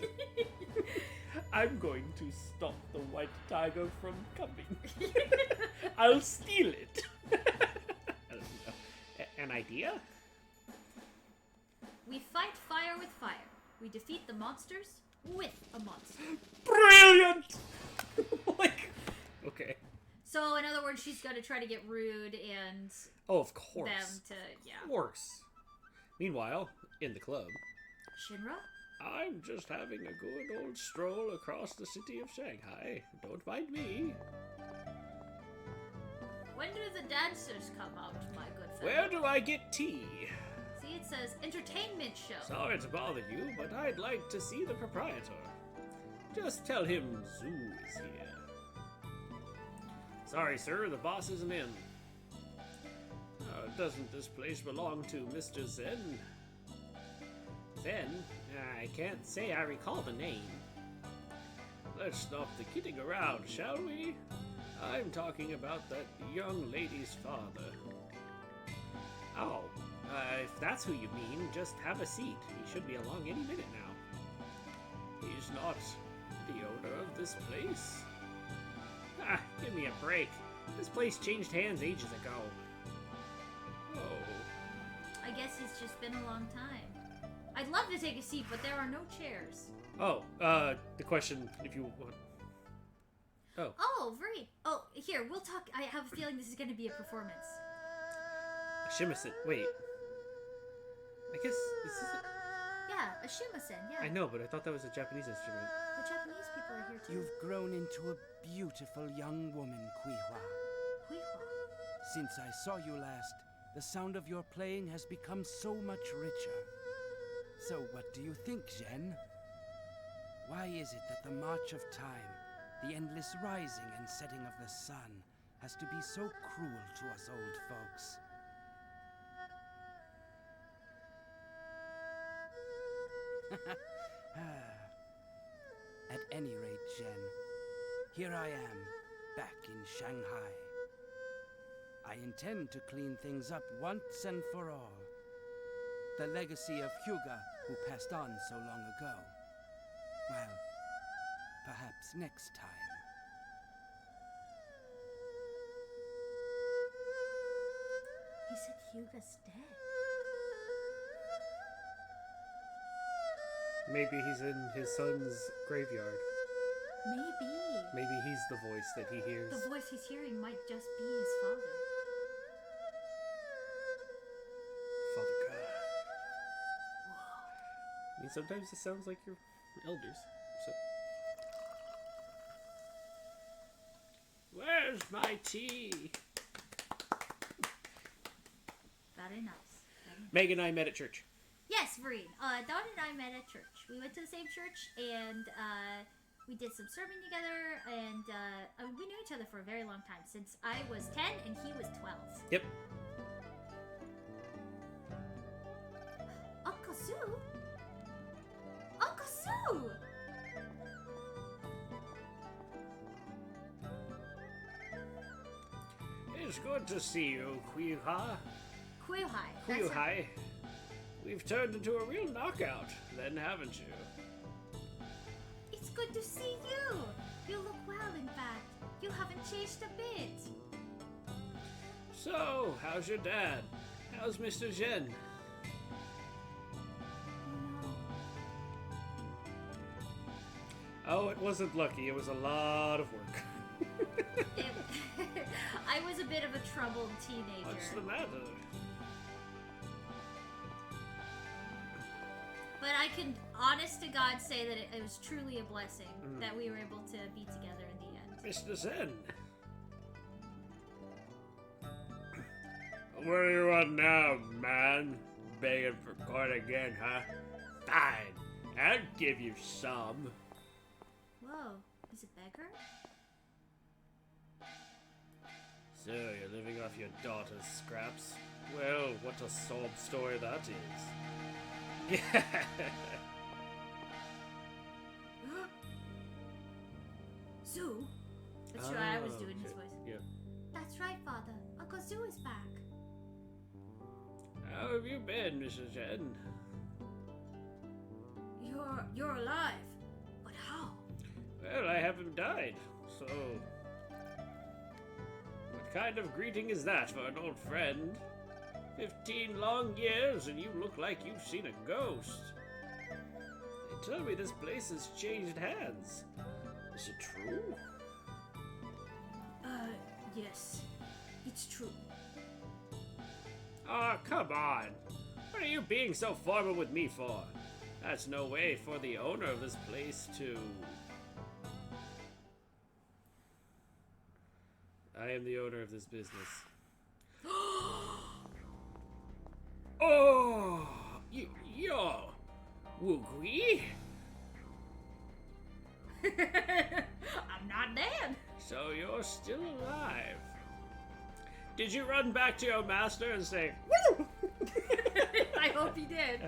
I'm going to stop the White Tiger from coming. I'll steal it. I don't know. An idea? We fight fire with fire. We defeat the monsters with a monster. Brilliant! Like, okay. So, in other words, she's gonna try to get Rude and Oh, of course. them to, yeah. Of course. Meanwhile, in the club, Shinra? I'm just having a good old stroll across the city of Shanghai. Don't mind me. When do the dancers come out, my good friend? Where do I get tea? See, it says entertainment show. Sorry to bother you, but I'd like to see the proprietor. Just tell him Zoo is here. Sorry, sir, the boss isn't in. Doesn't this place belong to Mr. Zen? Zen, I can't say I recall the name. Let's stop the kidding around, shall we? I'm talking about that young lady's father. Oh, if that's who you mean, just have a seat. He should be along any minute now. He's not the owner of this place. Ah, give me a break. This place changed hands ages ago. Oh, I guess it's just been a long time. I'd love to take a seat, but there are no chairs. Oh, the question, if you want... Oh, great. Oh, here, we'll talk. I have a feeling this is going to be a performance. Shimmerson, wait. I guess this isn't... Yeah, Yeah, a shumasen, yeah. I know, but I thought that was a Japanese instrument. The Japanese people are here too. You've grown into a beautiful young woman, Kuihua. Huihua. Since I saw you last, the sound of your playing has become so much richer. So what do you think, Zhen? Why is it that the march of time, the endless rising and setting of the sun, has to be so cruel to us old folks? At any rate, Zhen, here I am, back in Shanghai. I intend to clean things up once and for all. The legacy of Hyuga, who passed on so long ago. Well, perhaps next time. He said Hyuga's dead. Maybe he's in his son's graveyard. Maybe. Maybe he's the voice that he hears. The voice he's hearing might just be his father. Father God. I mean, sometimes it sounds like your elders. So. Where's my tea? Very nice. Meg and I met at church. Yes, Vereen. Dawn and I met at church. We went to the same church, and we did some sermon together, and we knew each other for a very long time, since I was 10 and he was 12. Yep. Uncle Sue? Uncle Sue! It's good to see you, Kuihua. Kuihai. Kuihai. We've turned into a real knockout, then, haven't you? It's good to see you. You look well, in fact. You haven't changed a bit. So, how's your dad? How's Mr. Zhen? Oh, it wasn't lucky. It was a lot of work. I was a bit of a troubled teenager. What's the matter? But I can, honest to God, say that it was truly a blessing that we were able to be together in the end. Mr. Zen. What do you want now, man? Begging for coin again, huh? Fine. I'll give you some. Whoa, he's a beggar? So, you're living off your daughter's scraps? Well, what a sob story that is. Yeah. Zoo? That's right, I was doing his okay. voice. Yeah. That's right, Father. Uncle Zoo is back. How have you been, Mrs. Zhen? You're alive. But how? Well, I haven't died, so... What kind of greeting is that for an old friend? 15 long years and you look like you've seen a ghost. They tell me this place has changed hands. Is it true? Yes. It's true. Ah, come on. What are you being so formal with me for? That's no way for the owner of this place to... I am the owner of this business. Oh! You're... Wugui? I'm not dead. So you're still alive. Did you run back to your master and say, "Woo!" I hope he did.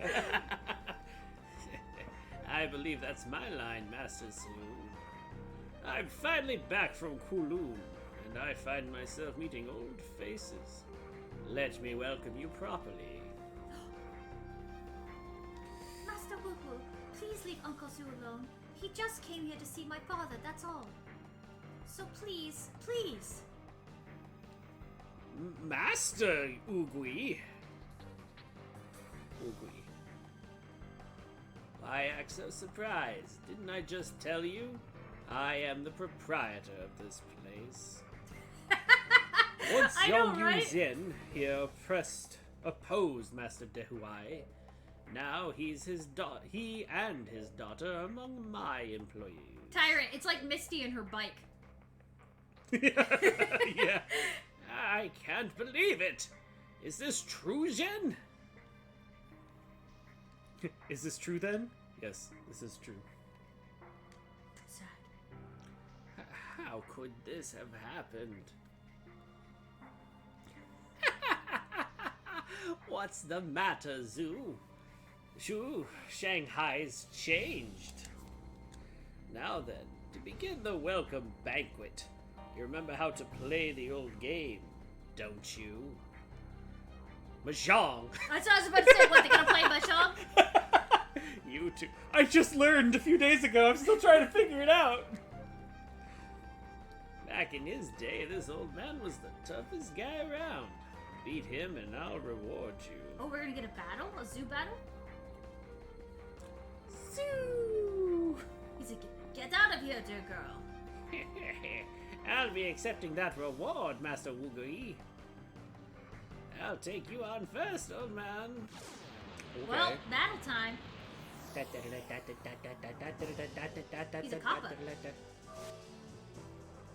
I believe that's my line, Master Su. I'm finally back from Kowloon, and I find myself meeting old faces. Let me welcome you properly. Master Wuku, please leave Uncle Zoo alone. He just came here to see my father, that's all. So please, please. Master Oogway. Oogway. Why act so surprised? Didn't I just tell you? I am the proprietor of this place. Once I know, Yong right? Yu Zin here opposed Master Dehuai, Now he and his daughter are among my employees. Tyrant, it's like Misty and her bike. Yeah. I can't believe it. Is this true, Jen? Is this true then? Yes, this is true. Sad. How could this have happened? What's the matter, Zhu? Shanghai's changed. Now then, to begin the welcome banquet, you remember how to play the old game, don't you? Mahjong! That's what I was about to say. What, they're gonna play Mahjong? You two. I just learned a few days ago. I'm still trying to figure it out. Back in his day, this old man was the toughest guy around. Beat him and I'll reward you. Oh, we're gonna get a battle? A zoo battle? Zoo. He's like, get out of here, dear girl. I'll be accepting that reward, Master Wugui. I'll take you on first, old man. Well, battle time. He's a copper.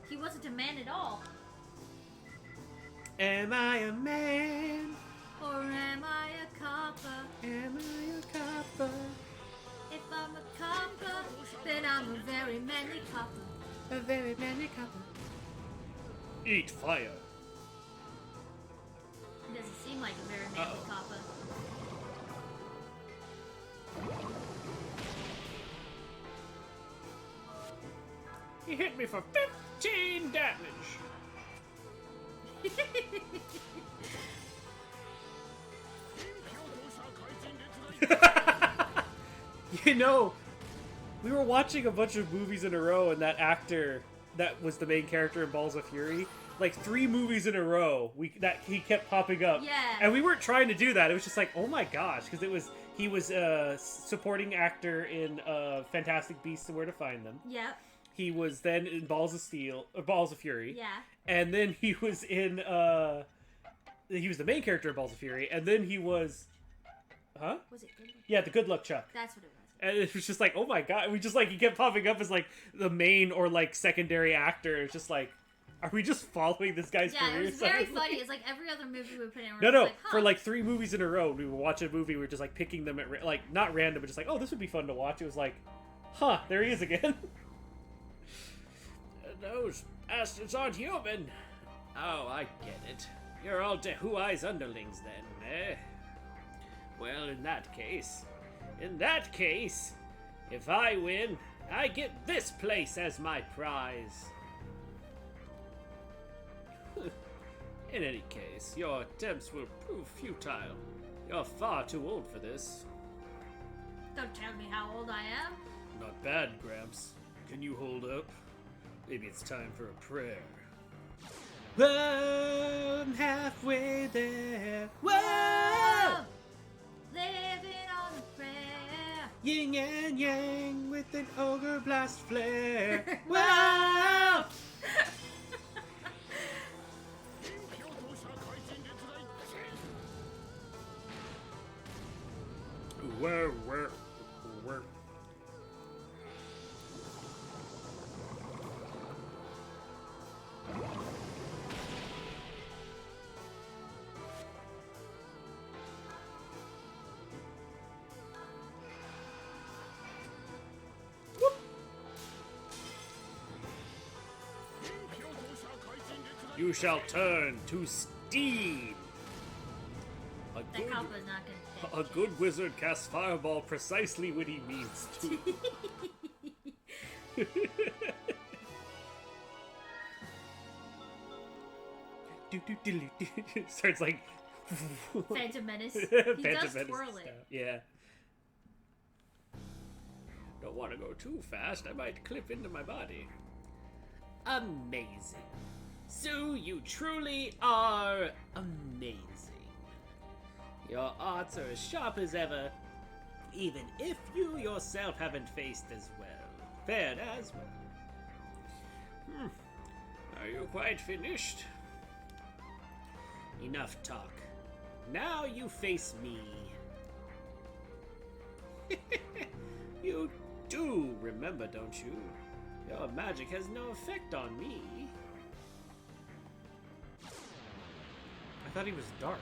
He wasn't a man at all. Am I a man? Or am I a copper? Am I a copper? If I'm a copper, then I'm a very manly copper. A very manly copper. Eat fire. He doesn't seem like a very manly copper. He hit me for 15 damage. You know, we were watching a bunch of movies in a row, and that actor that was the main character in Balls of Fury, like 3 movies in a row, he kept popping up. Yeah. And we weren't trying to do that. It was just like, oh my gosh, because he was a supporting actor in Fantastic Beasts and Where to Find Them. Yep. He was then in Balls of Fury. Yeah. And then he was in he was the main character in Balls of Fury, and then he was Was it good? yeah, the Good Luck Chuck. That's what it was. And it was just like, oh my god, we just like, he kept popping up as like the main or like secondary actor. It's just like, are we just following this guy's Yeah, career? it was very silently? funny. It's like every other movie we put in. No, Like, huh. for like 3 movies in a row, we were watching a movie, we were just like picking them at like not random, but just like, oh, this would be fun to watch. It was like, huh, there he is again. Those bastards aren't human. Oh, I get it. You're all Dehuai's underlings then, eh? Well, in that case, if I win, I get this place as my prize. In any case, your attempts will prove futile. You're far too old for this. Don't tell me how old I am. Not bad, Gramps. Can you hold up? Maybe it's time for a prayer. Whoa, I'm halfway there. Whoa! Oh, living on a prayer. Yin and yang with an ogre blast flare. Whoa! Whoa. You shall turn to steam. That copper's not gonna A good wizard casts fireball precisely when he means to. Starts like Phantom Menace. He Phantom does Menace twirl style. it. Yeah. Don't want to go too fast, I might clip into my body. Amazing. Sue, you truly are amazing. Your arts are as sharp as ever, even if you yourself haven't fared as well. Are you quite finished? Enough talk. Now you face me. You do remember, don't you? Your magic has no effect on me. I thought he was dark.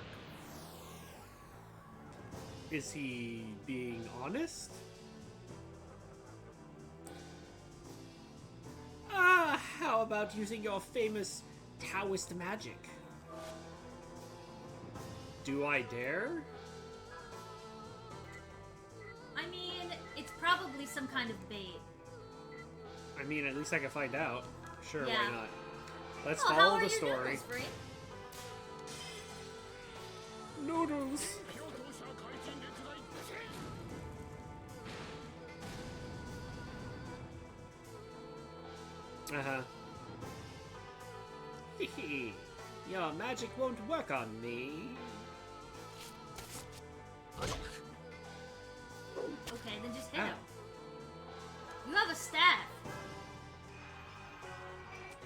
Is he being honest? How about using your famous Taoist magic? Do I dare? I mean, it's probably some kind of bait. I mean, at least I can find out. Sure, Yeah. why not? Let's How follow are the your story. noodles, Free? Noodles. Uh-huh. Hehe. Your magic won't work on me. Okay, then just hit Ah. him. You have a staff.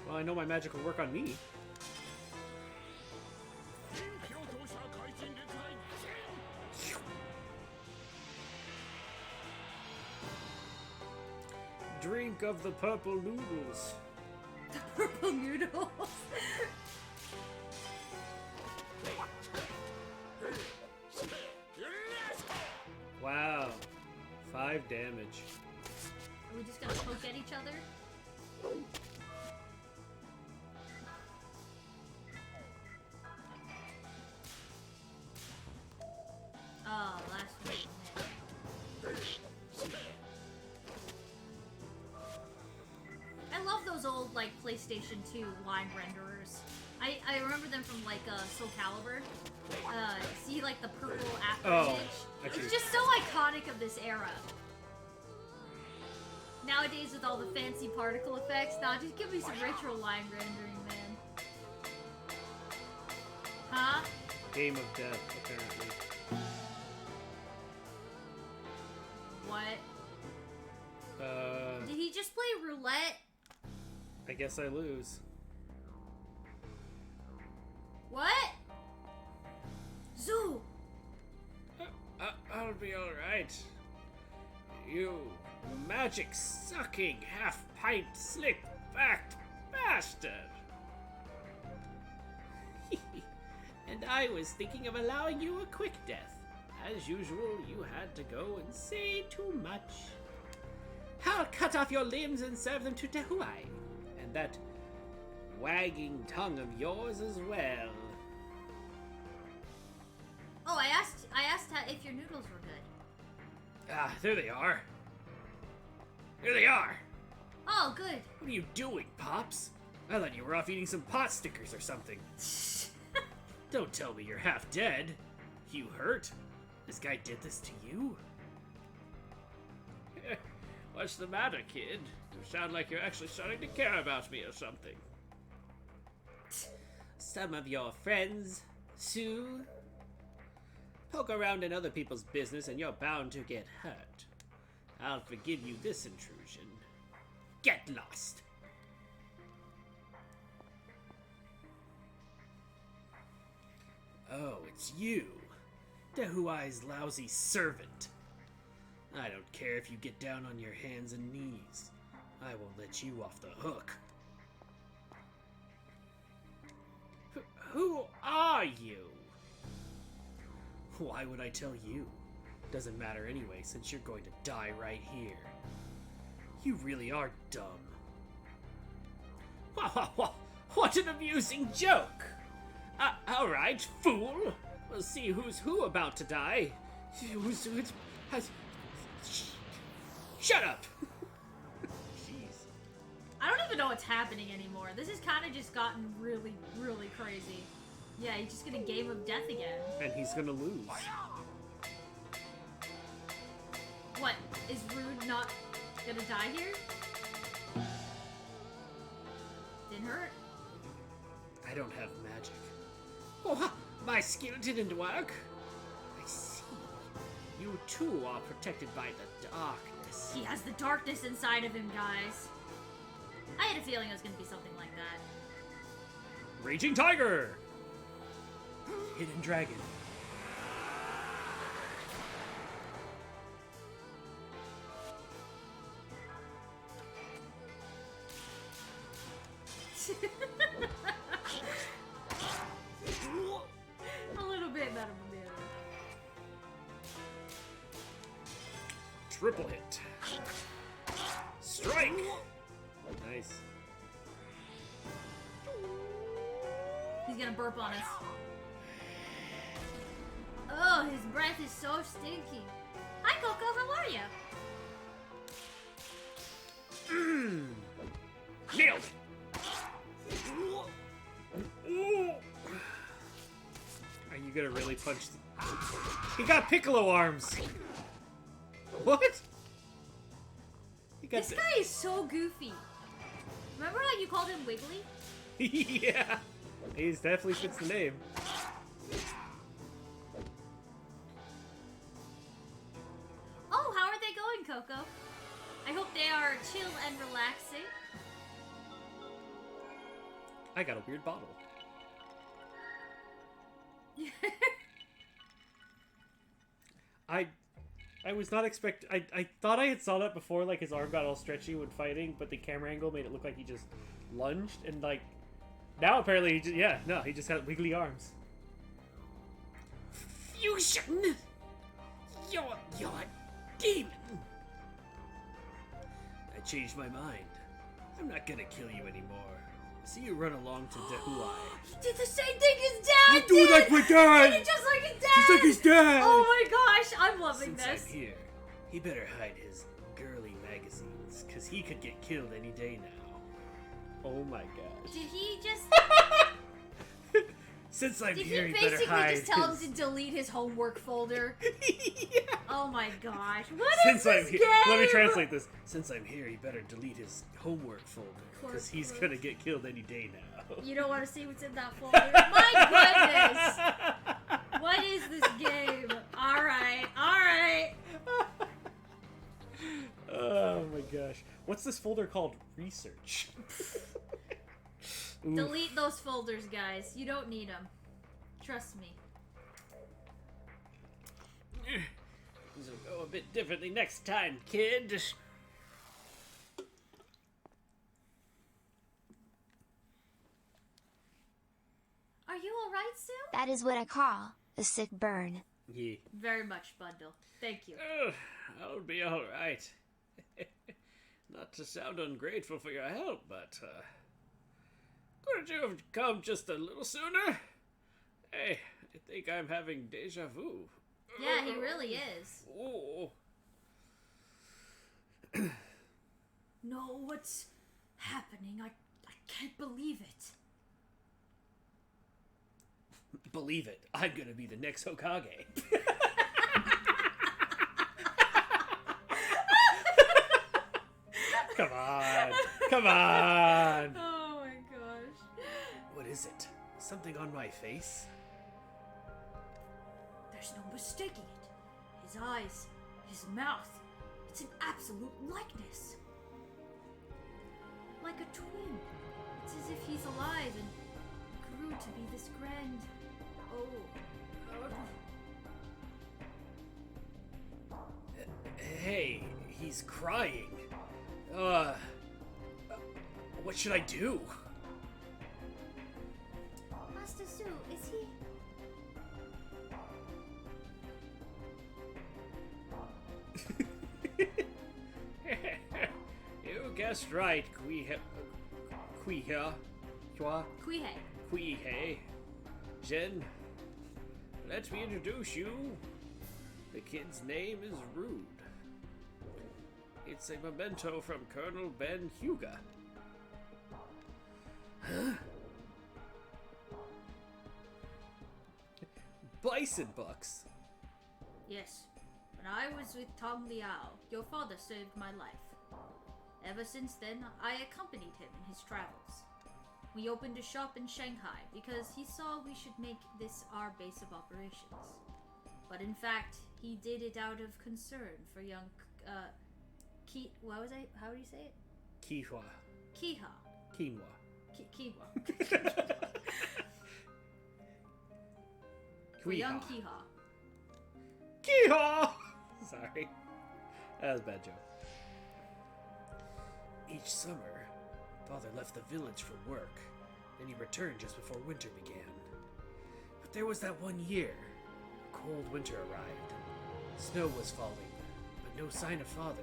Well, I know my magic will work on me. Drink of the purple noodles. The purple noodles. Wow. 5 damage. Are we just gonna poke at each other? Oh, last week. I love those old, like, PlayStation 2 line renderers. I remember them from, like, Soul Calibur. See, like, the purple after Oh, image? I see. It's just so iconic of this era. Nowadays, with all the fancy particle effects, nah, just give me some retro line rendering, man. Huh? Game of death, apparently. What? Did he just play roulette? I guess I lose. What? Zoo! I'll be alright. You magic-sucking, half-pint, slick-backed bastard! And I was thinking of allowing you a quick death. As usual, you had to go and say too much. I'll cut off your limbs and serve them to Tehuai. And that wagging tongue of yours as well. Oh, I asked if your noodles were good. Ah, there they are. There they are! Oh, good. What are you doing, Pops? I thought you were off eating some pot stickers or something. Don't tell me you're half dead. You hurt? This guy did this to you? What's the matter, kid? You sound like you're actually starting to care about me or something. Some of your friends, Sue? Poke around in other people's business and you're bound to get hurt. I'll forgive you this intrusion. Get lost! Oh, it's you. Tehuai's lousy servant. I don't care if you get down on your hands and knees. I won't let you off the hook. Who are you? Why would I tell you? Doesn't matter anyway, since you're going to die right here. You really are dumb. What an amusing joke! Alright, fool! We'll see who's who about to die. Shut up! Jeez. I don't even know what's happening anymore. This has kind of just gotten really, really crazy. Yeah, he's just gonna game of death again. And he's gonna lose. What? Is Rude not gonna die here? Didn't hurt. I don't have magic. Oh, my skill didn't work. I see. You too are protected by the darkness. He has the darkness inside of him, guys. I had a feeling it was gonna be something like that. Raging Tiger! Hidden Dragon. A little bit better than the other. Triple hit. Strike! Nice. He's gonna burp on us. Oh, his breath is so stinky. Hi, Coco, how are you? Nailed it! Are you gonna really punch He got Piccolo arms! What? He got This guy is so goofy. Remember how you called him Wiggly? Yeah! He definitely fits the name. Oh, how are they going, Coco? I hope they are chill and relaxing. I got a weird bottle. I was not I thought I had saw that before, like his arm got all stretchy when fighting, but the camera angle made it look like he just lunged, and like now apparently he just, he just had wiggly arms. Fusion! You're a demon! I changed my mind. I'm not gonna kill you anymore. See you run along to Dehuai. He did the same thing his dad You do did! like my dad! He did just like his dad! Just like his dad! Oh my gosh, I'm loving Since this. I'm here, he better hide his girly magazines, cause he could get killed any day now. Oh my gosh. Did he just... Since I'm Did here, he he better basically hide just tell him his... to delete his homework folder? Yeah. Oh my gosh. What is Since I'm this here, game? Let me translate this. Since I'm here, he better delete his homework folder, Poor cause he's Chris. gonna get killed any day now. You don't want to see what's in that folder? My goodness! What is this game? Alright, alright. Oh my gosh. What's this folder called? Research. Oof. Delete those folders, guys. You don't need them. Trust me. This will go a bit differently next time, kid. Are you alright, Sue? That is what I call a sick burn. Yeah. Very much, Bundle. Thank you. I'll be alright. Not to sound ungrateful for your help, but, couldn't you have come just a little sooner? Hey, I think I'm having deja vu. Yeah, he really is. Oh. No, what's happening? I can't believe it. Believe it, I'm gonna be the next Hokage. Come on. Come on. Oh my gosh. What is it? Something on my face? There's no mistaking it. His eyes, his mouth. It's an absolute likeness. Like a twin. It's as if he's alive and grew to be this grand. Hey, he's crying. What should I do? Master Su, is he? You guessed right, Kuihei. Kuihei. Kuihei. Jen, let me introduce you. The kid's name is Rude. It's a memento from Colonel Ben Huga. Huh? Bison bucks. Yes. When I was with Tong Liao, your father saved my life. Ever since then, I accompanied him in his travels. We opened a shop in Shanghai because he saw we should make this our base of operations. But in fact, he did it out of concern for young, what was I? How do you say it? Kihwa. Kiha. Quinoa. Kiwa. For young Kiha. Yeehaw! Sorry. That was a bad joke. Each summer, Father left the village for work, and he returned just before winter began. But there was that one year. A cold winter arrived. Snow was falling, but no sign of Father.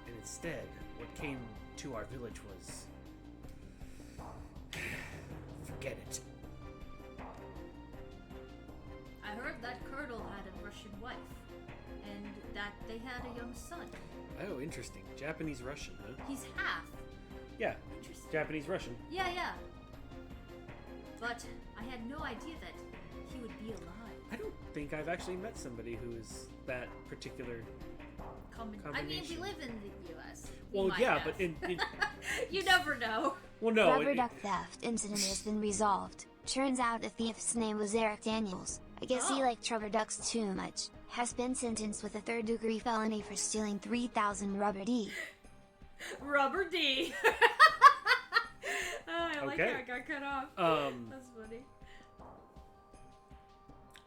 And instead, what came to our village was... forget it. I heard that Colonel had a Russian wife, and that they had a young son. Oh, interesting. Japanese-Russian, huh? He's half. Yeah, Interesting. Japanese-Russian. Yeah. But I had no idea that he would be alive. I don't think I've actually met somebody who is that particular... I mean, we Combination. live in the U.S. We Well, might yeah, have. but in You never know. well, no. Rubber duck theft incident has been resolved. Turns out the thief's name was Eric Daniels. I guess he liked rubber ducks too much. Has been sentenced with a 3rd-degree felony for stealing 3,000 rubber D. Rubber D. I like Okay. how it got cut off. That's funny.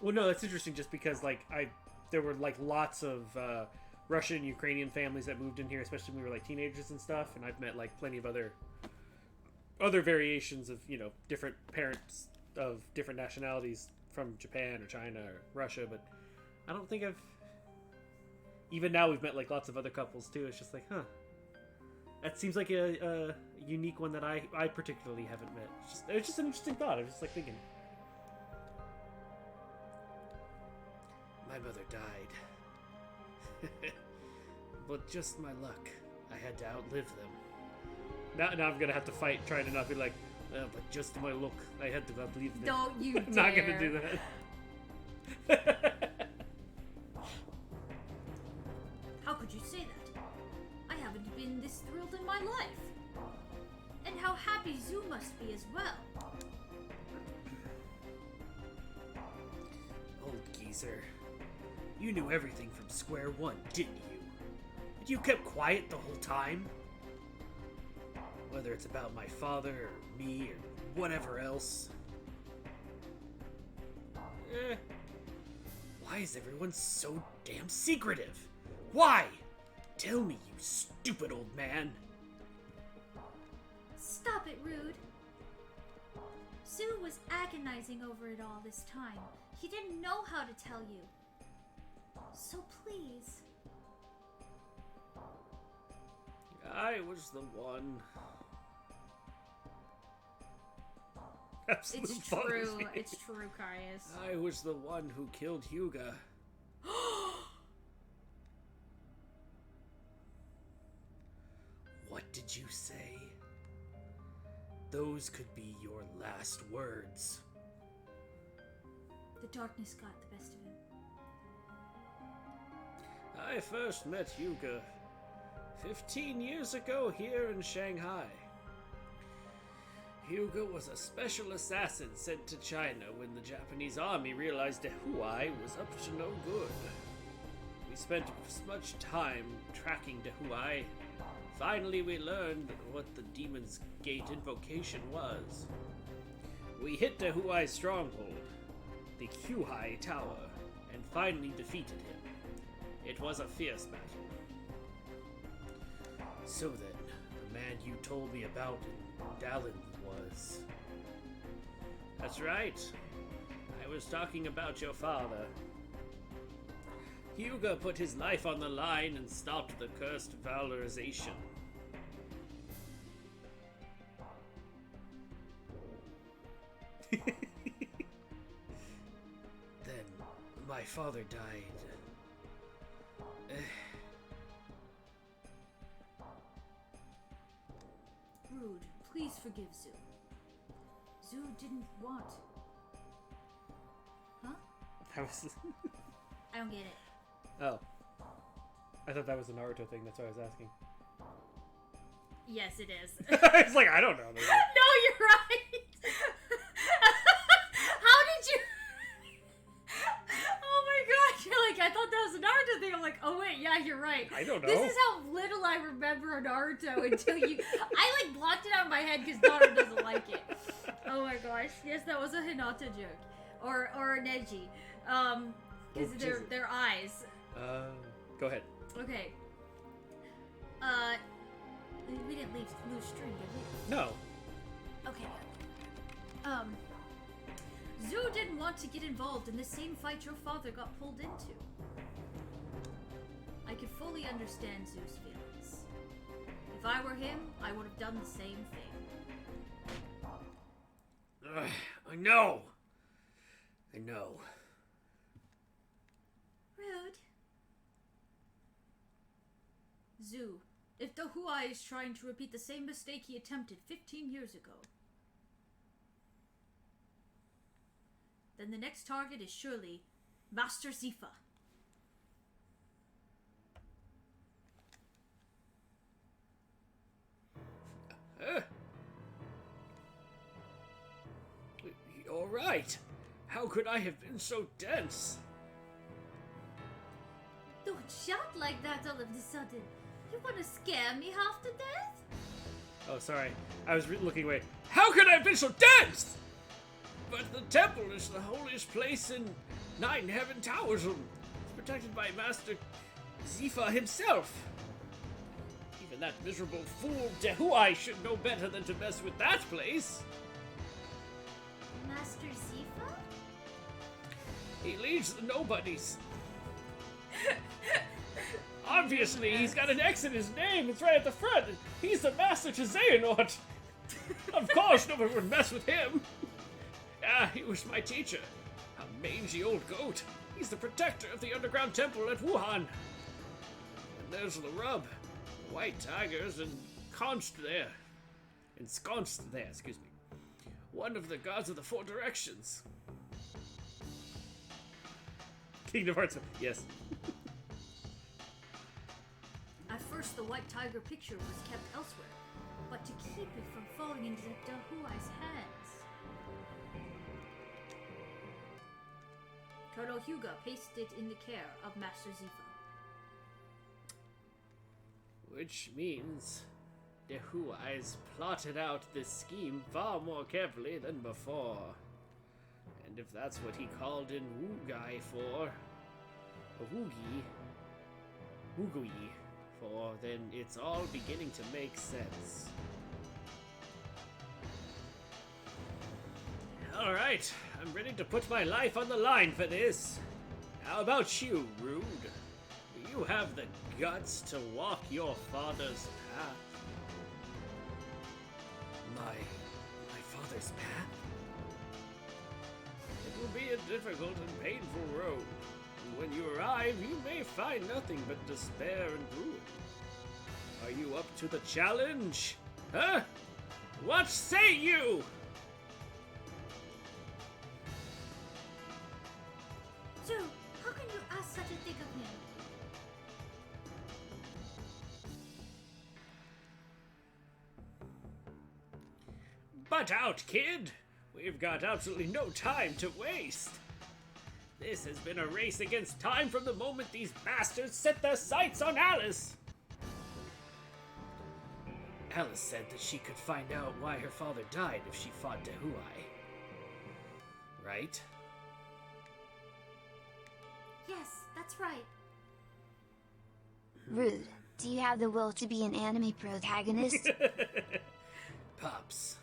Well, no, that's interesting. Just because, like, there were like lots of Russian and Ukrainian families that moved in here, especially when we were like teenagers and stuff. And I've met like plenty of other variations of different parents of different nationalities from Japan or China or Russia. But I don't think I've. Even now, we've met like lots of other couples too. It's just like, huh. That seems like a unique one that I particularly haven't met. It's just an interesting thought. I was just like thinking. My mother died. But just my luck. I had to outlive them. Now I'm gonna have to fight trying to not be like, but just my luck. I had to outlive them. Don't you dare. I'm not gonna do that. How could you say that? I haven't been this thrilled in my life. And how happy Zoo must be as well. Old geezer. You knew everything from square one, didn't you? And you kept quiet the whole time? Whether it's about my father, or me, or whatever else. Why is everyone so damn secretive? Why? Tell me, you stupid old man. Stop it, Rude. Zoo was agonizing over it all this time. He didn't know how to tell you. So please. I was the one. Absolute It's balls. true. It's true, Caius. I was the one who killed Hyuga. What did you say? Those could be your last words. The darkness got the best of him. I first met Hyuga 15 years ago here in Shanghai. Hyuga was a special assassin sent to China when the Japanese army realized Dehuai was up to no good. We spent much time tracking Dehuai. Finally, we learned what the Demon's Gate invocation was. We hit Dehuai's stronghold, the Kyuhai Tower, and finally defeated him. It was a fierce battle. So then, the man you told me about in Dallin was... That's right. I was talking about your father. Hyuga put his life on the line and stopped the cursed valorization. Then, my father died. Rude, please forgive Zoo. Zoo didn't want. Huh? That was. I don't get it. Oh. I thought that was a Naruto thing. That's why I was asking. Yes, it is. It's like, I don't know. No, you're right. How did you? Oh my gosh! You're like, I thought that was a Naruto thing. I'm like, oh wait, yeah, you're right. I don't know. This is how little I remember Naruto until you. I like blocked it out of my head because Naruto doesn't like it. Oh my gosh! Yes, that was a Hinata joke, or a Neji, because Oh, their eyes. Go ahead. Okay. We didn't lose stream, did we? No. Okay. Zoo didn't want to get involved in the same fight your father got pulled into. I could fully understand Zoo's feelings. If I were him, I would have done the same thing. Ugh, I know. Rude. Zoo, if the Huai is trying to repeat the same mistake he attempted 15 years ago, then the next target is surely Master Zifa. You're right. How could I have been so dense? Don't shout like that all of a sudden. You want to scare me half to death? Oh, sorry. I was looking away. How could I have been so dense? But the temple is the holiest place in Nine Heaven Towers. It's protected by Master Zifa himself. Even that miserable fool Dehuai should know better than to mess with that place. Master Zifa? He leads the nobodies. Obviously, he's got an X in his name. It's right at the front. He's the Master to Xehanort. Of course, no one would mess with him. He was my teacher. A mangy old goat. He's the protector of the underground temple at Wuhan. And there's the rub. White tigers ensconced there, excuse me. One of the gods of the Four Directions. Kingdom Hearts. Yes. At first, the white tiger picture was kept elsewhere, but to keep it from falling into Dehuai's hands. Colonel Hyuga placed it in the care of Master Zifa. Which means Dehuai's plotted out this scheme far more carefully than before. And if that's what he called in Wugai for, or Wugui for, then it's all beginning to make sense. Alright, I'm ready to put my life on the line for this. How about you, Rude? Do you have the guts to walk your father's path? My father's path? It will be a difficult and painful road. And when you arrive, you may find nothing but despair and ruin. Are you up to the challenge? Huh? What say you? Zoo, how can you ask such a thing of him? Butt out, kid! We've got absolutely no time to waste. This has been a race against time from the moment these bastards set their sights on Alice. Alice said that she could find out why her father died if she fought Dehuai. Right? Yes, that's right. Rude. Do you have the will to be an anime protagonist? Pops,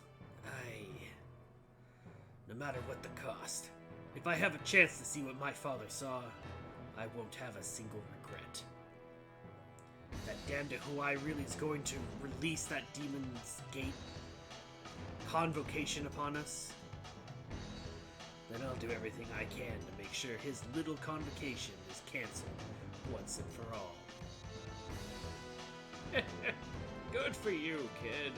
no matter what the cost, if I have a chance to see what my father saw, I won't have a single regret. That damn Dehuai really is going to release that Demon's Gate convocation upon us, then I'll do everything I can to make sure his little convocation is canceled once and for all. Good for you, kid.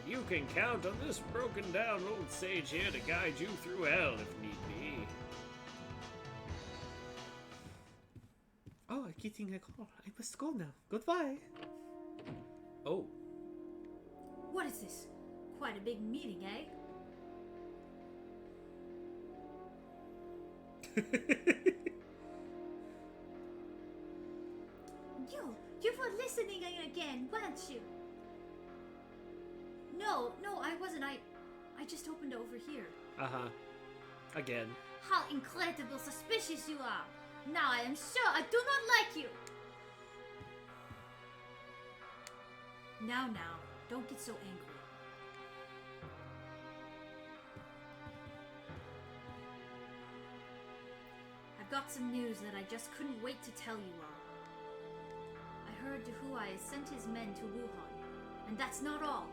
And you can count on this broken down old sage here to guide you through hell if need be. Oh, I'm getting a call. I must go now. Goodbye. Oh. What is this? Quite a big meeting, eh? You were listening again, weren't you? No, I wasn't. I just opened over here. Uh-huh. Again. How incredible suspicious you are. Now I am sure I do not like you. Now, don't get so angry. I've got some news that I just couldn't wait to tell you all. I heard Duhuai has sent his men to Wuhan, and that's not all.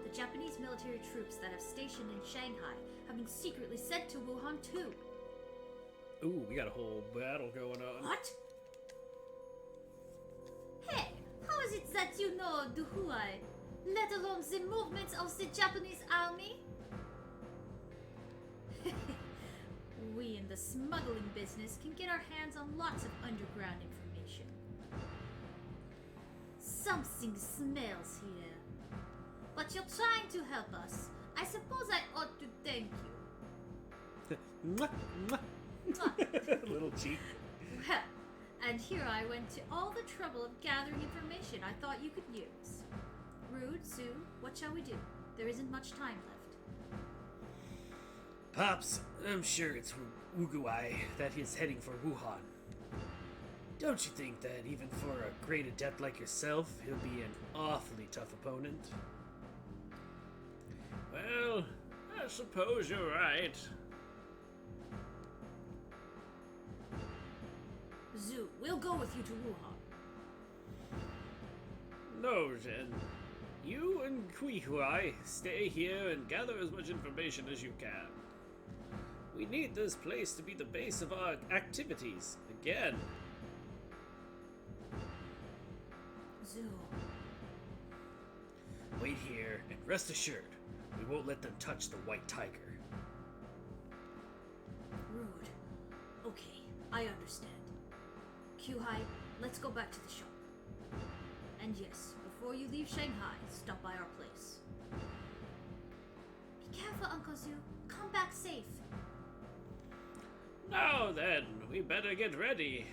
The Japanese military troops that have stationed in Shanghai have been secretly sent to Wuhan too. Ooh, we got a whole battle going on. What? Hey, how is it that you know Duhuai, let alone the movements of the Japanese army? We in the smuggling business can get our hands on lots of underground information. Something smells here. But you're trying to help us. I suppose I ought to thank you. Mwah, mwah. Little cheek. Well, and here I went to all the trouble of gathering information I thought you could use. Rude, Sue, what shall we do? There isn't much time left. Pops, I'm sure it's Wuguai that is heading for Wuhan. Don't you think that even for a great adept like yourself, he'll be an awfully tough opponent? Well, I suppose you're right. Zhu, we'll go with you to Wuhan. No, Zhen. You and Kuihuai stay here and gather as much information as you can. We need this place to be the base of our activities, again. Zhu. Wait here, and rest assured, we won't let them touch the White Tiger. Rude. Okay, I understand. Kuhai, let's go back to the shop. And yes, before you leave Shanghai, stop by our place. Be careful, Uncle Zhu. Come back safe. Now then, we better get ready.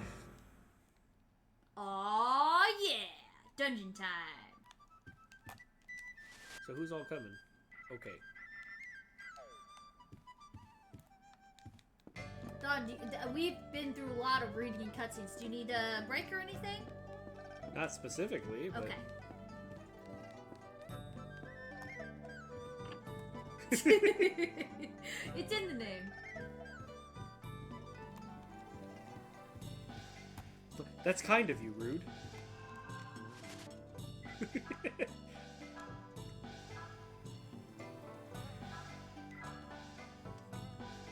Aw, yeah! Dungeon time! So who's all coming? Okay. Don, we've been through a lot of reading and cutscenes. Do you need a break or anything? Not specifically, but... Okay. It's in the name. That's kind of you, Rude.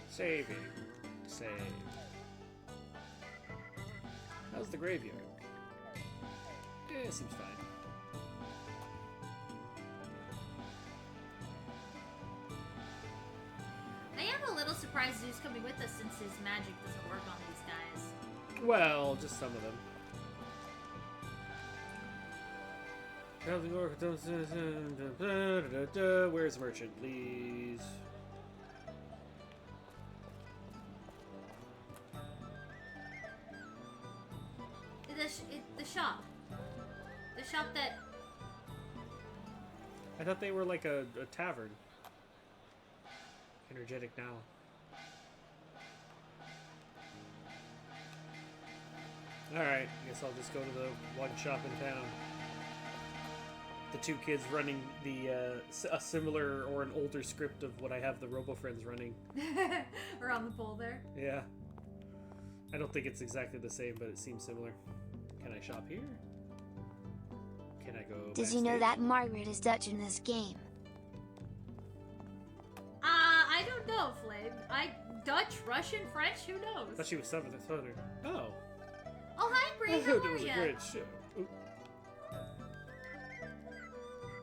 Saving. Save. How's the graveyard? Eh, seems fine. I am a little surprised Zoo's coming with us since his magic doesn't work on these guys. Well, just some of them. Where's the merchant, please? The shop. The shop that... I thought they were like a tavern. Energetic now. Alright, I guess I'll just go to the one shop in town. The two kids running the a similar or an older script of what I have the Robo Friends running. Around the pole there. Yeah. I don't think it's exactly the same, but it seems similar. Can I shop here? Can I go Did you know backstage? that Margaret is Dutch in this game? I don't know, Flame. Dutch, Russian, French, who I knows? thought she was Southern. Oh. Oh, hi, Bree. I How heard it are was a ya? great show. Oop.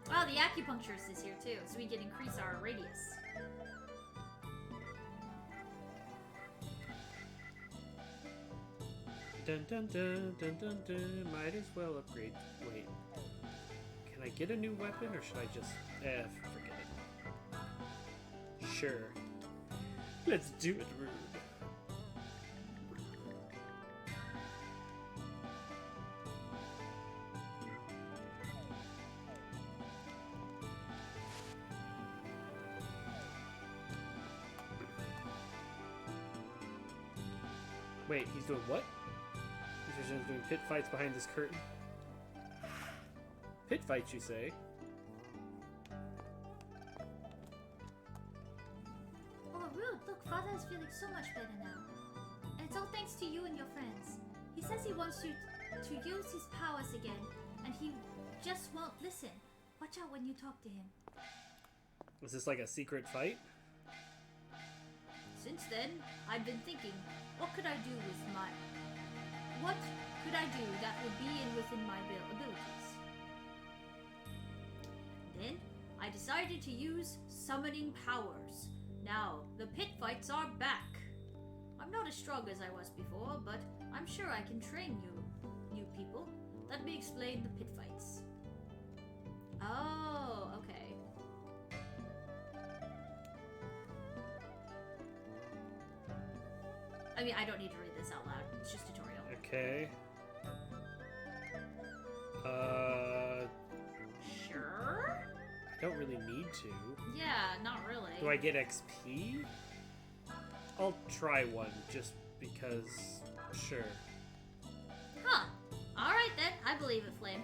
Wow, the acupuncturist is here too, so we can increase our radius. Dun dun dun dun dun dun. Might as well upgrade. Wait. Can I get a new weapon or should I just. Forget it. Sure. Let's do it, Rude. Wait, he's doing what? He's doing pit fights behind this curtain. Pit fights, you say? Oh, Rude, look, Father is feeling so much better now. And it's all thanks to you and your friends. He says he wants you to use his powers again, and he just won't listen. Watch out when you talk to him. Was this like a secret fight? Since then, I've been thinking, what could I do that would be within my abilities? Then, I decided to use summoning powers. Now, the pit fights are back. I'm not as strong as I was before, but I'm sure I can train you people. Let me explain the pit fights. Oh, okay. I mean, I don't need to read this out loud. It's just tutorial. Okay. Sure? I don't really need to. Yeah, not really. Do I get XP? I'll try one, just because... Sure. Huh. Alright then, I believe it, Flame.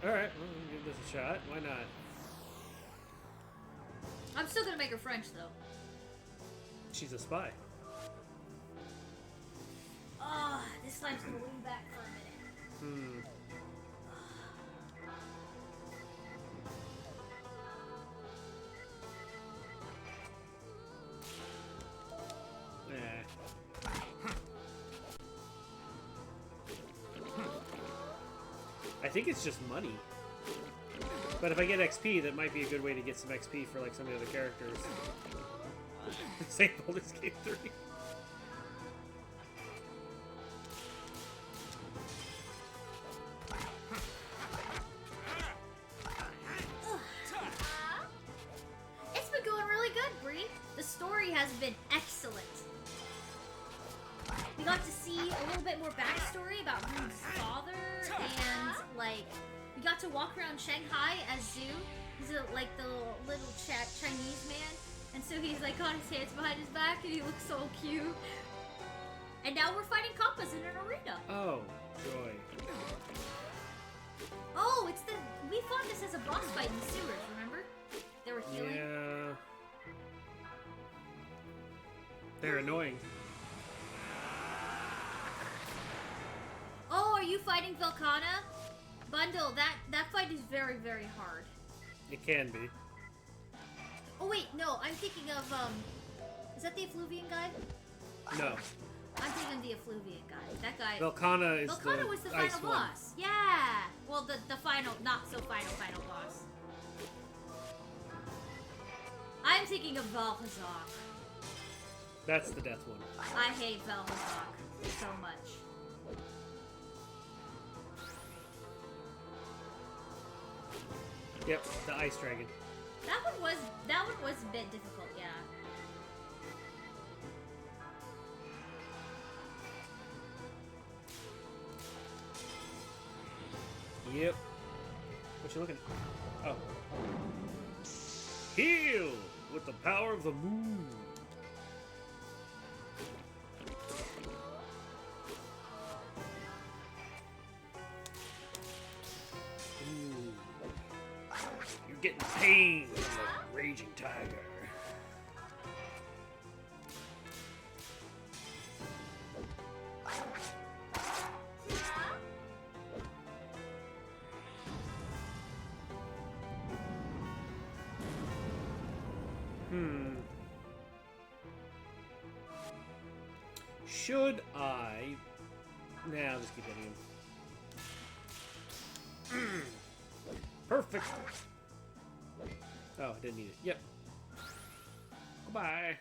Alright, well, we'll give this a shot. Why not? I'm still gonna make her French, though. She's a spy. Ah, this slime's gonna lean back for a minute. I think it's just money. But if I get XP, that might be a good way to get some XP for like some of the other characters. Same Baldur's Gate 3. It's been going really good, Bree. The story has been excellent. We got to see a little bit more backstory about Rude's father, and like we got to walk around Shanghai as Zhu. He's like the little Chinese man, and so he's like got his hands behind his back, and he looks so cute. And now we're fighting Kappas in an arena. Oh, joy. Oh, it's we fought this as a boss fight in the sewers. Remember? They were healing. Yeah. They're annoying. Oh, are you fighting Velkhana? Bundle, that fight is very, very hard. It can be. Oh wait, no, I'm thinking of is that the Effluvian guy? No. I'm thinking of the Effluvian guy. That guy. Velkhana is Velkhana was the ice final one. boss. Yeah. Well, the final, not so final boss. I'm thinking of Valhazak. That's the death one. I hate Valhazak so much. Yep, the ice dragon. That one was a bit difficult, yeah. Yep. What you looking at? Oh. Heal with the power of the moon. Ooh. You're getting pain from the raging tiger. Should I... Nah, I'll just keep hitting him. Perfect! Oh, I didn't need it. Yep. Goodbye.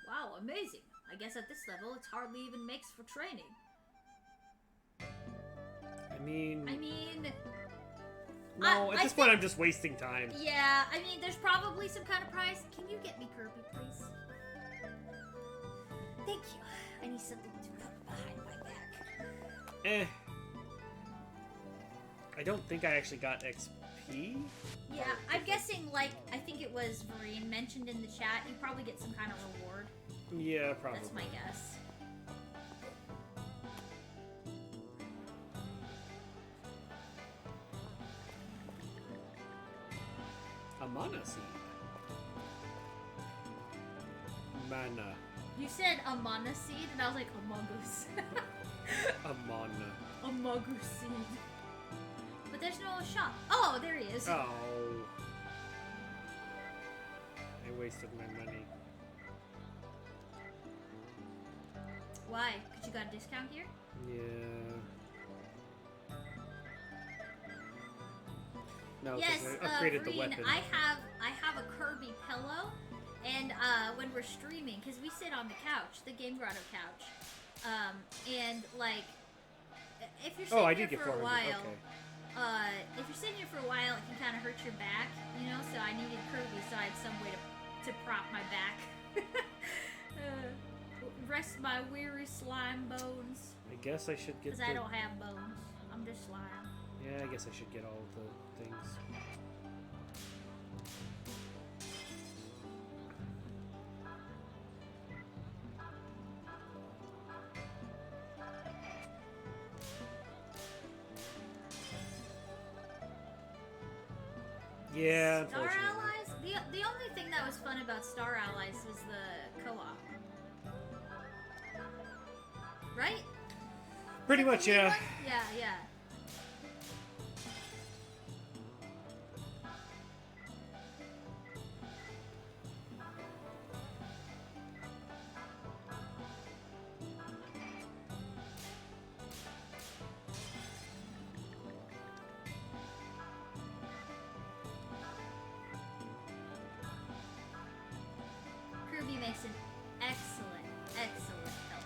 Wow, amazing. I guess at this level, it hardly even makes for training. I mean... No, at this point I'm just wasting time. Yeah, I mean, there's probably some kind of prize. Can you get me Kirby, please? Thank you. I need something to put behind my back. Eh. I don't think I actually got XP. Yeah, I'm guessing, like, I think it was Vereen mentioned in the chat, you probably get some kind of reward. Yeah, probably. That's my guess. A mana seed. Mana. You said a mana seed, and I was like, Among Us. A mana. Among Us seed. But there's no shop. Oh, there he is. Oh. I wasted my money. Why? Because you got a discount here? Yeah. No, Yes, because I upgraded the Vereen, weapon. I have a Kirby pillow, and when we're streaming, because we sit on the couch, the Game Grotto couch, and like, if you're sitting I here did get for a 400. while, Okay. if you're sitting here for a while, it can kind of hurt your back, you know. So I needed Kirby, so I had some way to prop my back, rest my weary slime bones, I guess I should get because I don't have bones. I'm just slime. Yeah, I guess I should get all the things. Yeah, Star unfortunately. Allies? The only thing that was fun about Star Allies was the co-op. Right? Pretty much, yeah. Yeah, yeah. Kirby makes an excellent, excellent help.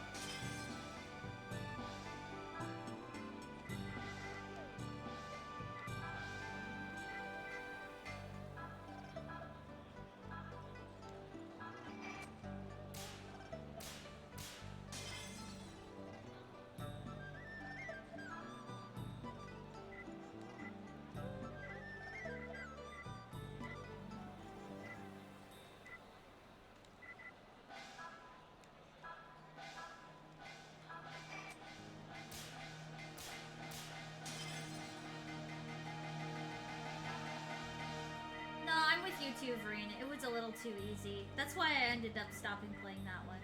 No, I'm with you too, Verena. It was a little too easy. That's why I ended up stopping playing that one.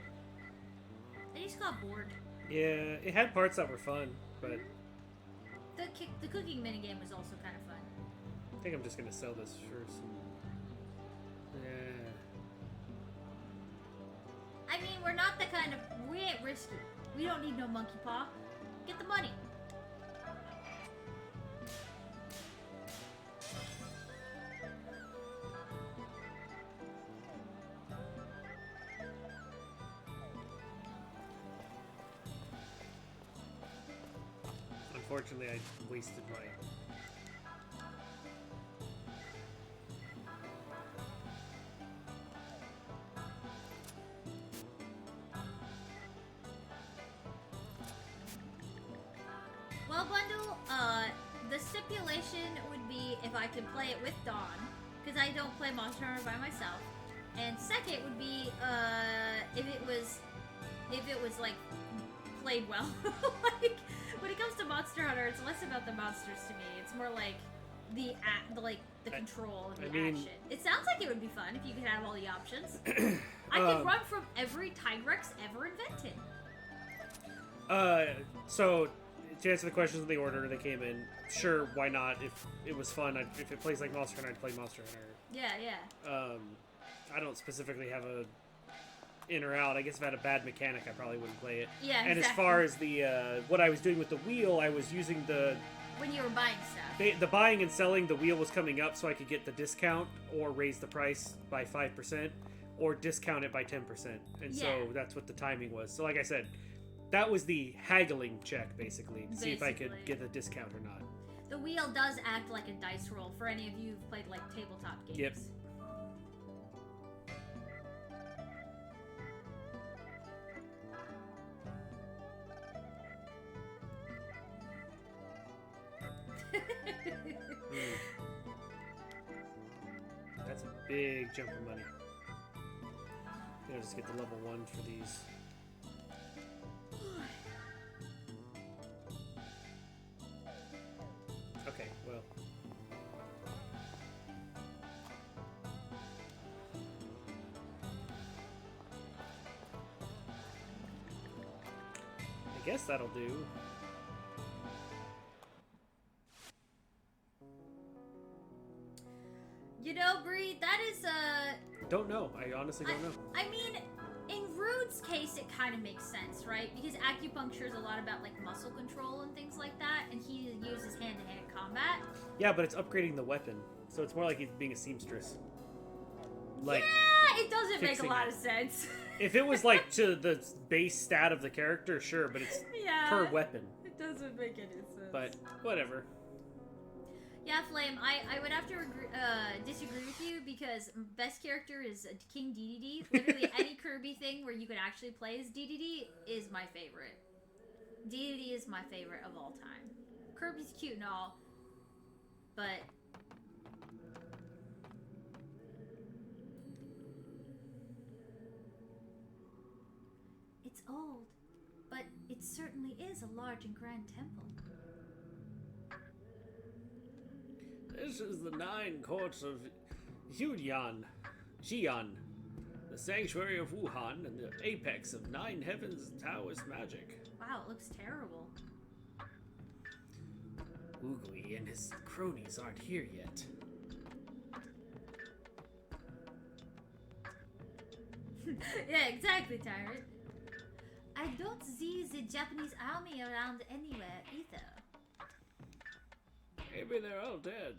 I just got bored. Yeah, it had parts that were fun, but The cooking minigame was also kind of fun. I think I'm just gonna sell this for some. Yeah. I mean, we're not the kind of... We ain't risky. We don't need no monkey paw. Get the money. Unfortunately, I wasted my. Well, Bundle, the stipulation would be if I could play it with Dawn, because I don't play Monster Hunter by myself. And second would be, if it was like played well. Like when it comes to Monster Hunter, it's less about the monsters to me. It's more like the control and the action. It sounds like it would be fun if you could have all the options. I could run from every Tigrex ever invented. So to answer the questions in the order they came in, sure, why not? If it was fun, if it plays like Monster Hunter, I'd play Monster Hunter. Yeah, yeah. I don't specifically have a in or out. I guess if I had a bad mechanic, I probably wouldn't play it. Yeah, And exactly. as far as the what I was doing with the wheel, I was using When you were buying stuff. the buying and selling. The wheel was coming up, so I could get the discount or raise the price by 5%, or discount it by 10%. And so Yeah. that's what the timing was. So like I said, that was the haggling check basically to see if I could Basically. get a discount or not. The wheel does act like a dice roll for any of you who've played like tabletop games. Yep. big jump of money. I'll just get the level 1 for these. Okay, well. I guess that'll do. You know, Bree, that is Don't know. I honestly don't know. I mean, in Rude's case, it kind of makes sense, right? Because acupuncture is a lot about like muscle control and things like that, and he uses hand-to-hand combat. Yeah, but it's upgrading the weapon, so it's more like he's being a seamstress. Like, Yeah, it doesn't make a fixing lot it. of sense. if it was like to the base stat of the character, sure, but it's Yeah. per weapon. It doesn't make any sense. But whatever. Yeah, Flame, I would have to disagree with you because best character is King DDD. Literally any Kirby thing where you could actually play as DDD is my favorite. DDD is my favorite of all time. Kirby's cute and all, but... It's old, but it certainly is a large and grand temple. This is the 9 courts of Jian, the sanctuary of Wuhan, and the apex of 9 heavens Taoist magic. Wow, it looks terrible. Oogly and his cronies aren't here yet. Yeah, exactly, Tyrant. I don't see the Japanese army around anywhere either. Maybe they're all dead.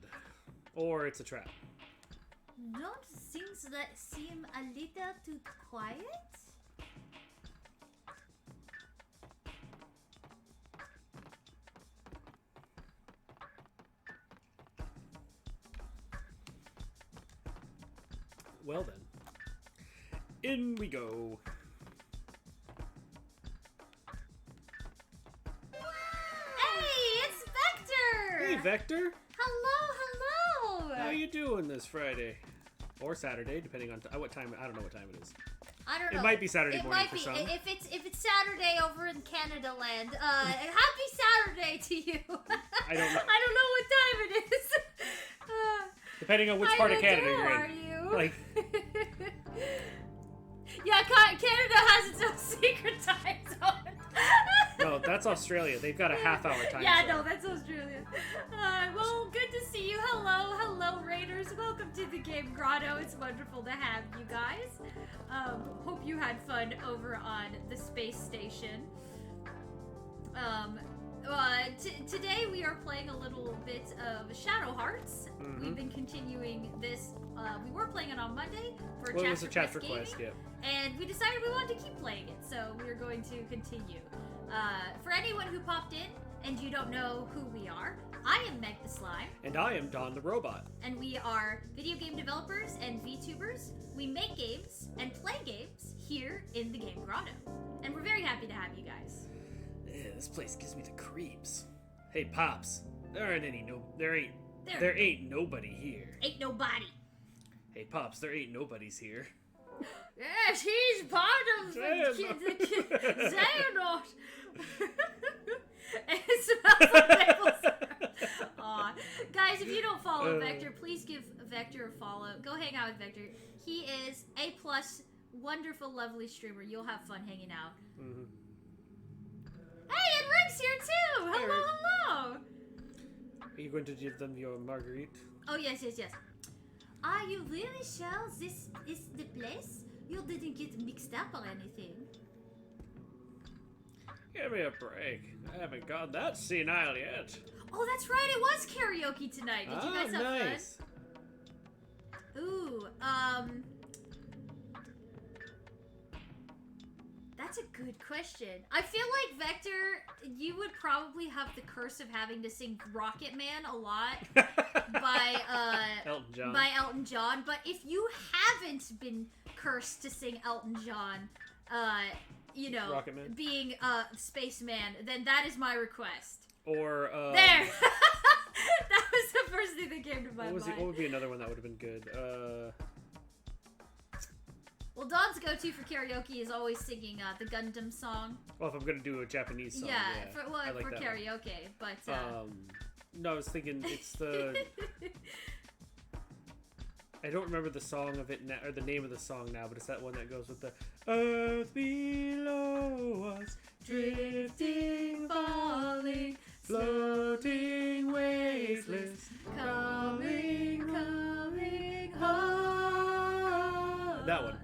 Or it's a trap. Don't things that seem a little too quiet? Well then. In we go. Hey, it's Vector! Hey, Vector! Hello! How you doing this Friday? Or Saturday, depending on what time. I don't know what time it is. I don't It know. might be Saturday It morning might for be. some. If it's Saturday over in Canada land, happy Saturday to you. I don't know. I don't know what time it is. Depending on which How part of the Canada hell you're are in. you? Like, yeah, Canada has its own secret time zone. no, that's Australia. They've got a half-hour time Yeah, zone. no, that's Australia. Well, good to see you. Hello, Raiders. Welcome to the Game Grotto. It's wonderful to have you guys. Hope you had fun over on the space station. Today we are playing a little bit of Shadow Hearts. We've been continuing this. We were playing it on Monday for Well, it was a Chapter chapter Quest quest, Gaming. yeah. And we decided we wanted to keep playing it, so we're going to continue. For anyone who popped in and you don't know who we are, I am Meg the Slime, And I am Don the Robot. and we are video game developers and VTubers. We make games and play games here in the Game Grotto. And we're very happy to have you guys. Yeah, this place gives me the creeps. Hey, Pops. There ain't nobody here. Ain't nobody. Hey, Pops, there ain't nobody's here. Yes, he's part of the Xehanort. It smells like maple syrup. Aw. Guys, if you don't follow Vector, please give Vector a follow. Go hang out with Vector. He is A+, wonderful, lovely streamer. You'll have fun hanging out. Mm-hmm. Hey, and Rick's here too! Hey, Hello, Rick. hello! Are you going to give them your Marguerite? Oh, yes. Are you really sure this is the place? You didn't get mixed up or anything. Give me a break. I haven't gone that senile yet. Oh, that's right. It was karaoke tonight. Did you guys have nice. fun? Ooh, that's a good question. I feel like Vector, you would probably have the curse of having to sing Rocket Man a lot by Elton John. But if you haven't been cursed to sing Elton John, you know, Rocket Man? being a spaceman, then that is my request. Or, There! That was the first thing that came to my mind. what would be another one that would have been good? Well, Dawn's go-to for karaoke is always singing the Gundam song. Well, if I'm gonna do a Japanese song, Yeah, I like for that karaoke, but one. No, I was thinking it's the. I don't remember the song of it now, or the name of the song now, but it's that one that goes with the Earth below us, drifting, falling, floating, wasteless, coming home. That one.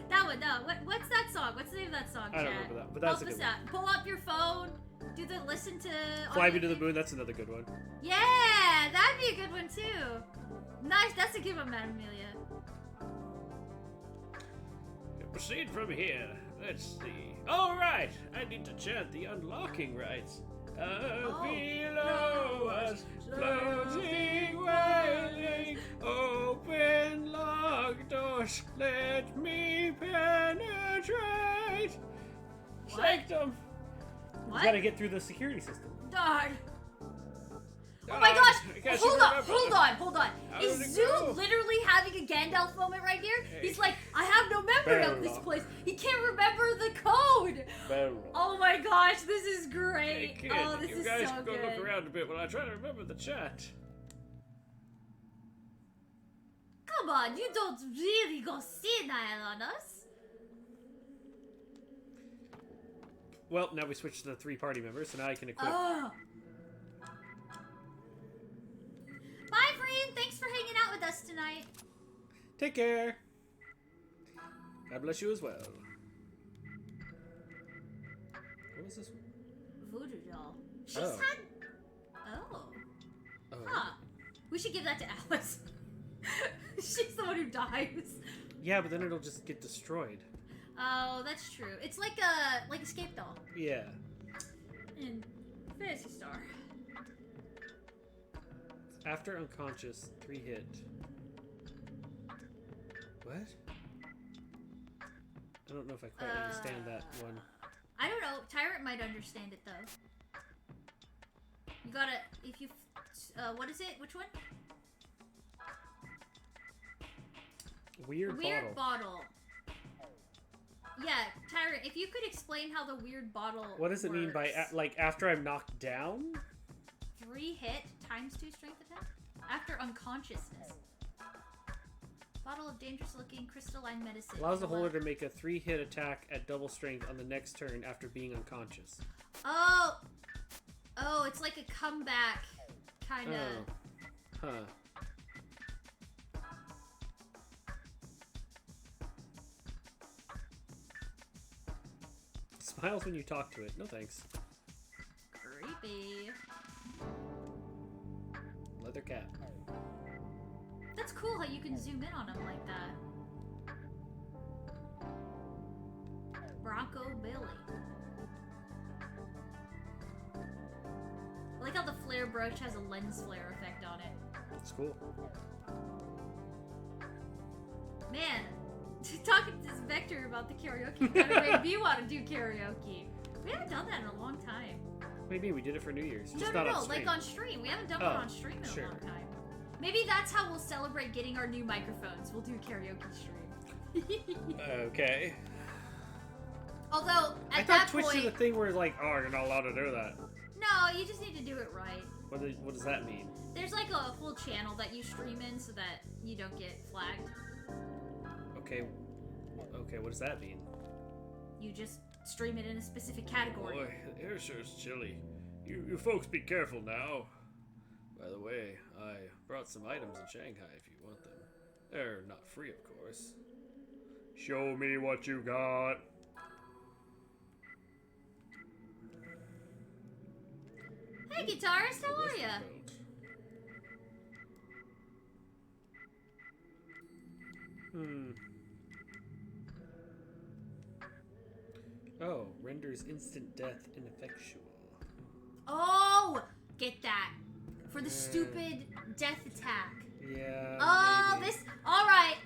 That one, no. What's that song? What's the name of that song, I don't Chad? remember that, but that's Help a us good out. Pull up your phone. Do the listen to... Fly Me to the Moon, that's another good one. Yeah, that'd be a good one, too. Nice, that's a good one, Madam Amelia. Proceed from here. Let's see. All right, I need to chant the unlocking rites. Below us, floating, wailing, open, locked doors, let me penetrate. Sanctum. You What? gotta get through the security system. Darn. Oh my gosh! Hold on. How Is did it Zoo go? literally having a Gandalf moment right here? Hey. He's like, I have no memory of this Barrel. place. He can't remember the code. Barrel. Oh my gosh, this is Hey great. kid, Oh, this you is guys so can go good. look around a bit while I try to remember the chat. Come on, you don't really go senile on us. Well, now we switch to the 3 party members, so now I can equip. Oh. Bye, friend. Thanks for hanging out with us tonight. Take care. God bless you as well. What was this one? Voodoo doll. She's Oh. had... Oh. Oh. Huh. We should give that to Alice. She's the one who dies. Yeah, but then it'll just get destroyed. Oh, that's true. It's like a escape doll Yeah. in Fantasy Star. After unconscious, 3 hit. What? I don't know if I quite understand that one. I don't know. Tyrant might understand it though. You gotta if you what is it? Which one? Weird bottle. Yeah, Tyrant. If you could explain how the weird bottle. What does it mean by works. like after I'm knocked down? 3 hit times 2 strength attack after unconsciousness. Bottle of dangerous looking crystalline medicine. Allows the holder to make a 3 hit attack at double strength on the next turn after being unconscious. Oh, it's like a comeback kind of. Oh. Huh. Smiles when you talk to it. No thanks. Creepy. Leather cat. That's cool how you can zoom in on them like that. Bronco Billy. I like how the flare brush has a lens flare effect on it. It's cool. Man, talking to this Vector about the karaoke kind of made me want to do karaoke. We haven't done that in a long time. What do you mean? We did it for New Year's. Just No, not on stream. like on stream. We haven't done one Oh, on stream in sure. a long time. Maybe that's how we'll celebrate getting our new microphones. We'll do karaoke stream. Okay. Although, I at thought that Twitch point... did a thing where it's like, oh, you're not allowed to do that. No, you just need to do it right. What does that mean? There's like a full channel that you stream in so that you don't get flagged. Okay. Okay, what does that mean? You just stream it in a specific category. Boy, the air sure is chilly. You folks be careful now. By the way, I brought some items in Shanghai if you want them. They're not free, of course. Show me what you got. Hey, guitarist, how are ya? Oh, renders instant death ineffectual. Oh, get that. For the stupid death attack. Yeah. Oh, maybe. all right.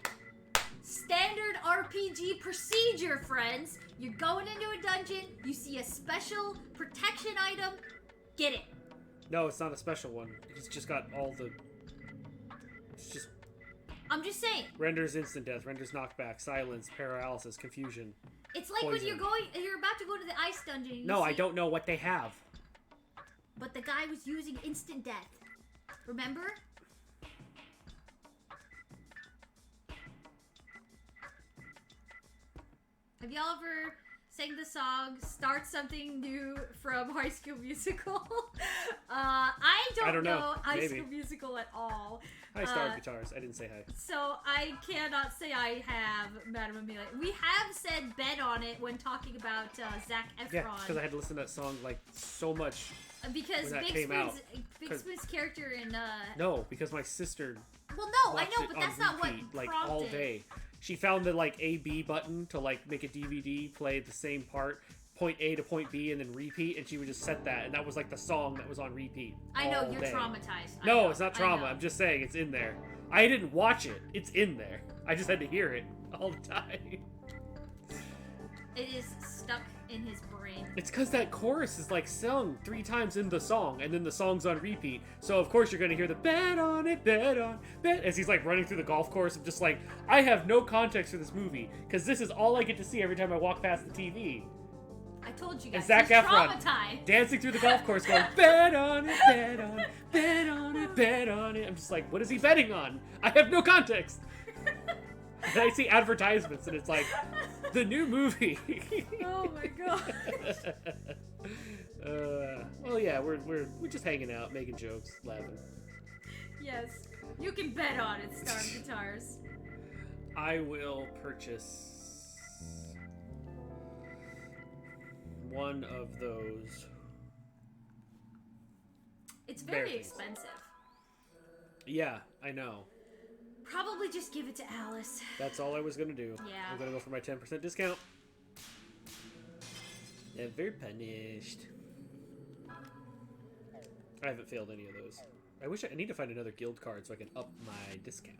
Standard RPG procedure, friends. You're going into a dungeon, you see a special protection item, get it. No, it's not a special one. It's just got all the. It's just I'm just saying. Renders instant death, renders knockback, silence, paralysis, confusion. It's like when Poison. you're about to go to the ice dungeon. and you No, I see- don't know what they have. But the guy was using instant death. Remember? Have y'all ever sang the song "Start Something New" from High School Musical? I don't know. know High Maybe. School Musical at all. Hi, Star Guitars. I didn't say hi. So I cannot say I have Madame Amelia. We have said bet on it when talking about Zac Efron. Yeah, because I had to listen to that song like so much. Because when that Big came out, Big 'cause- Spoon's character in No, because my sister well, no, I watched know, it but on that's not what repeat, like prompted. all day. She found the like A-B button to like make a DVD play the same part, point A to point B, and then repeat, and she would just set that, and that was like the song that was on repeat. I know all you're day. traumatized. I No, know, it's not I trauma. know. I'm just saying it's in there. I didn't watch it. It's in there. I just had to hear it all the time. It is stuck in his brain. It's because that chorus is like sung 3 times in the song, and then the song's on repeat. So of course you're gonna hear the bet on it, bet on, bet as he's like running through the golf course. I'm just like, I have no context for this movie because this is all I get to see every time I walk past the TV. I told you And guys. Zac he's Efron traumatized. dancing through the golf course, going bet on it, bet on it, bet on it, bet on it. I'm just like, what is he betting on? I have no context. And I see advertisements, and it's like the new movie. Oh my god. Well, yeah, we're just hanging out, making jokes, laughing. Yes. You can bet on it, Star Guitars. I will purchase one of those. It's very Berries. expensive. Yeah, I know. Probably just give it to Alice. That's all I was gonna do. Yeah. I'm gonna go for my 10% discount. Never punished. I haven't failed any of those. I need to find another guild card so I can up my discount.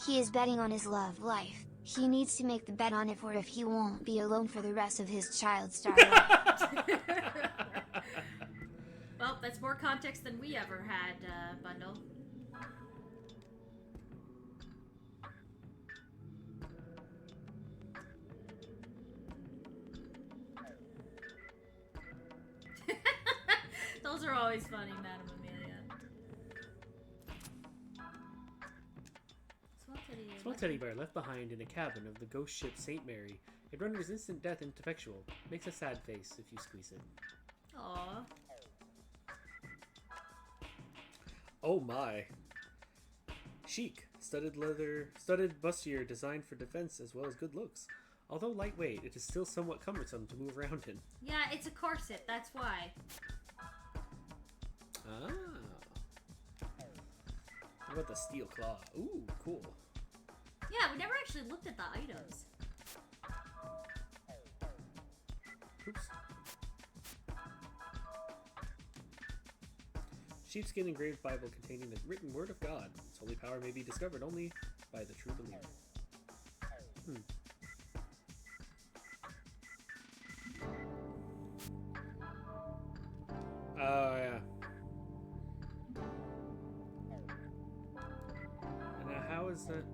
He is betting on his love life. He needs to make the bet on it, for if he won't be alone for the rest of his child star life. Well, that's more context than we ever had, Bundle. Those are always funny, Madame Amelia. Small teddy bear left behind in a cabin of the ghost ship St. Mary. It renders instant death ineffectual. Makes a sad face if you squeeze it. Aww. Oh my. Chic. Studded leather, studded bustier designed for defense as well as good looks. Although lightweight, it is still somewhat cumbersome to move around in. Yeah, it's a corset, that's why. Ah. What about the steel claw? Ooh, cool. Yeah, we never actually looked at the items. Oops. Sheepskin engraved Bible containing the written word of God. Its holy power may be discovered only by the true believer. Oh, yeah. Now, how is that?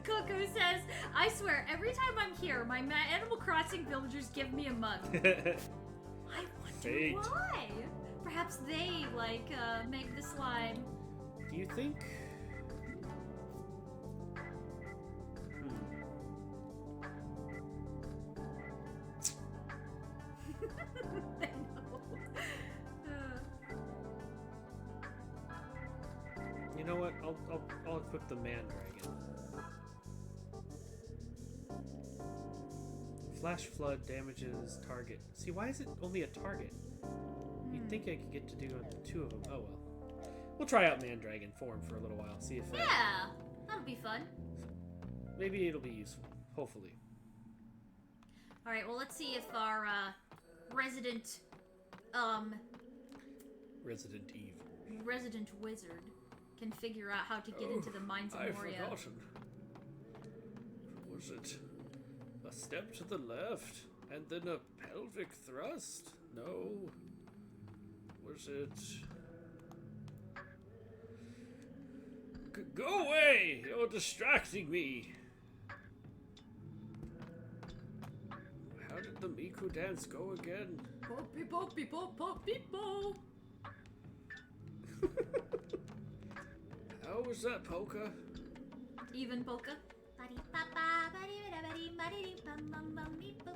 Coco says, I swear, every time I'm here, my Animal Crossing villagers give me a mug. I wonder Fate. why. Perhaps they, like, make the slime. Do you think? I know. You know what? I'll equip the Mandragon. Flash flood damages target. See, why is it only a target? You'd think I could get to do 2 of them. Oh well. We'll try out Mandragon form for a little while. See if Yeah, that'll be fun. maybe it'll be useful. Hopefully. Alright, well, let's see if our, resident wizard can figure out how to get into the Mines of I've Moria. forgotten. Was it a step to the left and then a pelvic thrust? No. Was it Go away! You're distracting me. How did the Miku dance go again? Poppy, poppy, pop, pop, people. How was that, Polka? Even polka.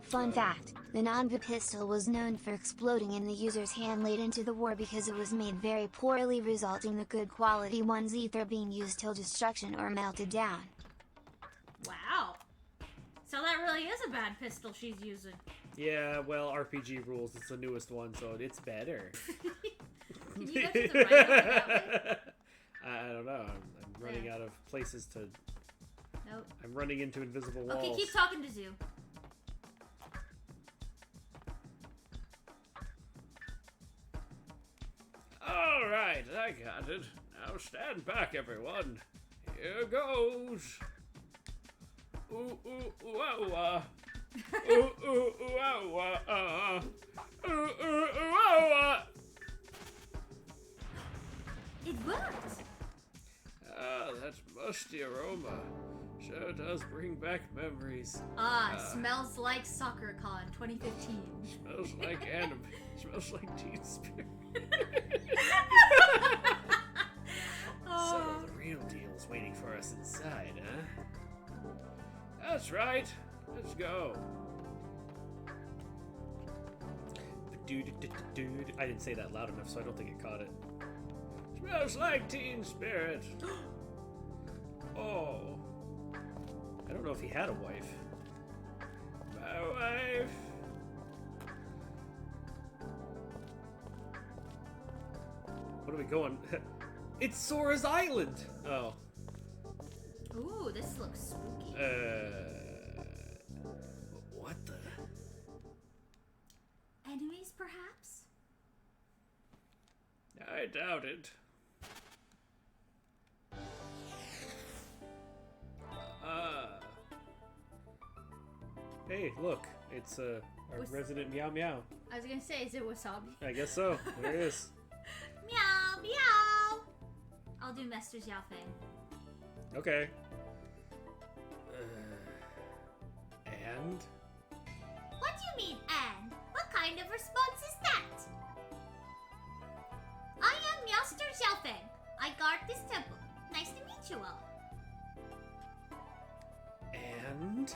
Fun fact, the Nanba pistol was known for exploding in the user's hand late into the war because it was made very poorly, resulting the good quality ones either being used till destruction or melted down. Wow. So that really is a bad pistol she's using. Yeah, well, RPG rules. It's the newest one, so it's better. Can you go to the right one that way? I don't know. I'm running out of places to. Nope. I'm running into invisible walls. Okay, keep talking to Zoo. All right, I got it. Now stand back, everyone. Here goes. Ooh, ooh, ooh, ah, ah. Ooh, ooh, ooh, ah, ah. Ooh, ooh, ooh, ah, It worked. ah. That musty aroma sure does bring back memories. Smells like SoccerCon 2015. Smells like anime. Smells like Teen Spirit. So the real deal's waiting for us inside, huh? That's right. Let's go. I didn't say that loud enough, so I don't think it caught it. Smells like Teen Spirit. Oh, I don't know if he had a wife. my wife. What are we going? It's Sora's Island! Oh. Ooh, this looks spooky. What the? Enemies, perhaps? I doubt it. Hey, look. It's our resident Meow Meow. I was gonna say, is it Wasabi? I guess so. There it is. Meow, meow! I'll do Master Xiaofeng. Okay. And? What do you mean, and? What kind of response is that? I am Master Xiaofeng. I guard this temple. Nice to meet you all. And?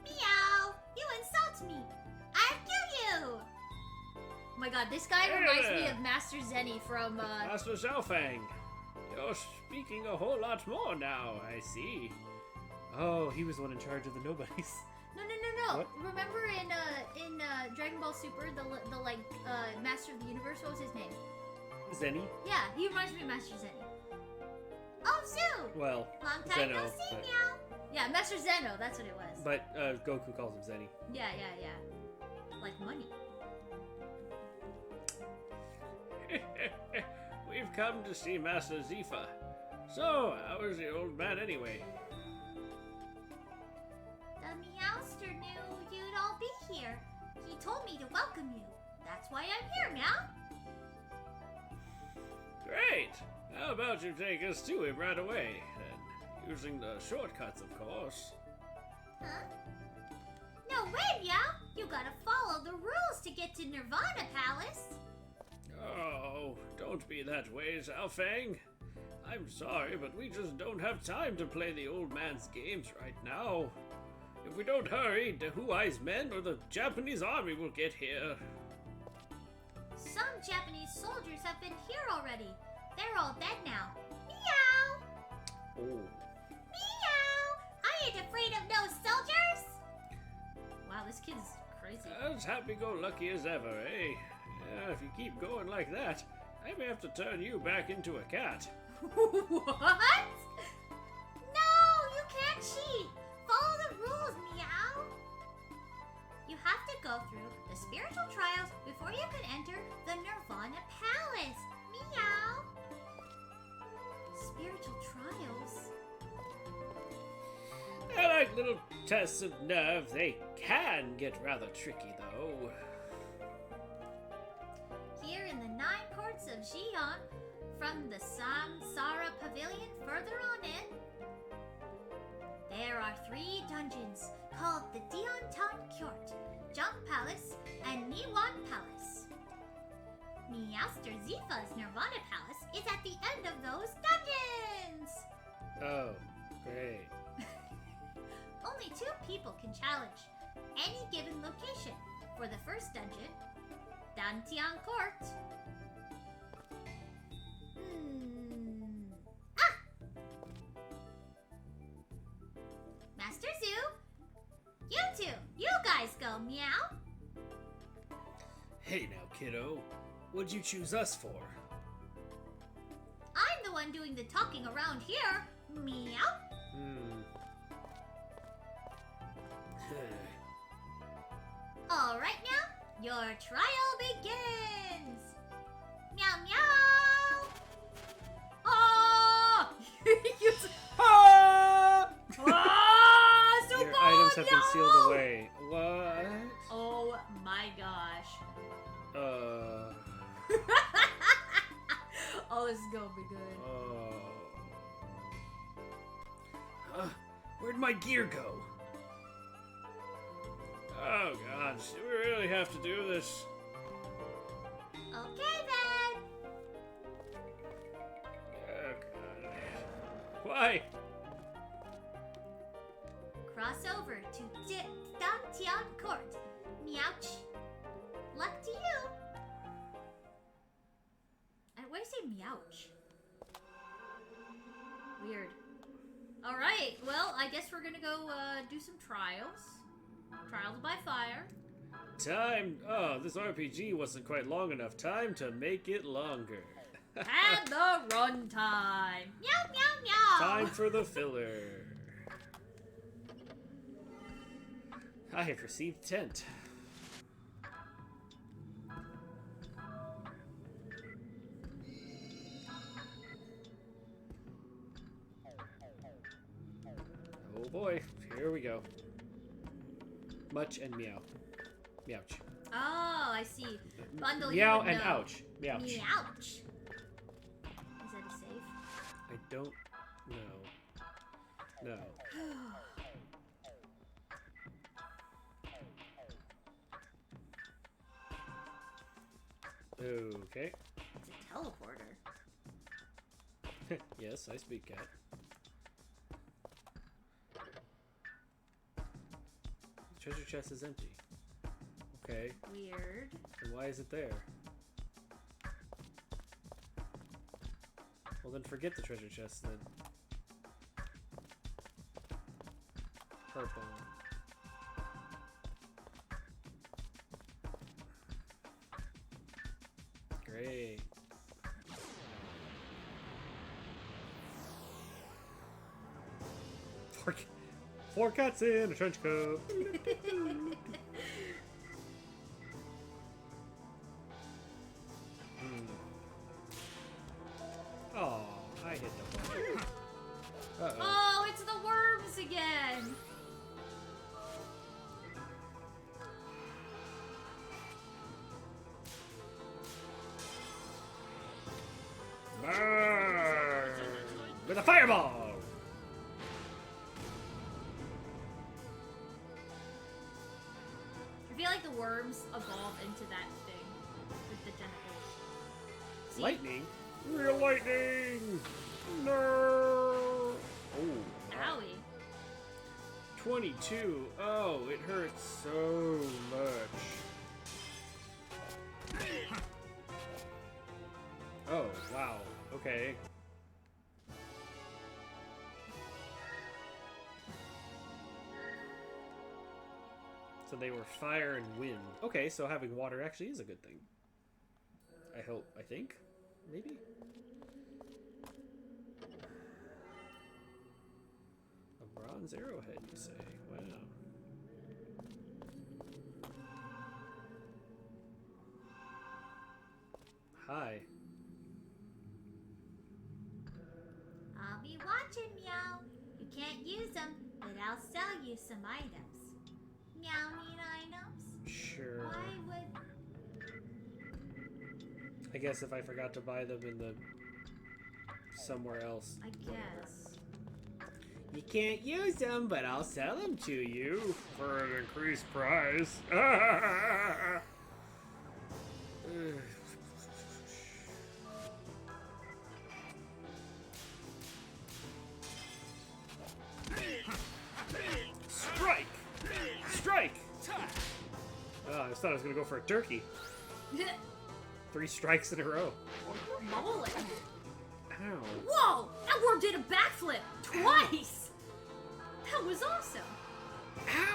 Meow! You insult me! I'll kill you! Oh my god, this guy reminds me of Master Zenny from, Master Xiaofeng, you're speaking a whole lot more now, I see. Oh, he was the one in charge of the nobodies. No. What? Remember in Dragon Ball Super, the Master of the Universe, what was his name? Zenny? Yeah, he reminds me of Master Zenny. Oh, Zoo! Well, Long time no Zeno, see, but- meow! Yeah, Master Zeno, that's what it was. but Goku calls him Zenny. Yeah. Like money. We've come to see Master Zifa. So, how is the old man anyway? The Meowster knew you'd all be here. He told me to welcome you. That's why I'm here, Meow. Great! How about you take us to him right away, then? Using the shortcuts, of course. Huh? No way, Meow! You gotta follow the rules to get to Nirvana Palace. Oh, don't be that way, Xiaofeng. I'm sorry, but we just don't have time to play the old man's games right now. If we don't hurry, the Huai's men or the Japanese army will get here. Some Japanese soldiers have been here already. They're all dead now. Meow! Oh. Meow! I ain't afraid of no soldiers! Wow, this kid's crazy. As happy-go-lucky as ever, eh? Yeah, if you keep going like that, I may have to turn you back into a cat. What? No, you can't cheat. Follow the rules, Meow. You have to go through the spiritual trials before you can enter the Nirvana Palace. Meow. Spiritual trials? They're like little tests of nerve. They can get rather tricky, though. Here in the 9 courts of Xi'an, from the Samsara Pavilion further on in, there are 3 dungeons called the Diontan Court, Jump Palace, and Niwan Palace. Meowster Zifa's Nirvana Palace is at the end of those dungeons! Oh, great. Only 2 people can challenge any given location for the first dungeon, Dantian Court. Ah! Master Zoo, you guys go, meow. Hey now, kiddo. What'd you choose us for? I'm the one doing the talking around here, meow. All right, now your trial begins. Meow meow. Oh! Your items have been sealed away. What? Oh my gosh. Oh, this is gonna be good. Where'd my gear go? Oh god, do we really have to do this? Okay then. Oh god. Why? Cross over to Dantian Court. Meowch. Luck to you. And why do you say meowch? Weird. Alright, well, I guess we're gonna go do some trials. Trials by fire. Time. Oh, this RPG wasn't quite long enough. Time to make it longer. And the run time. Meow meow meow. Time for the filler. I have received tent. Oh boy, here we go. Much and meow. Meowch. Oh, I see. Bundle Meow you would and know. ouch. Meowch. Meowch. Is that a safe? I don't know. No. Okay. It's a teleporter. Yes, I speak cat. The treasure chest is empty. Okay. Weird. And why is it there? Well, then forget the treasure chest then. Purple. Great. Four cats in a trench coat. Oh, I hit the button. Uh-oh. Oh, it's the worms again. Burn with a fireball. I feel like the worms evolve into that thing with the tentacles. See? Lightning? Real lightning! No! Oh. Wow. Owie. 22. Oh, it hurts so much. Oh, wow. Okay. So they were fire and wind. Okay, so having water actually is a good thing. I hope. I think? Maybe? A bronze arrowhead, you say? Wow. Hi. I'll be watching, Meow. You can't use them, but I'll sell you some items. Meow need items? Sure. Why would... I guess if I forgot to buy them in the somewhere else. I guess. You can't use them, but I'll sell them to you for an increased price. Strike! Strike! Oh, I just thought I was gonna go for a turkey. 3 strikes in a row. Bowling. Ow. Whoa! That worm did a backflip twice. That was awesome.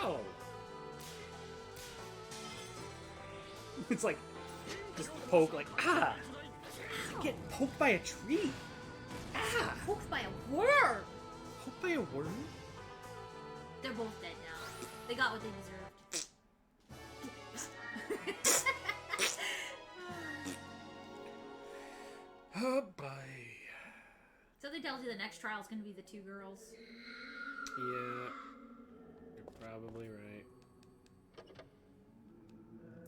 Ow! It's like, just poke, like, ah! Get poked by a tree. Ah! Poked by a worm. Poked by a worm? They're both dead now. They got what they deserved. Oh, bye. So they tells you the next trial is going to be the 2 girls. Yeah, you're probably right.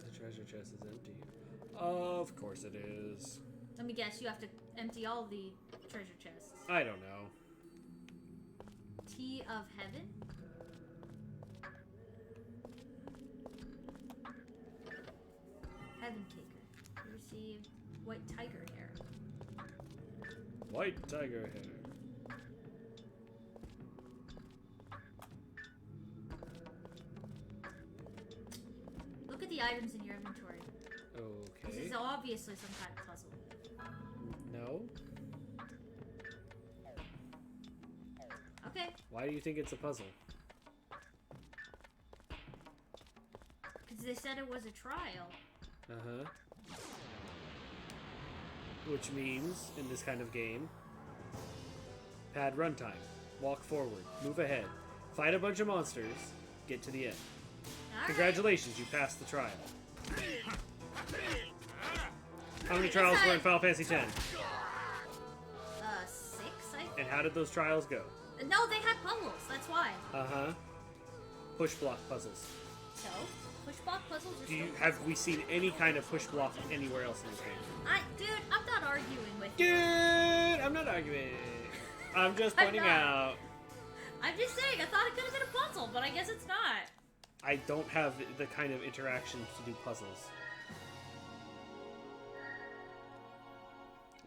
The treasure chest is empty. Of course it is. Let me guess, you have to empty all the treasure chests. I don't know. Tea of Heaven? Heaven Taker. You received white tiger hair. White tiger hair. Look at the items in your inventory. This Okay. is obviously some kind of puzzle. No? Okay. Why do you think it's a puzzle? Because they said it was a trial. Uh-huh. Which means, in this kind of game, pad runtime. Walk forward. Move ahead. Fight a bunch of monsters. Get to the end. Alright. Congratulations, you passed the trial. How many trials were in Final Fantasy X? 6, I think. And how did those trials go? No, they had puzzles. That's why. Uh-huh. Push block puzzles. So, push block puzzles are Do you still have we seen any kind of push block anywhere else in this game? Dude, I'm not arguing with you. Dude, I'm not arguing. I'm just I'm pointing not. out. I'm just saying, I thought it could have been a puzzle, but I guess it's not. I don't have the kind of interaction to do puzzles.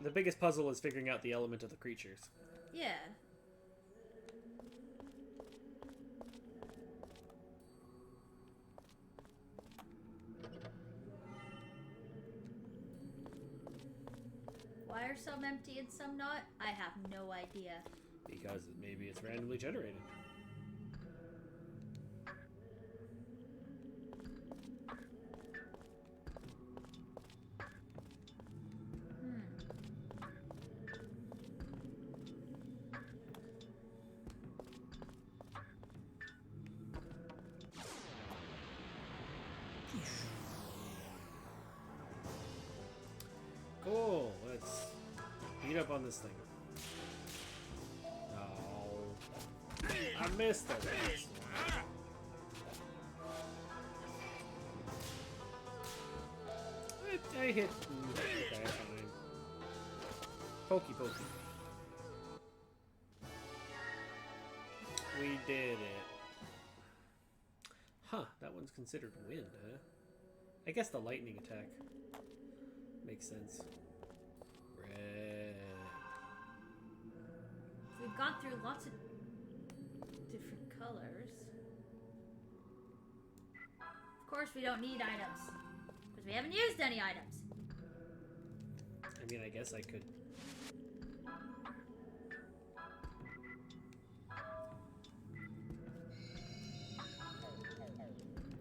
The biggest puzzle is figuring out the element of the creatures. Yeah. Why are some empty and some not? I have no idea. Because maybe it's randomly generated. Cool, let's beat up on this thing. No. I missed the last one. I hit. Okay, fine. Pokey pokey. We did it. Huh, that one's considered wind, huh? I guess the lightning attack makes sense. Red. We've gone through lots of different colors. Of course, we don't need items. Because we haven't used any items. I mean, I guess I could.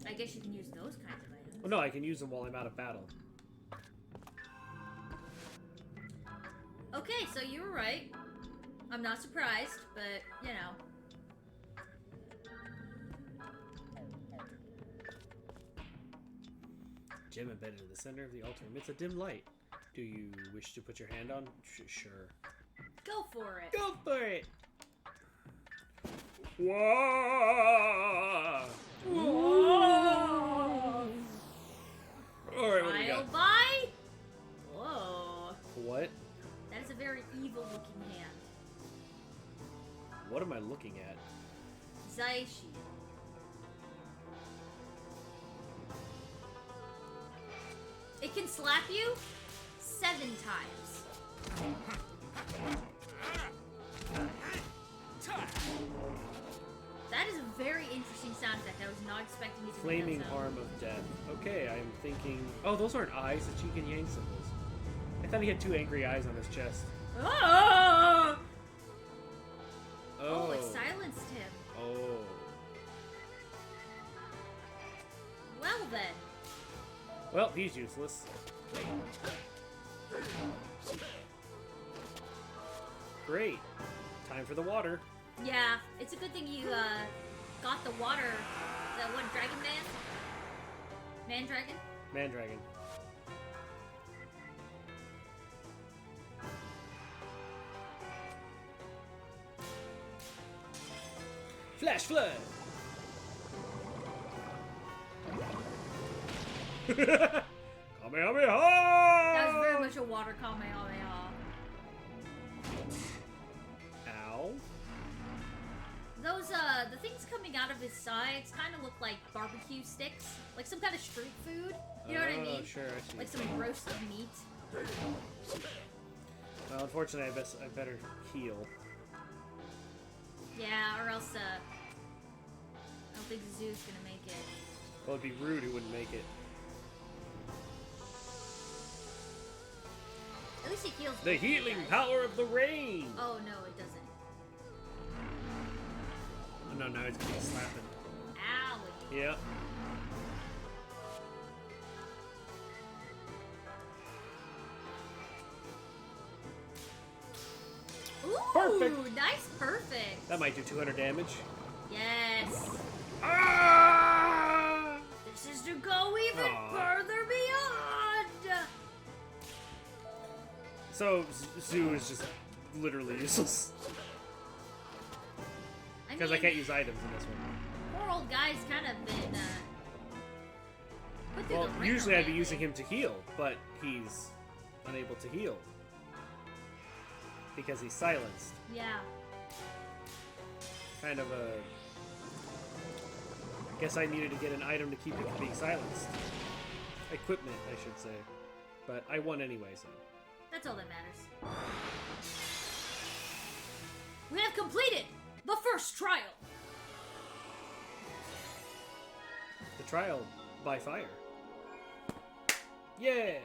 I guess you can use those kinds of items. Well, no, I can use them while I'm out of battle. Okay, so you were right. I'm not surprised, but, you know. Gem embedded in the center of the altar emits a dim light. Do you wish to put your hand on? Sure. Go for it. Go for it! Whoa! Whoa! Alright, what do we Trial got? by? Whoa. What? That is a very evil-looking hand. What am I looking at? Zaishi. It can slap you 7 times. That is a very interesting sound effect. I was not expecting it to Flaming be that sound. arm of death. Okay, I'm thinking. Oh, those aren't eyes. It's Yin Yang symbols. I thought he had 2 angry eyes on his chest. Oh! Oh. Oh, it silenced him. Oh. Well then. Well, he's useless. Great. Time for the water. Yeah, it's a good thing you got the water. That one dragon man? Man dragon? Mandragon. Flash flood. Kamehameha! That was very much a water Kamehameha. Ow. Those, the things coming out of his sides kind of look like barbecue sticks. Like some kind of street food. You know what I Oh, mean? sure, I see. Like some roasted meat. Well, unfortunately, I better heal. Yeah, or else, I don't think Zoo's gonna make it. Well, it'd be rude who wouldn't make it. At least he heals. The both of you healing guys. power of the rain! Oh, no, it doesn't. Oh, no, now he's gonna be slapping. Owie. Yep. Ooh, Perfect. nice perfect. That might do 200 damage. Yes. Ah! This is to go even Aw. further beyond. So, Zoo is just literally useless. Because I can't use items in this one. Poor old guy's kind of been, put through Well, the ringer usually I'd be lately. using him to heal, but he's unable to heal. Because he's silenced. Yeah. Kind of a... I guess I needed to get an item to keep him from being silenced. Equipment, I should say. But I won anyway, so... That's all that matters. We have completed the first trial. The trial by fire. Yeah!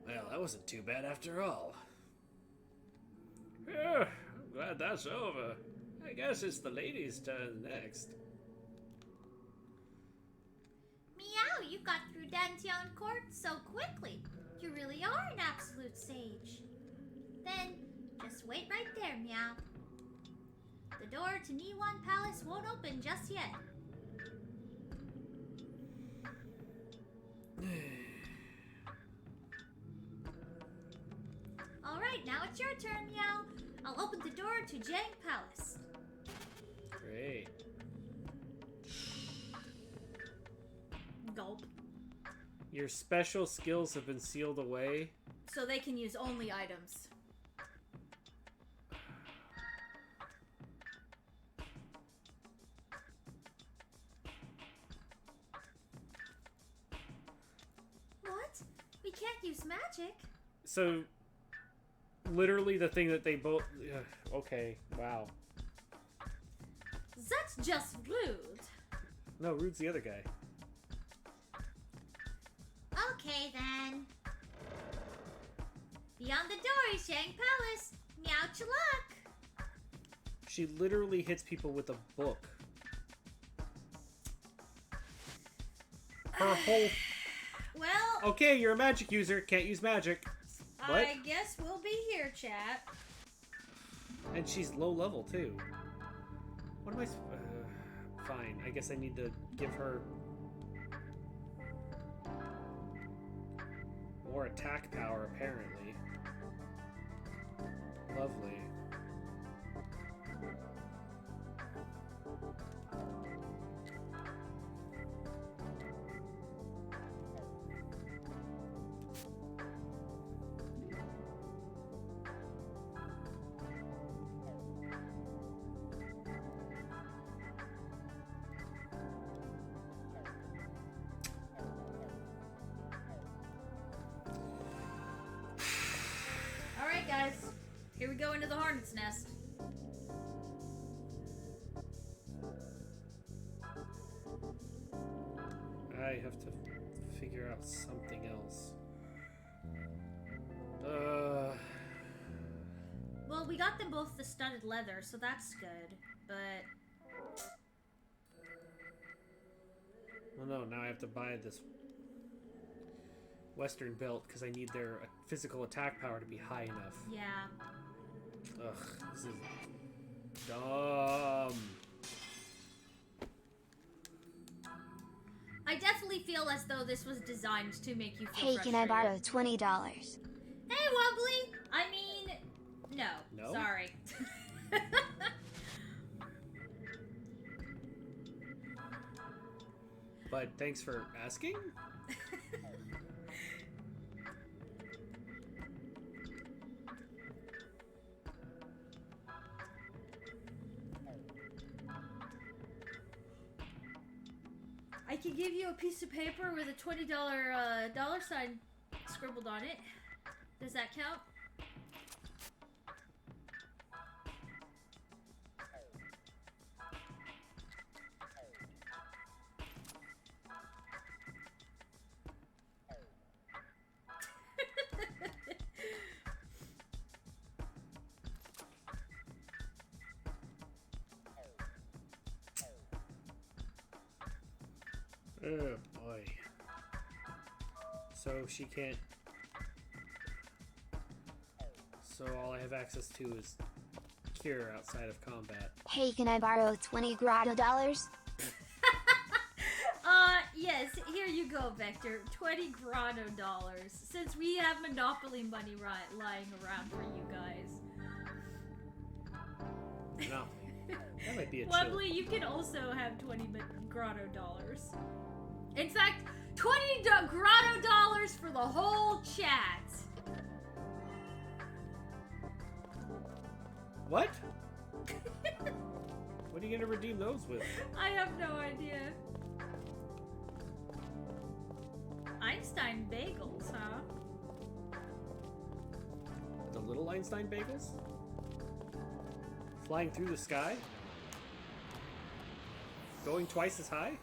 Well, that wasn't too bad after all. I'm glad that's over. I guess it's the ladies' turn next. Meow, you got through Dantian Court so quickly. You really are an absolute sage. Then, just wait right there, Meow. The door to Niwan Palace won't open just yet. Alright, now it's your turn, Meow. I'll open the door to Jang Palace. Great. Gulp. Your special skills have been sealed away. So they can use only items. What? We can't use magic. So, literally the thing that they both... okay, wow. That's just rude. No, Rude's the other guy. Okay then. Beyond the door is Shang Palace. Meow Chaluk. She literally hits people with a book. Her whole... Well, Okay, you're a magic user. Can't use magic. What? I guess we'll be here, chat. And she's low level, too. What am I... fine. I guess I need to give her... more attack power, apparently. Lovely. into the hornet's nest. I have to figure out something else. Well, we got them both the studded leather, so that's good. But well, no, now I have to buy this Western belt because I need their physical attack power to be high enough. yeah. Ugh, this is dumb. I definitely feel as though this was designed to make you feel Hey, can I frustrated. borrow $20? Hey, Wobbly! I mean, no. No? Sorry. But thanks for asking. I can give you a piece of paper with a $20 dollar sign scribbled on it. Does that count? Oh boy. So she can't. So all I have access to is cure outside of combat. Hey, can I borrow 20 grotto dollars? Yes, here you go, Vector. 20 grotto dollars. Since we have Monopoly money lying around for you guys. No. That might be a chill. Wobbly, you can also have 20 grotto dollars. In fact, 20 grotto dollars for the whole chat. What? What are you gonna redeem those with? I have no idea. Einstein bagels, huh? The little Einstein bagels? Flying through the sky? Going twice as high?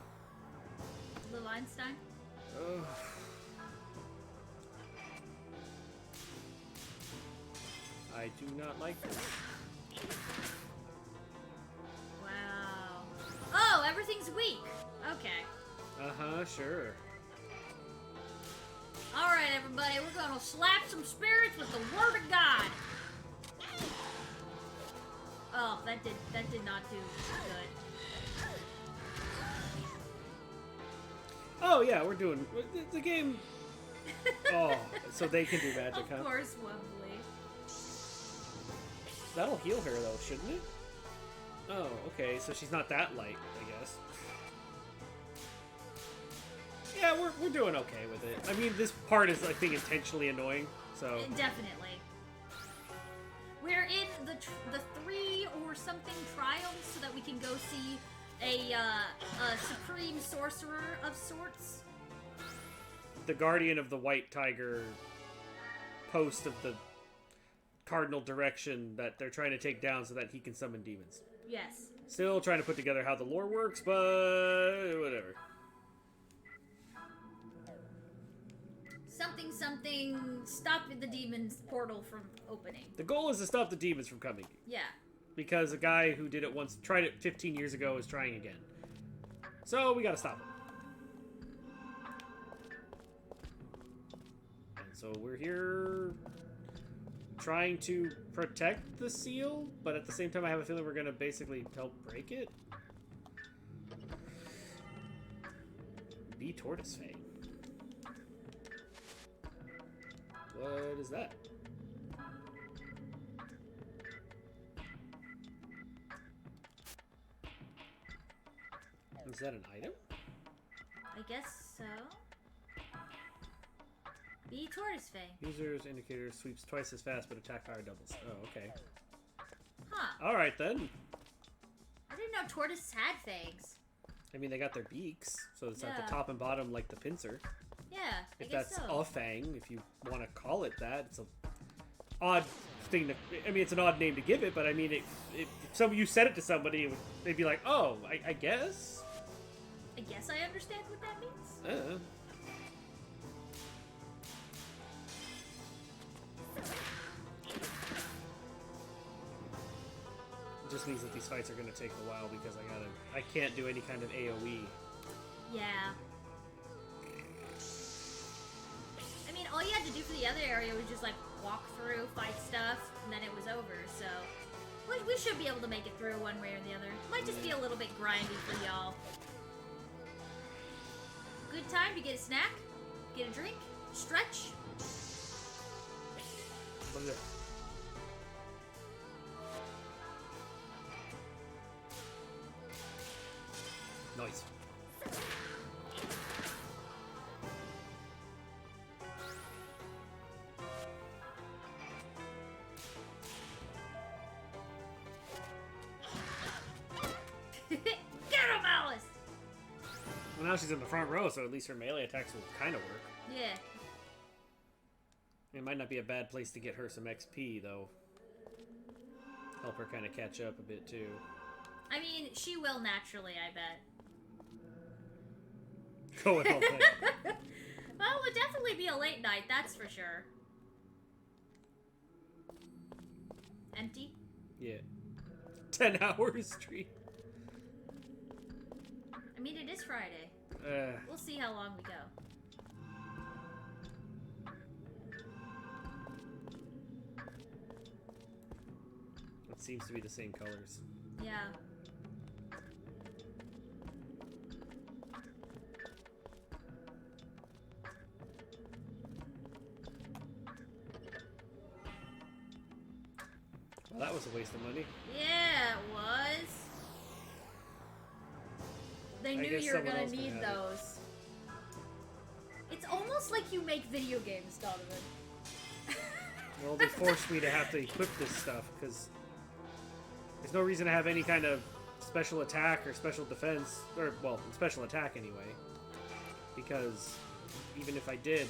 Little Einstein? Ugh. I do not like this. Wow. Oh, everything's weak. Okay. Uh-huh, sure. Alright, everybody, we're gonna slap some spirits with the word of God. Oh, that did not do good. Oh yeah, we're doing the game. Oh, so they can do magic, huh? Of course, Wobbly. That'll heal her though, shouldn't it? Oh, okay, so she's not that light, I guess. Yeah, we're doing okay with it. I mean, this part is, I think, intentionally annoying, so... Definitely. We're in the 3 or something trials so that we can go see a supreme sorcerer of sorts. The guardian of the white tiger post of the cardinal direction that they're trying to take down so that he can summon demons. Yes. Still trying to put together how the lore works, but whatever. Something, stop the demon's portal from opening. The goal is to stop the demons from coming. Yeah. Because a guy who did it once, tried it 15 years ago, is trying again. So we gotta stop him. And so we're here trying to protect the seal, but at the same time I have a feeling we're gonna basically help break it. Be Tortoise Fang. What is that? Is that an item? I guess so. Be Tortoise Fang. User's indicator sweeps twice as fast, but attack power doubles. Oh, okay. Huh. Alright then. I didn't know tortoises had fangs. I mean, they got their beaks, so it's at Yeah. the top and bottom like the pincer. Yeah, I If guess that's so. a fang, if you want to call it that. It's a odd thing to. I mean, it's an odd name to give it, but I mean, if you said it to somebody, they'd be like, "Oh, I guess." I guess I understand what that means. It just means that these fights are gonna take a while because I can't do any kind of AOE. Yeah. I mean, all you had to do for the other area was just like walk through, fight stuff, and then it was over. So we should be able to make it through one way or the other. Might just be a little bit grindy for y'all. Good time to get a snack, get a drink, stretch. Nice. Get him, Alice! Well, now she's in the front row, so at least her melee attacks will kind of work. Yeah. It might not be a bad place to get her some XP, though. Help her kind of catch up a bit, too. I mean, she will naturally, I bet. Go with all that. Well, it would definitely be a late night, that's for sure. Empty? Yeah. 10 hours stream. I mean, it is Friday. We'll see how long we go. It seems to be the same colors. Yeah. Well, that was a waste of money. Yeah, it was. They knew guess you were someone gonna else can need have it. those. It's almost like you make video games, Donovan. Well, they forced me to have to equip this stuff, because there's no reason to have any kind of special attack or special defense, or, well, special attack anyway. Because even if I did,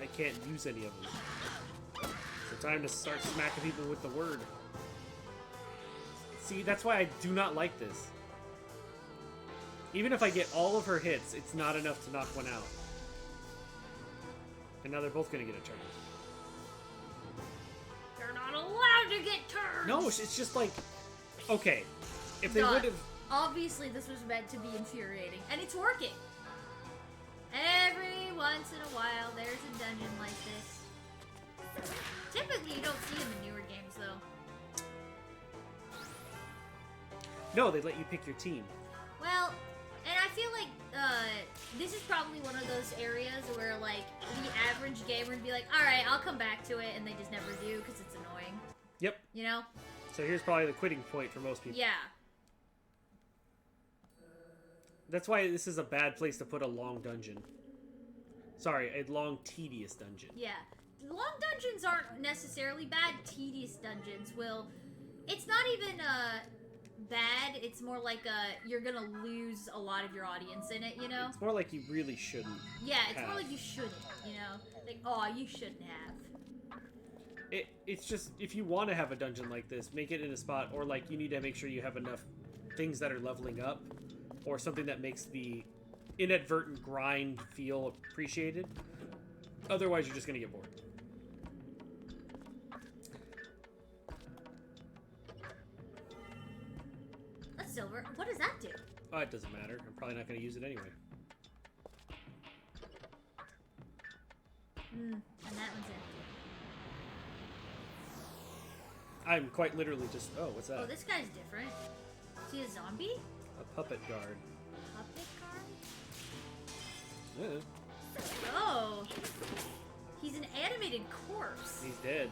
I can't use any of them. So time to start smacking people with the word. See, that's why I do not like this. Even if I get all of her hits, it's not enough to knock one out. And now they're both gonna get a turn. They're not allowed to get turns! No, it's just like, okay, if they Done. would have, Obviously, this was meant to be infuriating, and it's working. Every once in a while, there's a dungeon like this. Typically, you don't see them in newer games, though. no, they let you pick your team. Well, and I feel like this is probably one of those areas where, like, the average gamer would be like, alright, I'll come back to it, and they just never do because it's annoying. Yep. You know? So here's probably the quitting point for most people. Yeah. That's why this is a bad place to put a long dungeon. Sorry, a long, tedious dungeon. Yeah. Long dungeons aren't necessarily bad. Tedious dungeons will... It's not even, bad. It's more like, you're gonna lose a lot of your audience in it, you know? It's more like you really shouldn't. Yeah, it's more have. like you shouldn't, you know? Like, oh, you shouldn't have. It's just, if you want to have a dungeon like this, make it in a spot, or like you need to make sure you have enough things that are leveling up, or something that makes the inadvertent grind feel appreciated. Otherwise, you're just gonna get bored. A silver. What does that do? Oh, it doesn't matter. I'm probably not gonna use it anyway. And that one's empty. I'm quite literally just, oh, what's that? Oh, this guy's different. Is he a zombie? A puppet guard. Puppet guard? Yeah, Oh. He's an animated corpse. he's dead.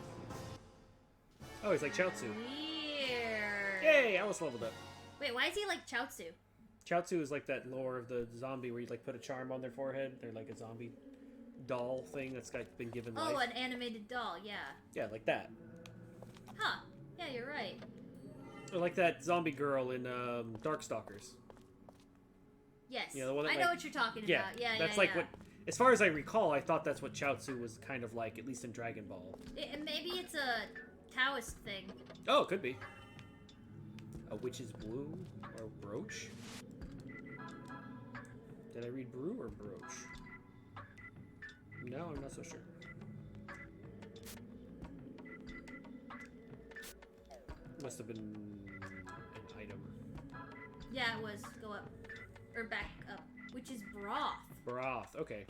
Oh, he's like Chaozu. Weird. Yay, Alice leveled up. Wait, why is he like Chaozu? Chaozu is like that lore of the zombie where you like put a charm on their forehead. They're like a zombie doll thing that's like been given life. Oh, an animated doll, yeah. Yeah, like that. Huh. Yeah, you're right. Or like that zombie girl in Darkstalkers. Yes. Yeah, the one that, I know like- what you're talking Yeah, about. Yeah, that's yeah, like yeah. what. As far as I recall, I thought that's what Chaozu was kind of like, at least in Dragon Ball. And maybe it's a Taoist thing. Oh, it could be. A witch's brew or brooch? Did I read brew or brooch? No, I'm not so sure. Must have been an item. Yeah, it was. Go up. Or back up. Which is broth. Broth, okay.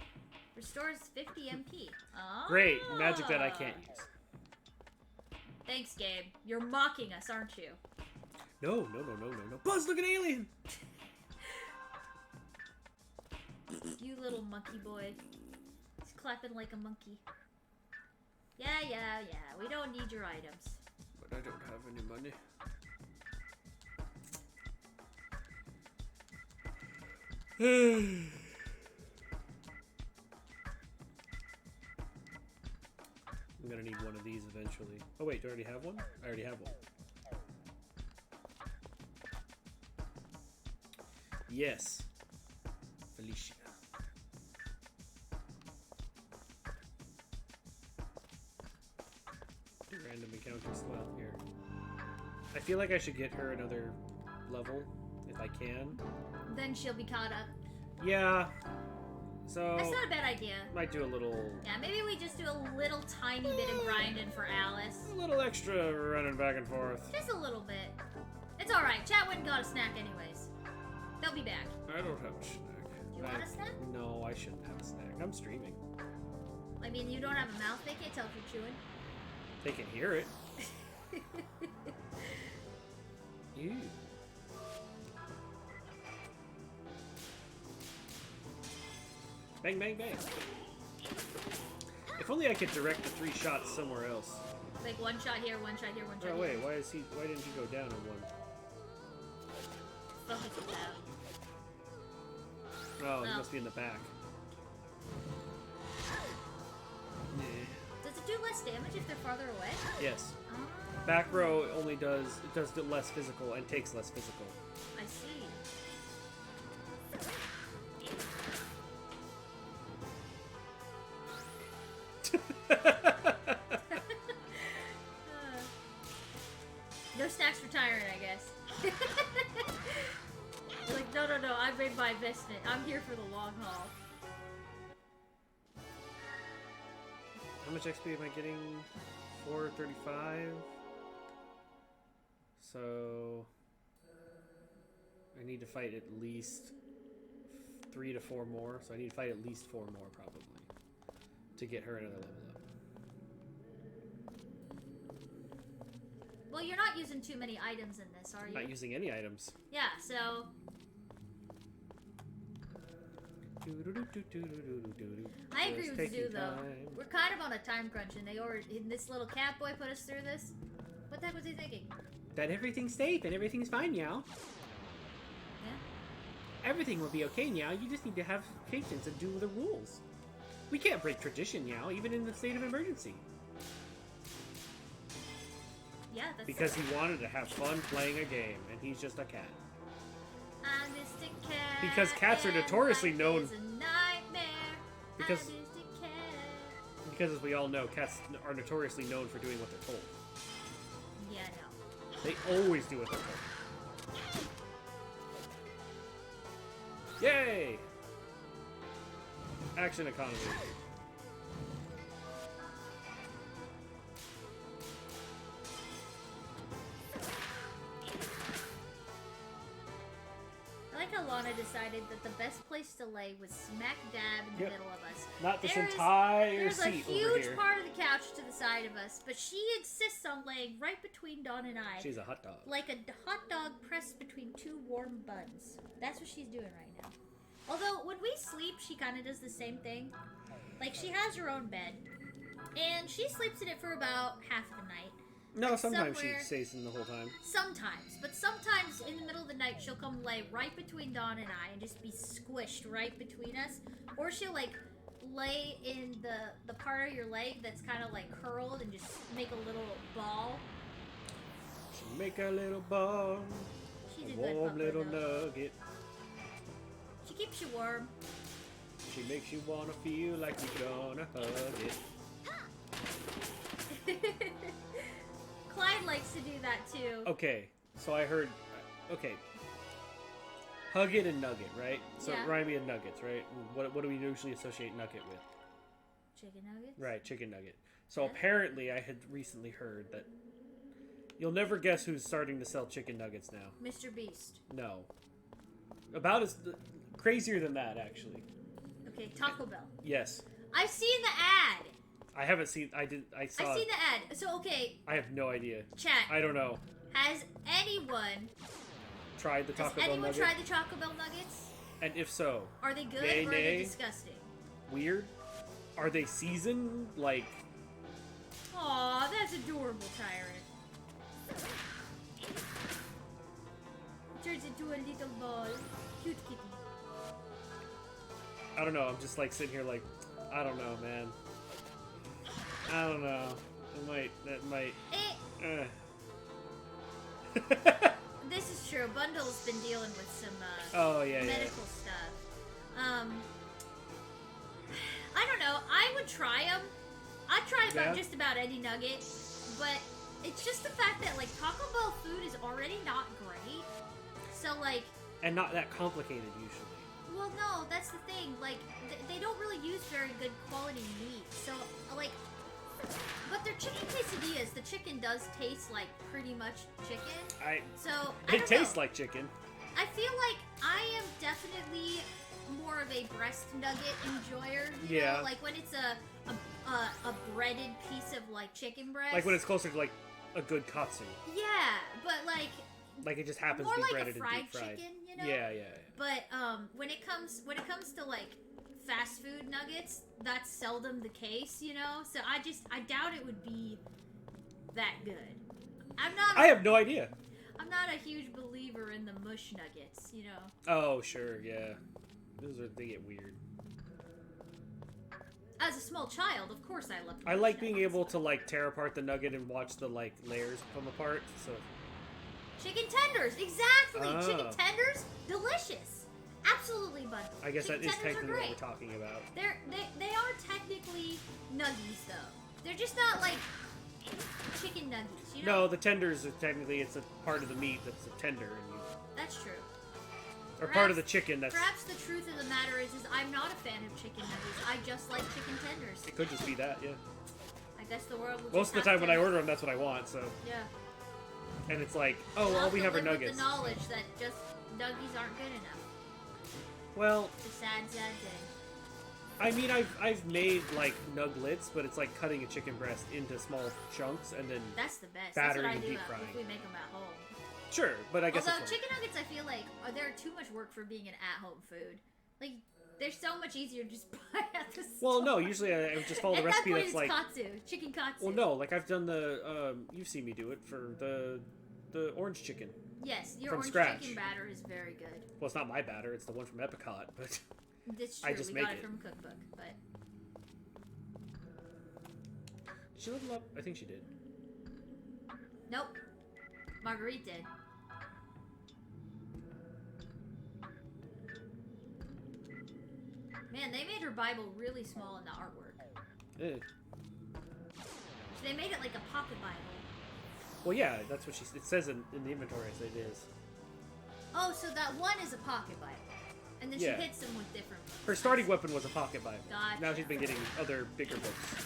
Restores 50 MP. Oh. Great, magic that I can't use. Thanks, Gabe. You're mocking us, aren't you? No. Buzz, look at alien! You little monkey boy. He's clapping like a monkey. Yeah. We don't need your items. But I don't have any money. I'm gonna need one of these eventually. Oh wait, do I already have one? I already have one. Yes. Felicia. Do random encounters. Well, here. I feel like I should get her another level if I can. Then she'll be caught up. Yeah. So That's not a bad idea. might do a little Yeah, maybe we just do a little tiny bit of grinding for Alice. extra running back and forth. Just a little bit. It's alright. Chat went and got a snack anyways. They'll be back. I don't have a snack. Do you want a snack? No, I shouldn't have a snack. I'm streaming. I mean, you don't have a mouth. They can't tell if you're chewing. They can hear it. Ew. Bang, bang, bang. If only I could direct the 3 shots somewhere else. Like one shot here, one shot here, one shot Oh wait, here. why didn't he go down in one? Focus with that. Oh, he Oh. must be in the back. Does it do less damage if they're farther away? Yes. Ah, Back row only does less physical and takes less physical. I see. No snacks for Tyrant, I guess. Like, no, I made my investment. I'm here for the long haul. How much XP am I getting? 435. So I need to fight at least 3 to 4 more. So I need to fight at least 4 more probably to get her another level up. Well, you're not using too many items in this, are I'm you? not using any items. Yeah, so I agree with you though. We're kind of on a time crunch, and this little cat boy put us through this. What the heck was he thinking? That everything's safe and everything's fine now. Yeah. Everything will be okay now. You just need to have patience and do the rules. We can't break tradition now, even in the state of emergency. Yeah, that's Because he wanted to have fun playing a game, and he's just a cat. I'm just a cat. Because cats are and notoriously life known- is a nightmare. Because- I'm just a cat. Because as we all know, cats are notoriously known for doing what they're told. Yeah, no. They always do what they're told. Yay! Action economy. I like how Lana decided that the best place to lay was smack dab in the Yep. middle of us. Not this There's- entire There's a seat over huge here. part of the couch to the side of us, but she insists on laying right between Dawn and I. She's a hot dog. Like a hot dog pressed between 2 warm buns. That's what she's doing right now. Although, when we sleep, she kind of does the same thing. Like, she has her own bed, and she sleeps in it for about half the night. No, sometimes somewhere- she stays in the whole time. Sometimes, but sometimes in the middle of the night, she'll come lay right between Dawn and I and just be squished right between us. Or she'll, like, lay in the part of your leg that's kind of, like, curled and just make a little ball. She make a little ball, She's a a good warm pupper, little though. nugget. She keeps you warm. She makes you wanna feel like you're gonna hug it. Clyde likes to do that too. Okay, so I heard. Okay. Hugget and Nugget, right? So Yeah. remind me of Nuggets, right? What do we usually associate Nugget with? Chicken nuggets? Right, chicken nugget. So Yeah. apparently I had recently heard that you'll never guess who's starting to sell chicken nuggets now. Mr. Beast. No. About as crazier than that, actually. Okay, Taco Bell. Yes. I've seen the ad. I haven't seen. I saw. I've seen the ad. So, okay, I have no idea. chat. I don't know. Has anyone Tried the Taco Bell anyone nugget? tried the Taco Bell nuggets? And if so, Are they good Nay, or are they nay. disgusting? weird? Are they seasoned? Like, Aw, that's adorable, Tyrant. Turns into a little ball. Cute kitty. I don't know. I'm just like sitting here like, I don't know, man. I don't know. That might. This is true. Bundle's been dealing with some Oh, yeah, yeah. medical stuff. I don't know. I would try them. I'd try Yeah. just about any nugget, but it's just the fact that like Taco Bell food is already not great. So like, And not that complicated, usually. well, no, that's the thing. Like, they don't really use very good quality meat. So like, but their chicken quesadillas, the chicken does taste like pretty much chicken. So I It don't tastes know. like chicken. I feel like I am definitely more of a breast nugget enjoyer. You Yeah. know? Like when it's a breaded piece of like chicken breast. Like when it's closer to like a good katsu. Yeah, but like Like it just happens more to be like breaded a and fried deep fried. chicken, you know? Yeah, yeah. But when it comes to like fast food nuggets, that's seldom the case, you know? So I doubt it would be that good. I have no idea. I'm not a huge believer in the mush nuggets, you know. Oh, sure, yeah. They get weird. As a small child, of course I love I mush like being nuggets. able to like tear apart the nugget and watch the like layers come apart. So Chicken tenders, exactly. Oh. Chicken tenders, delicious. Absolutely, bud. I guess Chicken that is tenders are technically what great. we're talking about. They are technically nuggies though. They're just not like chicken nuggets, you know? No, the tenders are technically it's a part of the meat that's a tender, and you That's true. or part of the chicken that's. Perhaps the truth of the matter is I'm not a fan of chicken nuggets. I just like chicken tenders. It could just be that, yeah. I guess the world will Most of just the time have when to- I order them, that's what I want. So, Yeah. and it's like, oh, We'll all we to have are live with nuggets. the knowledge that just nuggies aren't good enough. Well, It's a sad, sad day. I mean, I've made like nuglets, but it's like cutting a chicken breast into small chunks and then That's the best. Battering That's what I and do deep if frying. we make them at home. sure. But I guess Although it's chicken nuggets, I feel like they're too much work for being an at-home food. Like they're so much easier to just buy at the store. well, no. Usually I would just follow the At recipe that point, that's it's like. katsu, chicken katsu. Well, no, like I've done the. You've seen me do it for the orange chicken. Yes, your From orange scratch. chicken batter is very good. Well, it's not my batter; it's the one from Epicot. But That's I true. just We make got it it. from cookbook, but did she level up? I think she did. nope. Marguerite did. Man, they made her Bible really small in the artwork. Eh. So they made it like a pocket Bible. Well, yeah, that's what it says in the inventory. So it is. Oh, so that one is a pocket Bible, and then Yeah. she hits them with different. Her starting weapon was a pocket Bible. Gotcha. Now she's been getting other bigger books.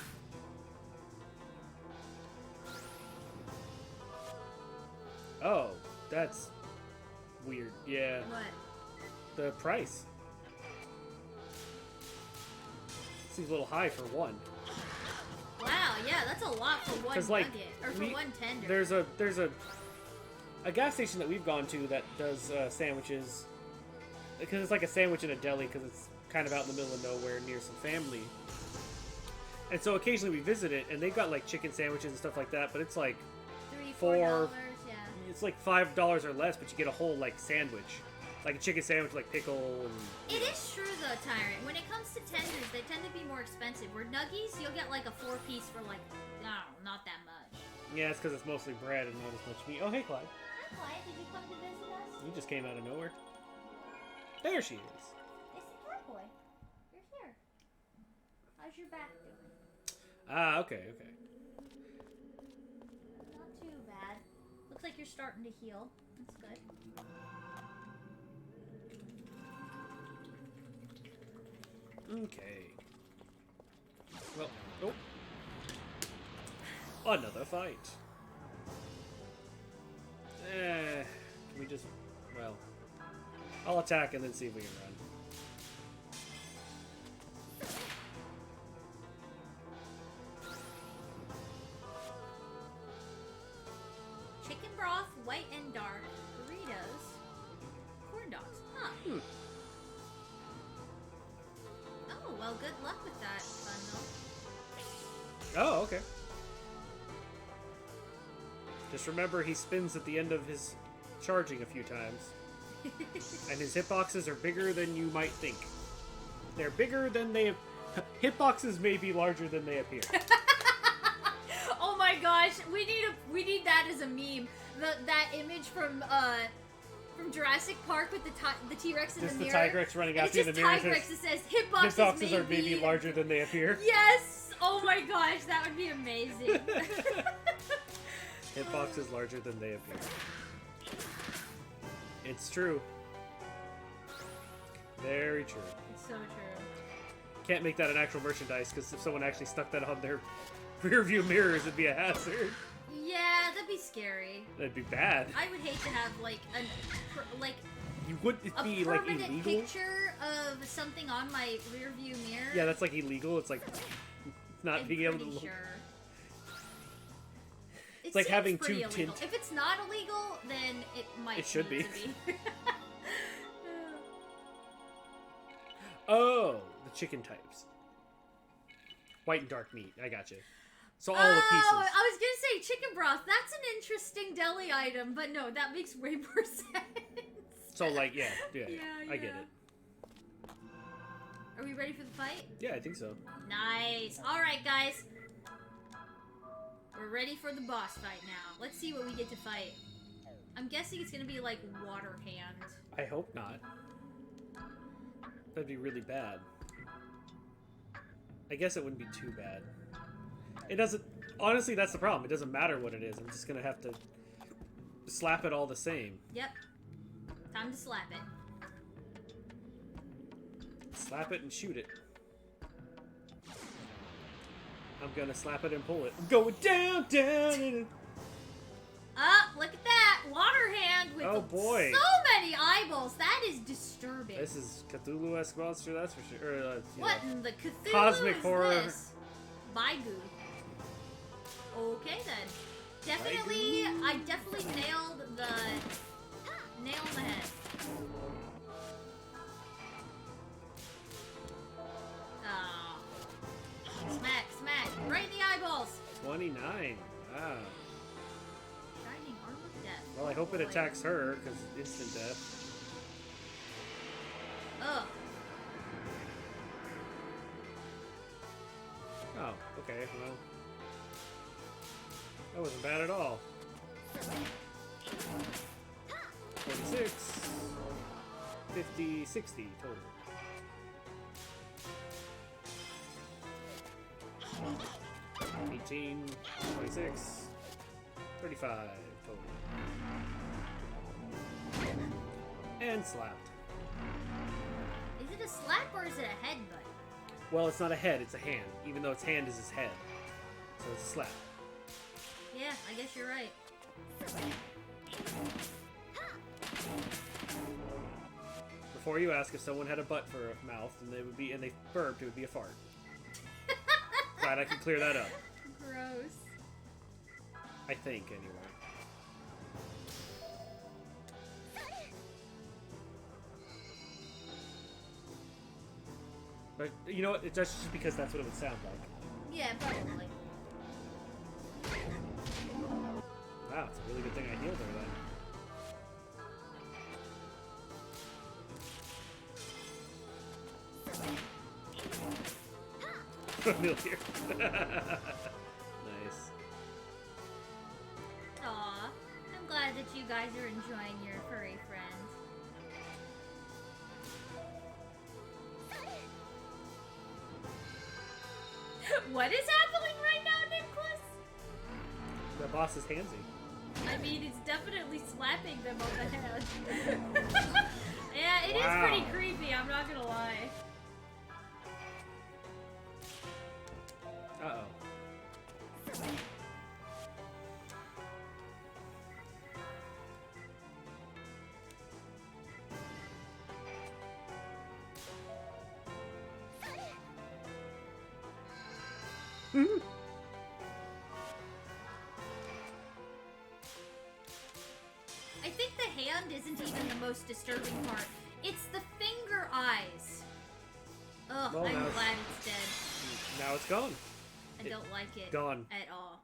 Oh, that's weird. Yeah, What? the price seems a little high for one. Wow, yeah, that's a lot for one 'Cause, like, nugget or for we- one tender. There's a gas station that we've gone to that does sandwiches because it's like a sandwich in a deli because it's kind of out in the middle of nowhere near some family. And so occasionally we visit it, and they've got like chicken sandwiches and stuff like that. But it's like $3, for- $4, yeah. it's like $5 or less, but you get a whole like sandwich, like a chicken sandwich, like pickle. And, It is true though, Tyrant. When it comes to tenders, they tend to be more expensive. Where nuggies, you'll get like a 4-piece for like, I don't know, not that much. yeah, it's because it's mostly bread and not as much meat. Oh, hey, Clyde, Hi, Clyde. Did you come to visit us? you just came out of nowhere. There she is. It's the cat boy. You're here. How's your back doing? Ah, okay, okay. Not too Looks like you're starting to heal. That's good. Okay. Well, oh. Another fight. Can we just... Well... I'll attack and then see if we can run. Chicken broth, white and dark. Burritos. Corn dogs. Huh. Oh, well, good luck with that bundle. Oh, okay. Just remember he spins at the end of his charging a few times. And his hitboxes are bigger than you might think. They're bigger than they... Hitboxes may be larger than they appear. Oh my gosh, we need that as a meme. That image from Jurassic Park with the T-Rex in Just the the mirror. Tigrex running And after it's you in just the mirror. Tigrex Says, that says hitboxes, hitboxes are maybe larger than they appear. Yes! Oh my gosh, that would be amazing. Hitboxes larger than they appear. It's true. Very true. It's so true. Can't make that an actual merchandise because if someone actually stuck that on their rear view mirrors, it'd be a hazard. Yeah, that'd be scary. That'd be bad. I would hate to have like You wouldn't it a be like permanent illegal? picture of something on my rear view mirror. Yeah, that's like illegal. It's like not I'm being able to pretty look. sure. It's like having pretty two illegal. tint. If it's not illegal, then it might. It should need be. to be. Oh, the chicken types. White and dark meat. I got you. So all the Oh, pieces. I was gonna say chicken broth. That's an interesting deli item, but no, that makes way more sense. So like, yeah, I get yeah. it. Are we ready for the fight? Yeah, I think so. Nice. All right, guys. We're ready for the boss fight now. Let's see what we get to fight. I'm guessing it's gonna be like water hand. I hope not. That'd be really bad. I guess it wouldn't be too bad. It doesn't... Honestly, that's the problem. It doesn't matter what it is. I'm just gonna have to slap it all the same. Yep. Time to slap it. Slap it and shoot it. I'm gonna slap it and pull it. I'm going down, down, and... Look at that! Water hand with Oh, boy. so many eyeballs. That is disturbing. This is Cthulhu-esque monster, that's for sure. Or, you What know. in the Cthulhu Cosmic is horror. this? Baigu. Okay then. Definitely, I definitely nailed the nail on the head. Oh. Smack, smack, right in the eyeballs. 29. Wow. Shining arm of death. Well, I hope it Boy. attacks her, because instant death. Ugh. Oh, okay, well. That wasn't bad at all. 46. 50, 60 total. $18, 26, 35 total. And slapped. Is it a slap or is it a headbutt? Well, it's not a head, it's a hand. Even though its hand is his head. So it's a slap. Yeah, I guess you're right. Before you ask, if someone had a butt for a mouth and they burped, it would be a fart. Glad I could clear that up. Gross. I think, anyway. But you know what? It's just because that's what it would sound like. Yeah, probably. Wow, it's a really good thing I healed her then. Familiar. Nice. Aw, I'm glad that you guys are enjoying your furry friends. What is happening right now, Nicholas? The boss is handsy. I mean, it's definitely slapping them on the head. Yeah, it is Wow. pretty creepy, I'm not gonna lie. Uh-oh. I think the hand isn't even the most disturbing part. It's the finger eyes. Ugh, Well, I'm now- glad it's dead. Now it's gone. I don't like it Gone. at all.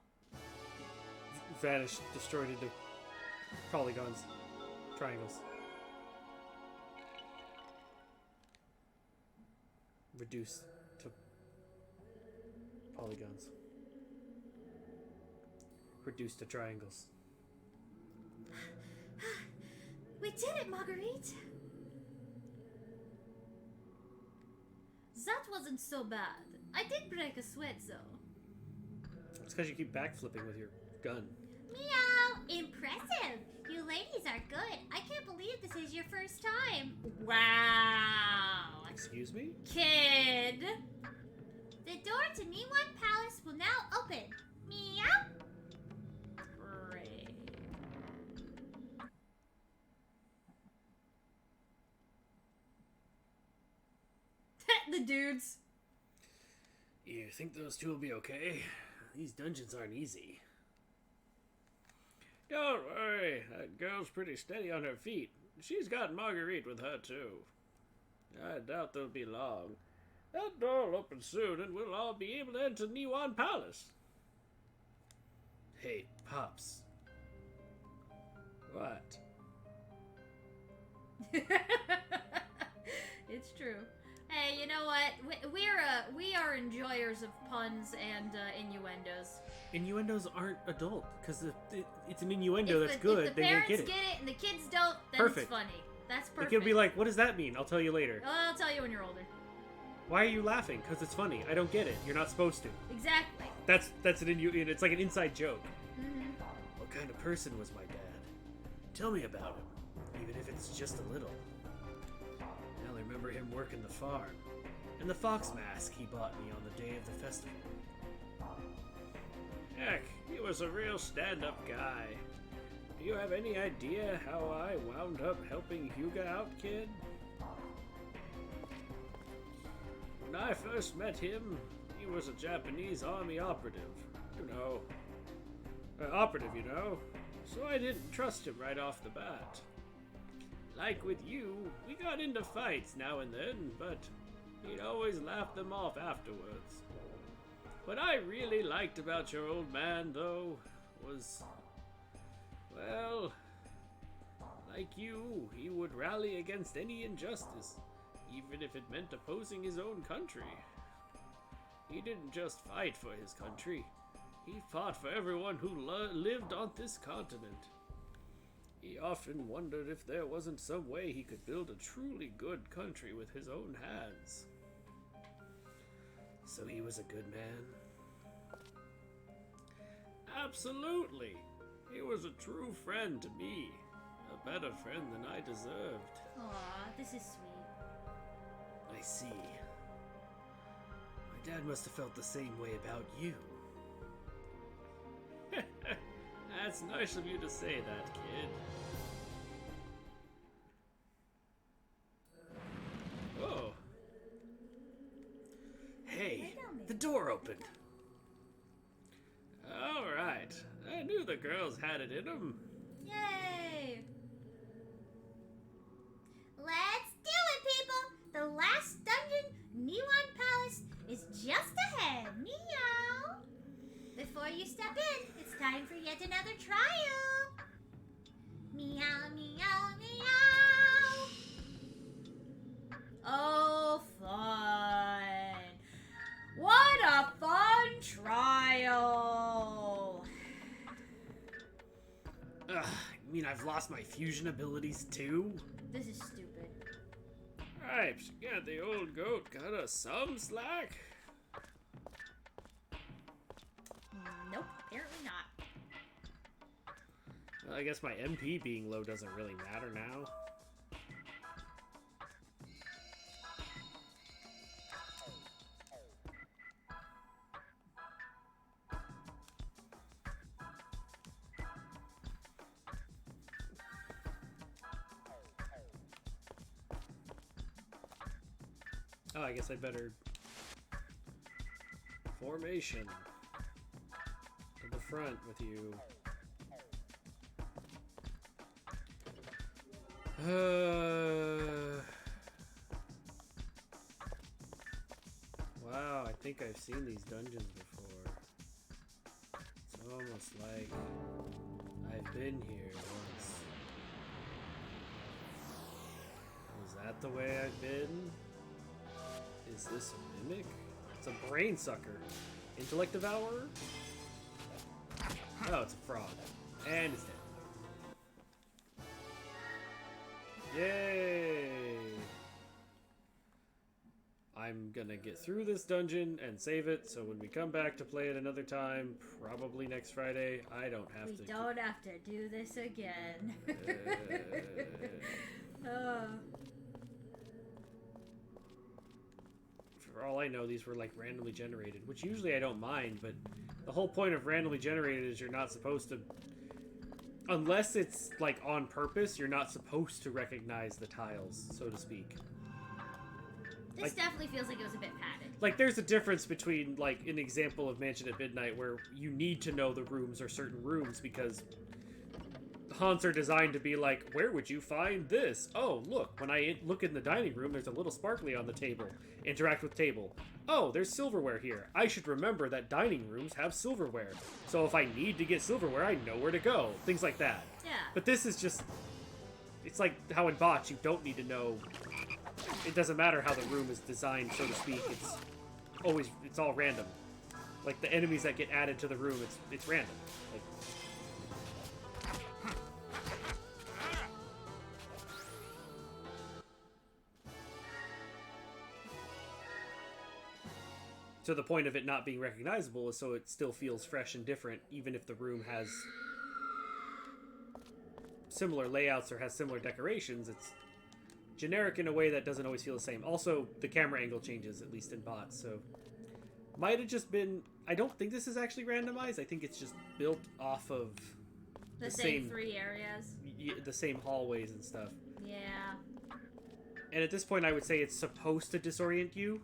Vanished, destroyed into polygons, triangles. Reduced to polygons. Reduced to triangles. We did it, Marguerite! That wasn't so bad. I did break a sweat, though. It's because you keep backflipping with your gun. Meow! Impressive! You ladies are good. I can't believe this is your first time. Wow! Excuse me? Kid! The door to Niwan Palace will now open. Meow! Great. The dudes. You think those two will be okay? These dungeons aren't easy. Don't worry, that girl's pretty steady on her feet. She's got Marguerite with her, too. I doubt they'll be long. That door will open soon, and we'll all be able to enter Niwan Palace. Hey, Pops. What? It's true. Hey, you know what? We are enjoyers of puns and innuendos. Innuendos aren't adult, because it's an innuendo If that's the, good, If the they won't parents get it. and the kids don't, then Perfect. it's funny. That's The perfect. kid will be like, what does that mean? I'll tell you later. Oh, I'll tell you when you're older. Why are you laughing? Because it's funny. I don't get it. You're not supposed to. Exactly. That's an it's like an inside joke. Mm-hmm. What kind of person was my dad? Tell me about him, even if it's just a little. I remember him working the farm, and the fox mask he bought me on the day of the festival. Heck, he was a real stand-up guy. Do you have any idea how I wound up helping Hyuga out, kid? When I first met him, he was a Japanese army operative. Operative, you know. So I didn't trust him right off the bat. Like with you, we got into fights now and then, but he'd always laugh them off afterwards. What I really liked about your old man, though, was, well, like you, he would rally against any injustice, even if it meant opposing his own country. He didn't just fight for his country, he fought for everyone who lived on this continent. He often wondered if there wasn't some way he could build a truly good country with his own hands. So he was a good man? Absolutely! He was a true friend to me. A better friend than I deserved. Aw, this is sweet. I see. My dad must have felt the same way about you. That's nice of you to say that, kid. Oh. Hey, the door opened. All right. I knew the girls had it in them. Yay! Let's do it, people! The last dungeon, Niwan Palace, is just ahead. Meow! Before you step in, it's time for yet another trial. Meow, meow, meow. Oh, fun. What a fun trial. Ugh, you mean I've lost my fusion abilities too? This is stupid. Right, yeah, the old goat got us some slack. Nope, apparently not. I guess my MP being low doesn't really matter now. Oh, I guess I better... Formation. To the front with you. Wow, I think I've seen these dungeons before. It's almost like I've been here once. Is that the way I've been? Is this a mimic? It's a brain sucker. Intellect devourer? Oh, it's a frog. And it's dead. Yay! I'm gonna get through this dungeon and save it, so when we come back to play it another time, probably next Friday, I don't have to... We don't have to do this again. For all I know, these were like randomly generated, which usually I don't mind, but the whole point of randomly generated is you're not supposed to... Unless it's, like, on purpose, you're not supposed to recognize the tiles, so to speak. This definitely feels like it was a bit padded. Like, there's a difference between, like, an example of Mansion at Midnight where you need to know the rooms or certain rooms because haunts are designed to be like, where would you find this? Oh, look, when I look in the dining room, there's a little sparkly on the table. Interact with table. Oh, there's silverware here. I should remember that dining rooms have silverware. So if I need to get silverware, I know where to go. Things like that. Yeah. But this is just... It's like how in bots, you don't need to know... It doesn't matter how the room is designed, so to speak. It's all random. Like, the enemies that get added to the room, it's random. Like, so the point of it not being recognizable is so it still feels fresh and different, even if the room has similar layouts or has similar decorations. It's generic in a way that doesn't always feel the same. Also, the camera angle changes, at least in bots, so... Might have just been... I don't think this is actually randomized. I think it's just built off of... The same three areas. The same hallways and stuff. Yeah. And at this point, I would say it's supposed to disorient you.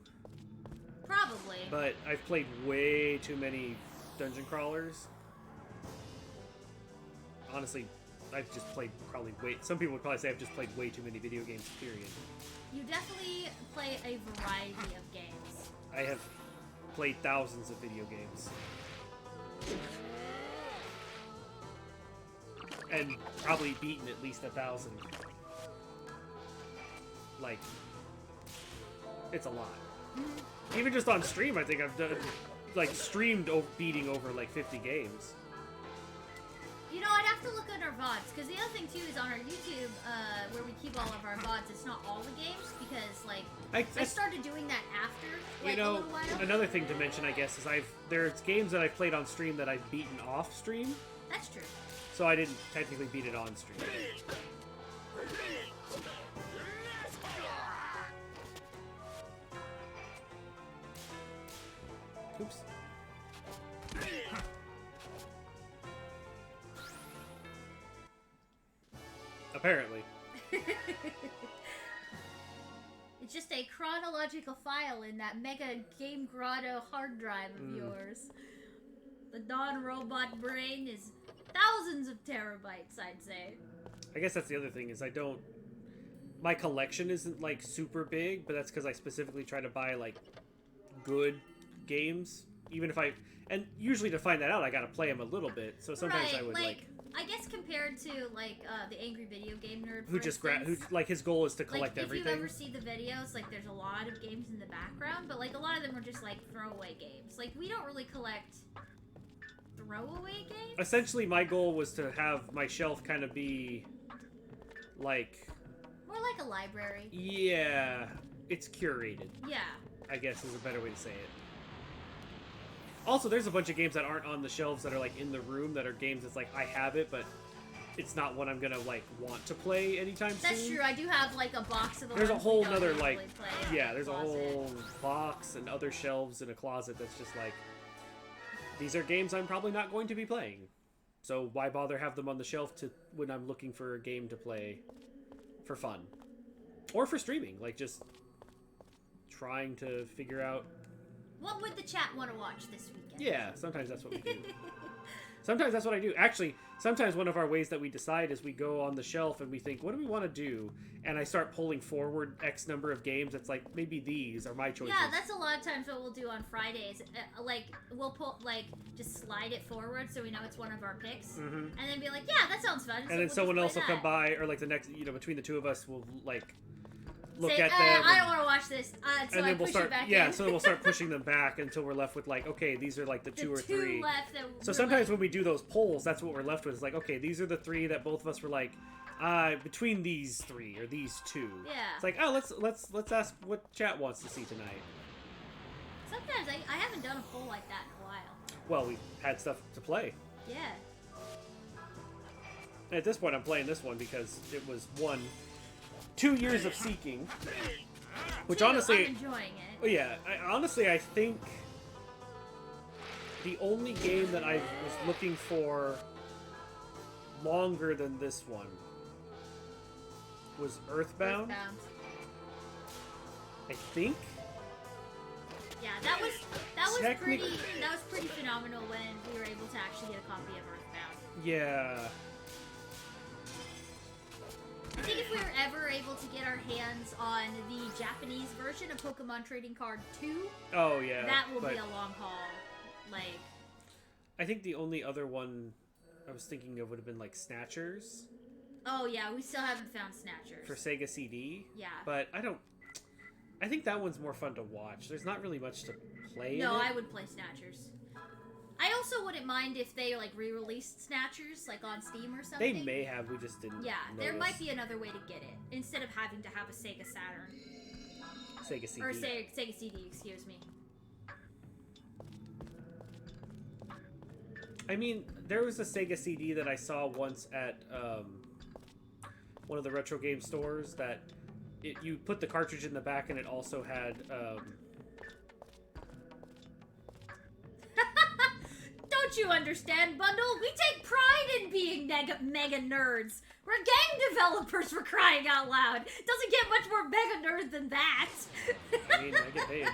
Probably. But I've played way too many dungeon crawlers. Honestly, I've just played probably way... Some people would probably say I've just played way too many video games, period. You definitely play a variety of games. I have played thousands of video games. And probably beaten at least 1,000. Like, it's a lot. Even just on stream, I think I've done, like, streamed beating over, like, 50 games. You know, I'd have to look at our VODs, because the other thing, too, is on our YouTube, where we keep all of our VODs, it's not all the games, because, like, I started doing that after, like, you know, a little while. another thing to mention, I guess, is there's games that I've played on stream that I've beaten off stream. That's true. So I didn't technically beat it on stream. Oops. Apparently. It's just a chronological file in that Mega Game Grotto hard drive of yours. The non-robot brain is thousands of terabytes, I'd say. I guess that's the other thing, is my collection isn't, like, super big, but that's because I specifically try to buy, like, good games. Even if and usually to find that out, I gotta play them a little bit, so sometimes right, I would, like... I guess compared to, like, the Angry Video Game Nerd, Who just his goal is to collect if everything. If you ever see the videos, like, there's a lot of games in the background, but, like, a lot of them are just, like, throwaway games. Like, we don't really collect throwaway games? Essentially, my goal was to have my shelf kind of be, like... More like a library. Yeah, it's curated. Yeah. I guess is a better way to say it. Also, there's a bunch of games that aren't on the shelves that are, like, in the room that are games that's like, I have it, but it's not one I'm gonna like want to play anytime soon. That's true. I do have like a box of the There's a ones we whole don't nother usually like play in yeah, the there's a closet. whole box and other shelves in a closet that's just like these are games I'm probably not going to be playing. So why bother have them on the shelf to when I'm looking for a game to play for fun or for streaming, like just trying to figure out. What would the chat want to watch this weekend? Yeah, sometimes that's what we do. Sometimes that's what I do. Actually, sometimes one of our ways that we decide is we go on the shelf and we think, what do we want to do? And I start pulling forward X number of games. It's like, maybe these are my choices. Yeah, that's a lot of times what we'll do on Fridays. Like, we'll pull, like, just slide it forward so we know it's one of our picks. Mhm. And then be like, yeah, that sounds fun. And so then we'll someone just else play will come that. by, or like the next, between the two of us, will like look Say, at them. I don't want to watch this. So and I then we'll push start, it back yeah, in. so we'll start pushing them back until we're left with like, okay, these are like the two or three. left that So we're sometimes like, when we do those polls, that's what we're left with. It's like, okay, these are the three that both of us were like, between these three or these two. Yeah. It's like, oh, let's ask what chat wants to see tonight. Sometimes I haven't done a poll like that in a while. Well, we had stuff to play. Yeah. And at this point, I'm playing this one because it was 2 years of seeking, which Two, honestly, I'm enjoying it. oh yeah, I think the only game that I was looking for longer than this one was Earthbound. I think. Yeah, that was Technic- pretty phenomenal when we were able to actually get a copy of Earthbound. Yeah. I think if we were ever able to get our hands on the Japanese version of Pokemon Trading Card 2, Oh yeah. that will but be a long haul. Like, I think the only other one I was thinking of would have been like Snatchers oh yeah, we still haven't found Snatchers. for Sega CD. Yeah. But I think that one's more fun to watch. There's not really much to play. No, in it. I would play Snatchers. I also wouldn't mind if they like re-released Snatchers like on Steam or They something. may have. We just didn't. Yeah, there notice. might be another way to get it instead of having to have a Sega Saturn Sega CD. or Sega CD. Excuse me. I mean, there was a Sega CD that I saw once at one of the retro game stores that you put the cartridge in the back and it also had Don't you understand, Bundle? We take pride in being mega nerds. We're game developers, for crying out loud. Doesn't get much more mega nerd than that. I mean, I get paid. So.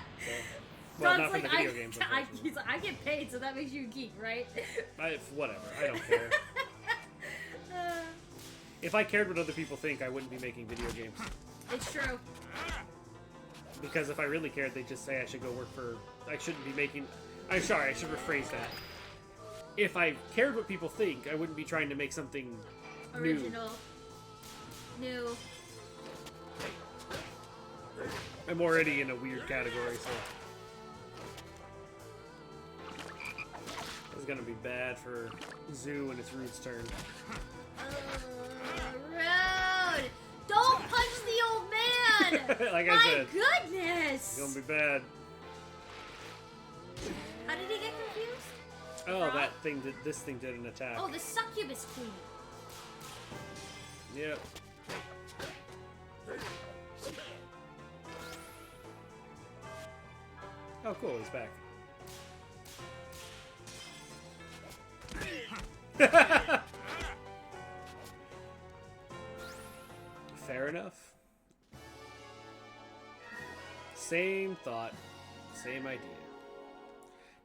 Well, Don's not from like, the video games. he's like, I get paid, so that makes you a geek, right? Whatever. I don't care. If I cared what other people think, I wouldn't be making video games. It's true. Because if I really cared, they'd just say I should go work for... I shouldn't be making... I'm sorry, I should rephrase that. If I cared what people think, I wouldn't be trying to make something Original. New. I'm already in a weird category, so... This is gonna be bad for Zoo when it's Rude's turn. Rude! Don't punch the old man! Like I My said, goodness! it's gonna be bad. How did he get confused? Oh, Frog? that thing did... This thing did an attack. Oh, the succubus queen. Yep. Oh, cool, he's back. Fair enough. Same thought, same idea.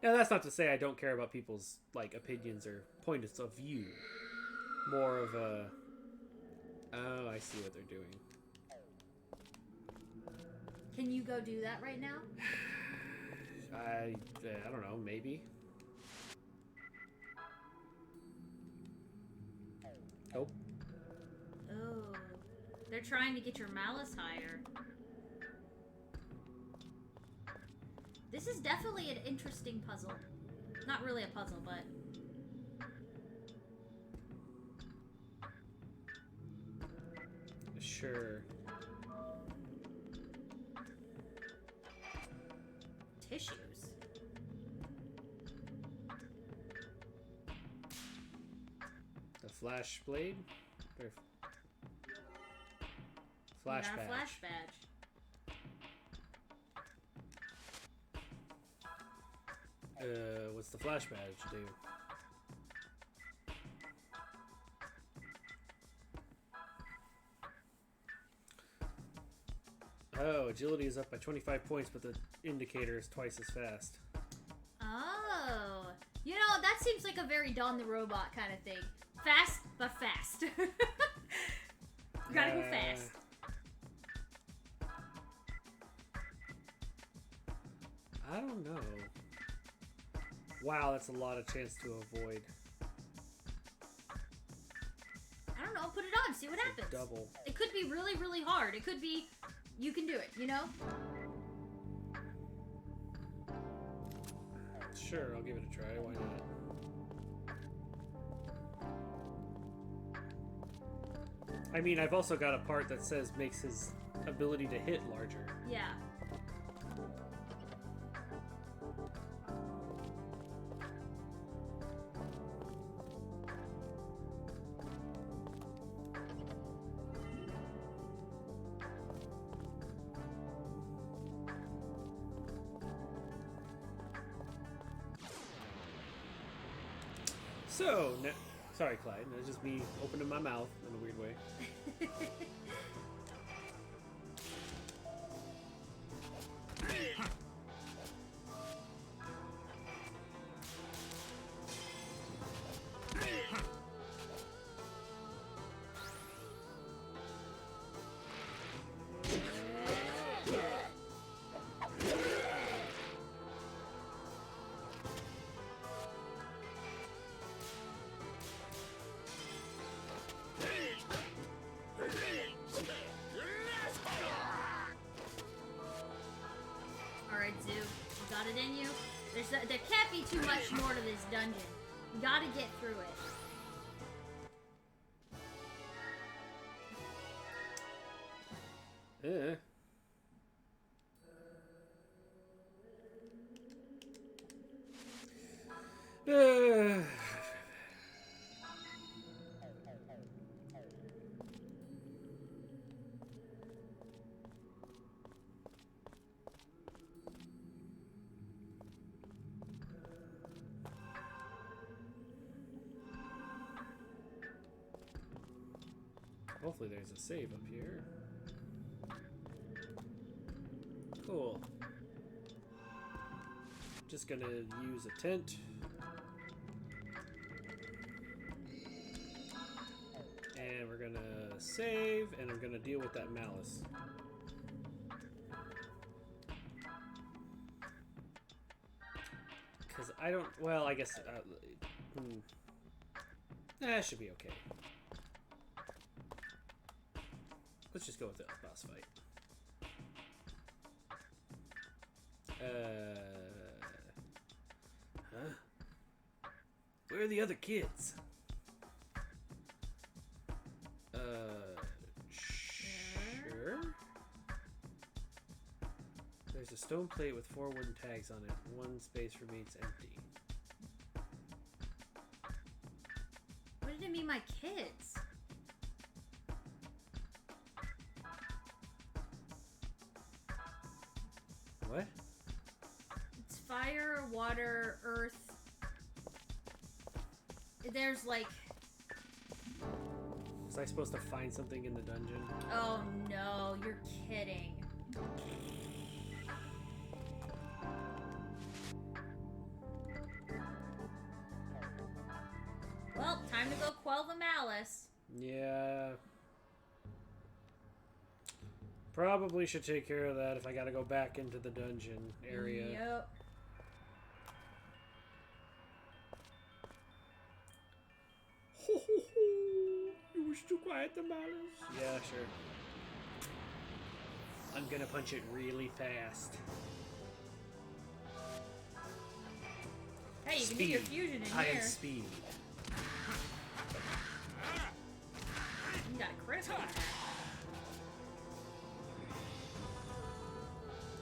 Now, that's not to say I don't care about people's like opinions or points of view. More of a, oh, I see what they're doing. Can you go do that right now? I don't know, maybe. Nope. Oh. They're trying to get your malice higher. This is definitely an interesting puzzle. Not really a puzzle, but... Sure. Tissues. The Flash blade? Or flash Not badge. a flash badge. What's the flash badge do? Oh, agility is up by 25 points, but the indicator is twice as fast. Oh. You know, that seems like a very Dawn the Robot kind of thing. Fast, but fast. Gotta go fast. I don't know. Wow, that's a lot of chance to avoid. I don't know, put it on, see what happens. Double. It could be really, really hard. It could be, you can do it, you know? Sure, I'll give it a try. Why not? I mean, I've also got a part that says makes his ability to hit larger. Yeah. So, sorry, Clyde. That's just me opening my mouth in a weird way. Alright, Zoo. You got it in you? There can't be too much more to this dungeon. You gotta get through it. Hopefully there's a save up here. Cool. Just gonna use a tent. And we're gonna save, and I'm gonna deal with that malice. Because I don't, well, I guess, that should be okay. Let's just go with the boss fight. Huh? Where are the other kids? Sure. There's a stone plate with 4 wooden tags on it. One space remains empty. What did it mean, my kids? What? It's fire, water, earth. There's like... Was I supposed to find something in the dungeon? Oh no, you're kidding. Well, time to go quell the malice. Yeah. Probably should take care of that if I gotta go back into the dungeon area. Yep. Ho ho ho! You wish to quiet the malice? Yeah, sure. I'm gonna punch it really fast. Hey, you can do your fusion in I here. am speed. You got a critical attack.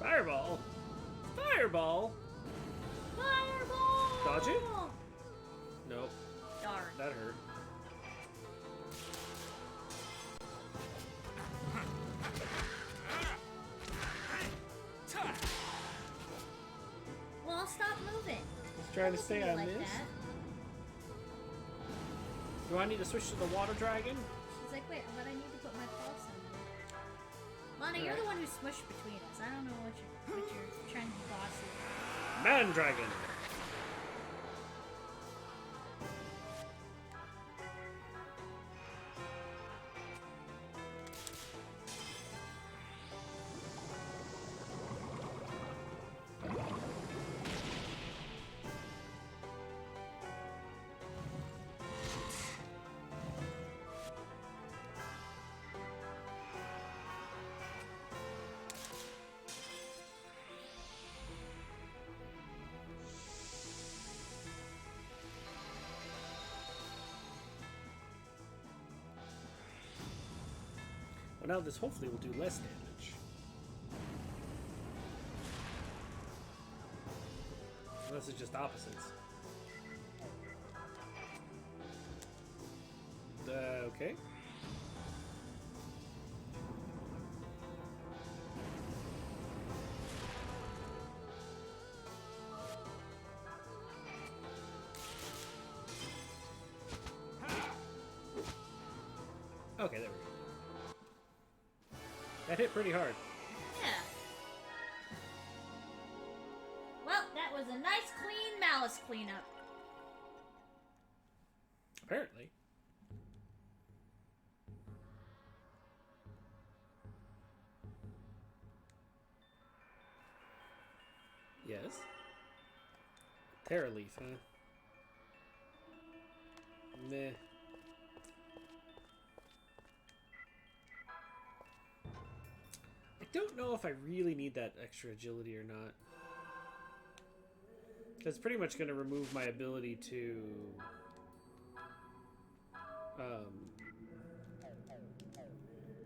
Fireball! Fireball! Fireball! Dodge it? Nope. Darn. That hurt. trying to Don't say listen on like this? that. Do I need to switch to the water dragon? She's like, wait, but I need to put my pulse on there. Lana, you're the one who smushed between us. I don't know what you're trying to be bossy. Man dragon. Well, now this hopefully will do less damage. Unless it's just opposites. Okay. Okay, there we go. That hit pretty hard. Yeah. Well, that was a nice, clean Malice cleanup. Apparently. Yes. Terra Leaf, huh? Meh. I don't know if I really need that extra agility or not. Because it's pretty much going to remove my ability to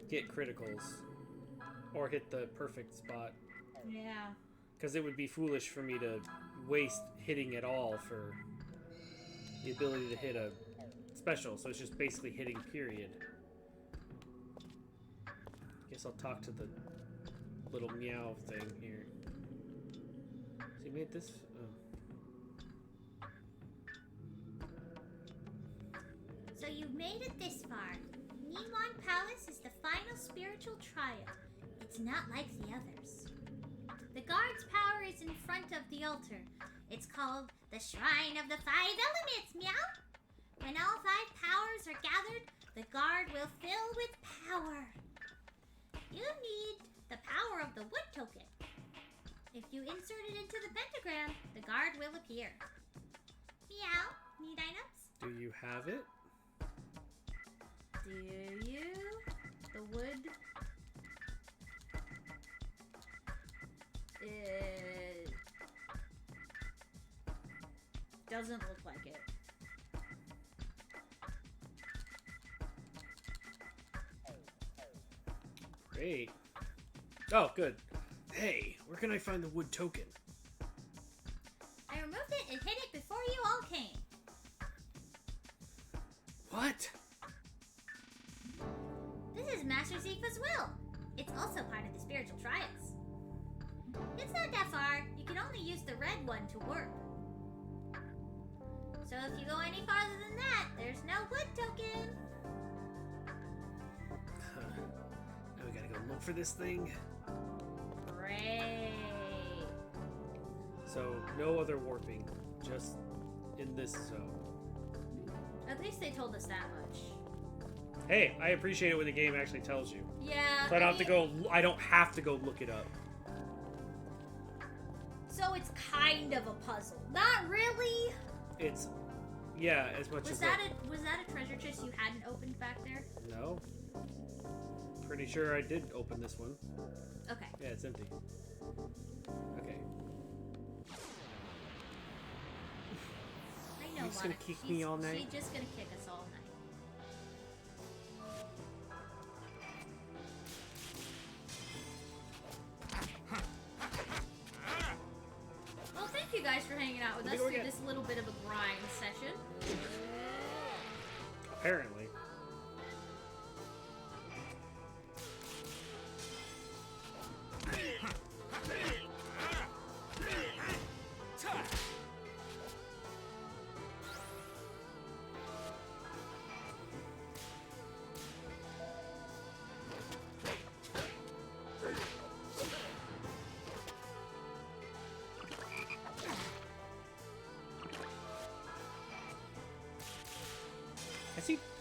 get criticals or hit the perfect spot. Yeah. Because it would be foolish for me to waste hitting at all for the ability to hit a special. So it's just basically hitting, period. Guess I'll talk to the little meow thing here. So you made this? Oh. So you've made it this far. Nihon Palace is the final spiritual triad. It's not like the others. The guard's power is in front of the altar. It's called the Shrine of the Five Elements, meow. When all five powers are gathered, the guard will fill with power. You need the power of the wood token. If you insert it into the pentagram, the guard will appear. Meow, need items? Do you have it? Do you? The wood? It doesn't look like it. Great. Oh, good. Hey, where can I find the wood token? I removed it and hid it before you all came. What? This is Master Zifa's will. It's also part of the spiritual triads. It's not that far. You can only use the red one to work. So if you go any farther than that, there's no wood token. Now we gotta go look for this thing. Great. So, no other warping. Just in this zone. At least they told us that much. Hey, I appreciate it when the game actually tells you. Yeah. So I don't have to go look it up. So it's kind of a puzzle. Not really. It's, yeah, as much Was as that a treasure chest you hadn't opened back there? No. Pretty sure I did open this one. Okay. Yeah, it's empty. Okay. I know. You just gonna Lana. kick me all night? She's just gonna kick us all night. Well, thank you guys for hanging out with us through this little bit of a grind session. Apparently.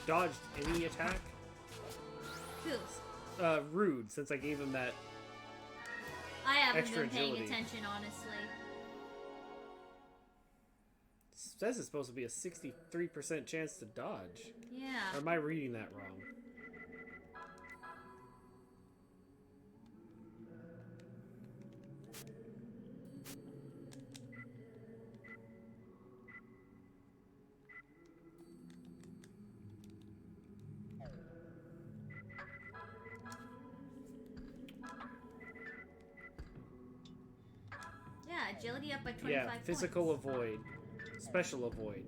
dodged any attack? Who? Rude, since I gave him that. I haven't Extra been paying agility. attention, honestly. It says it's supposed to be a 63% chance to dodge. Yeah. Or am I reading that wrong? Yeah, agility up by 25 Yeah, points. physical avoid. Special avoid.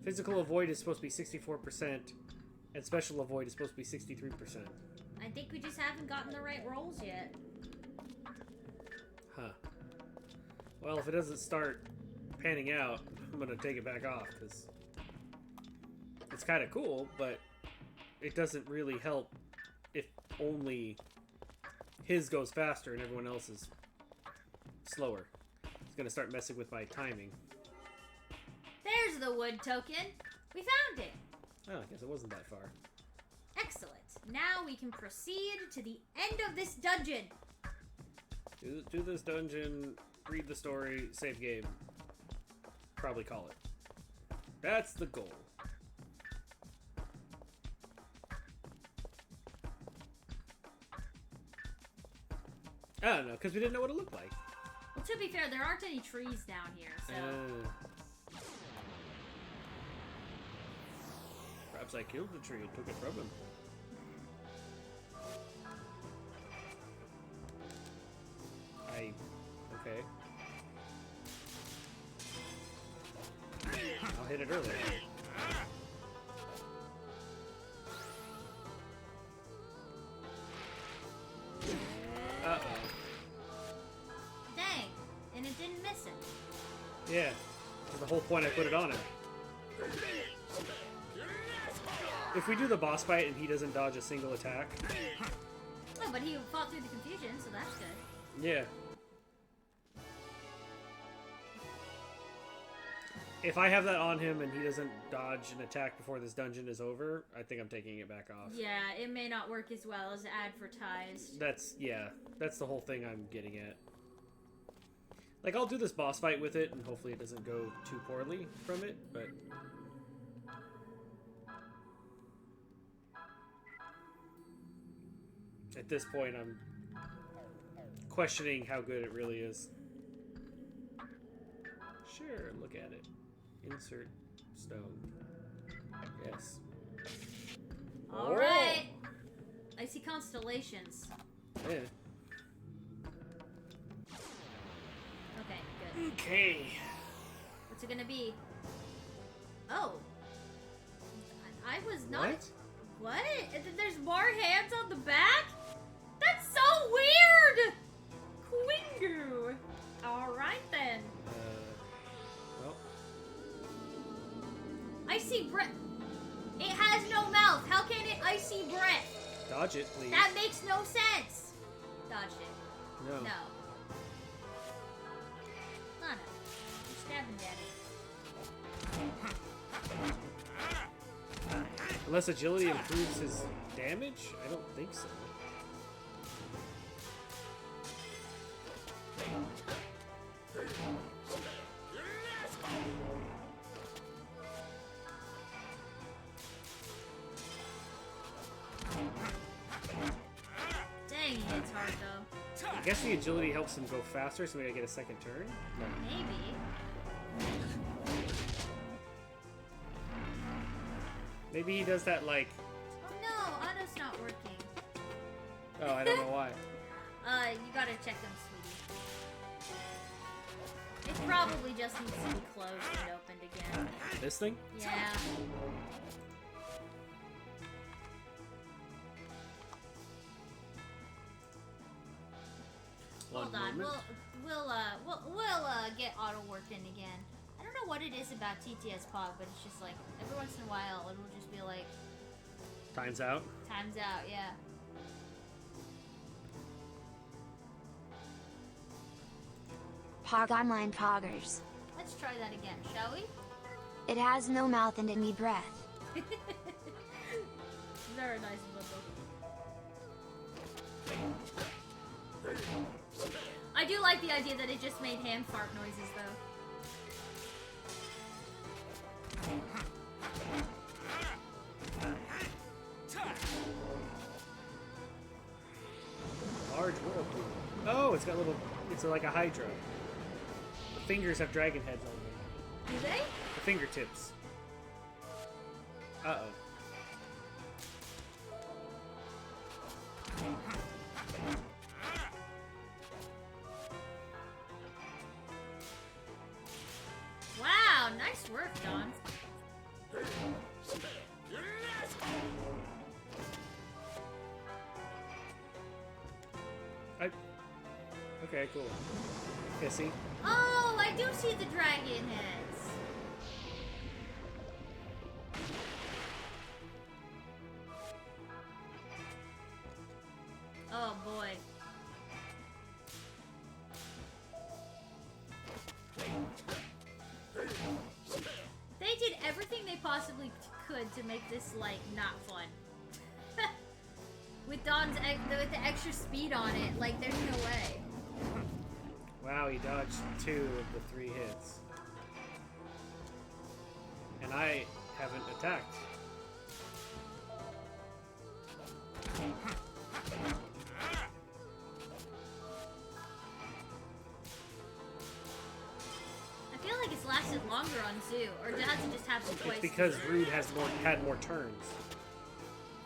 Physical avoid is supposed to be 64%, and special avoid is supposed to be 63%. I think we just haven't gotten the right rolls yet. Huh. Well, if it doesn't start panning out, I'm gonna take it back off, because it's kind of cool, but it doesn't really help if only his goes faster and everyone else is slower. It's gonna start messing with my timing. There's the wood token. We found it. Oh, I guess it wasn't that far. Excellent. Now we can proceed to the end of this dungeon. Do this dungeon, read the story, save game. Probably call it. That's the goal. I don't know, because we didn't know what it looked like. Well, to be fair, there aren't any trees down here, so... Perhaps I killed the tree and took it from him. Okay. I'll hit it earlier. Uh-oh. Dang. And it didn't miss him. Yeah. That's the whole point I put it on him. If we do the boss fight and he doesn't dodge a single attack... Oh, but he fought through the confusion, so that's good. Yeah. If I have that on him and he doesn't dodge an attack before this dungeon is over, I think I'm taking it back off. Yeah, it may not work as well as advertised. That's the whole thing I'm getting at. Like, I'll do this boss fight with it, and hopefully it doesn't go too poorly from it, but... At this point, I'm questioning how good it really is. Sure, look at it. Insert stone. Yes. Alright. I see constellations. Yeah. Okay, good. Okay. What's it gonna be? Oh. I was not... What? What? And then there's more hands on the back? That's so weird! Quingu! Alright then. Well, Icy breath. It has no mouth. How can it icy breath? dodge it, please. That makes no sense. Dodge it. No. No. Lana, you're stabbing daddy. Unless agility improves his damage? I don't think so. Dang, he hits hard though. I guess the agility helps him go faster, so maybe I get a second turn? No. Maybe. Maybe he does that, like... Oh no, auto's not working. Oh, I don't know why. You gotta check them, sweetie. It probably just needs to be closed and opened again. This thing? Yeah. Hold on, we'll get auto working again. I don't know what it is about TTS Pog, but it's just like every once in a while it will just be like Time's out. time's out, yeah. Pog Online Poggers. Let's try that again, shall we? It has no mouth and any breath. are a nice bundle. I do like the idea that it just made hand fart noises, though. Large whirlpool. Oh, it's got little. It's like a hydra. The fingers have dragon heads on them. Do they? The fingertips. Uh oh. Wow, nice work, Don. Okay, cool. Pissy. Oh, I do see the dragon heads. Oh boy. They did everything they possibly could to make this, like, not fun. With with the extra speed on it, like, there's no way. Wow, he dodged 2 of the 3 hits. And I haven't attacked. I feel like it's lasted longer on Zoo, or does it just happen twice? It's because Rude had more turns.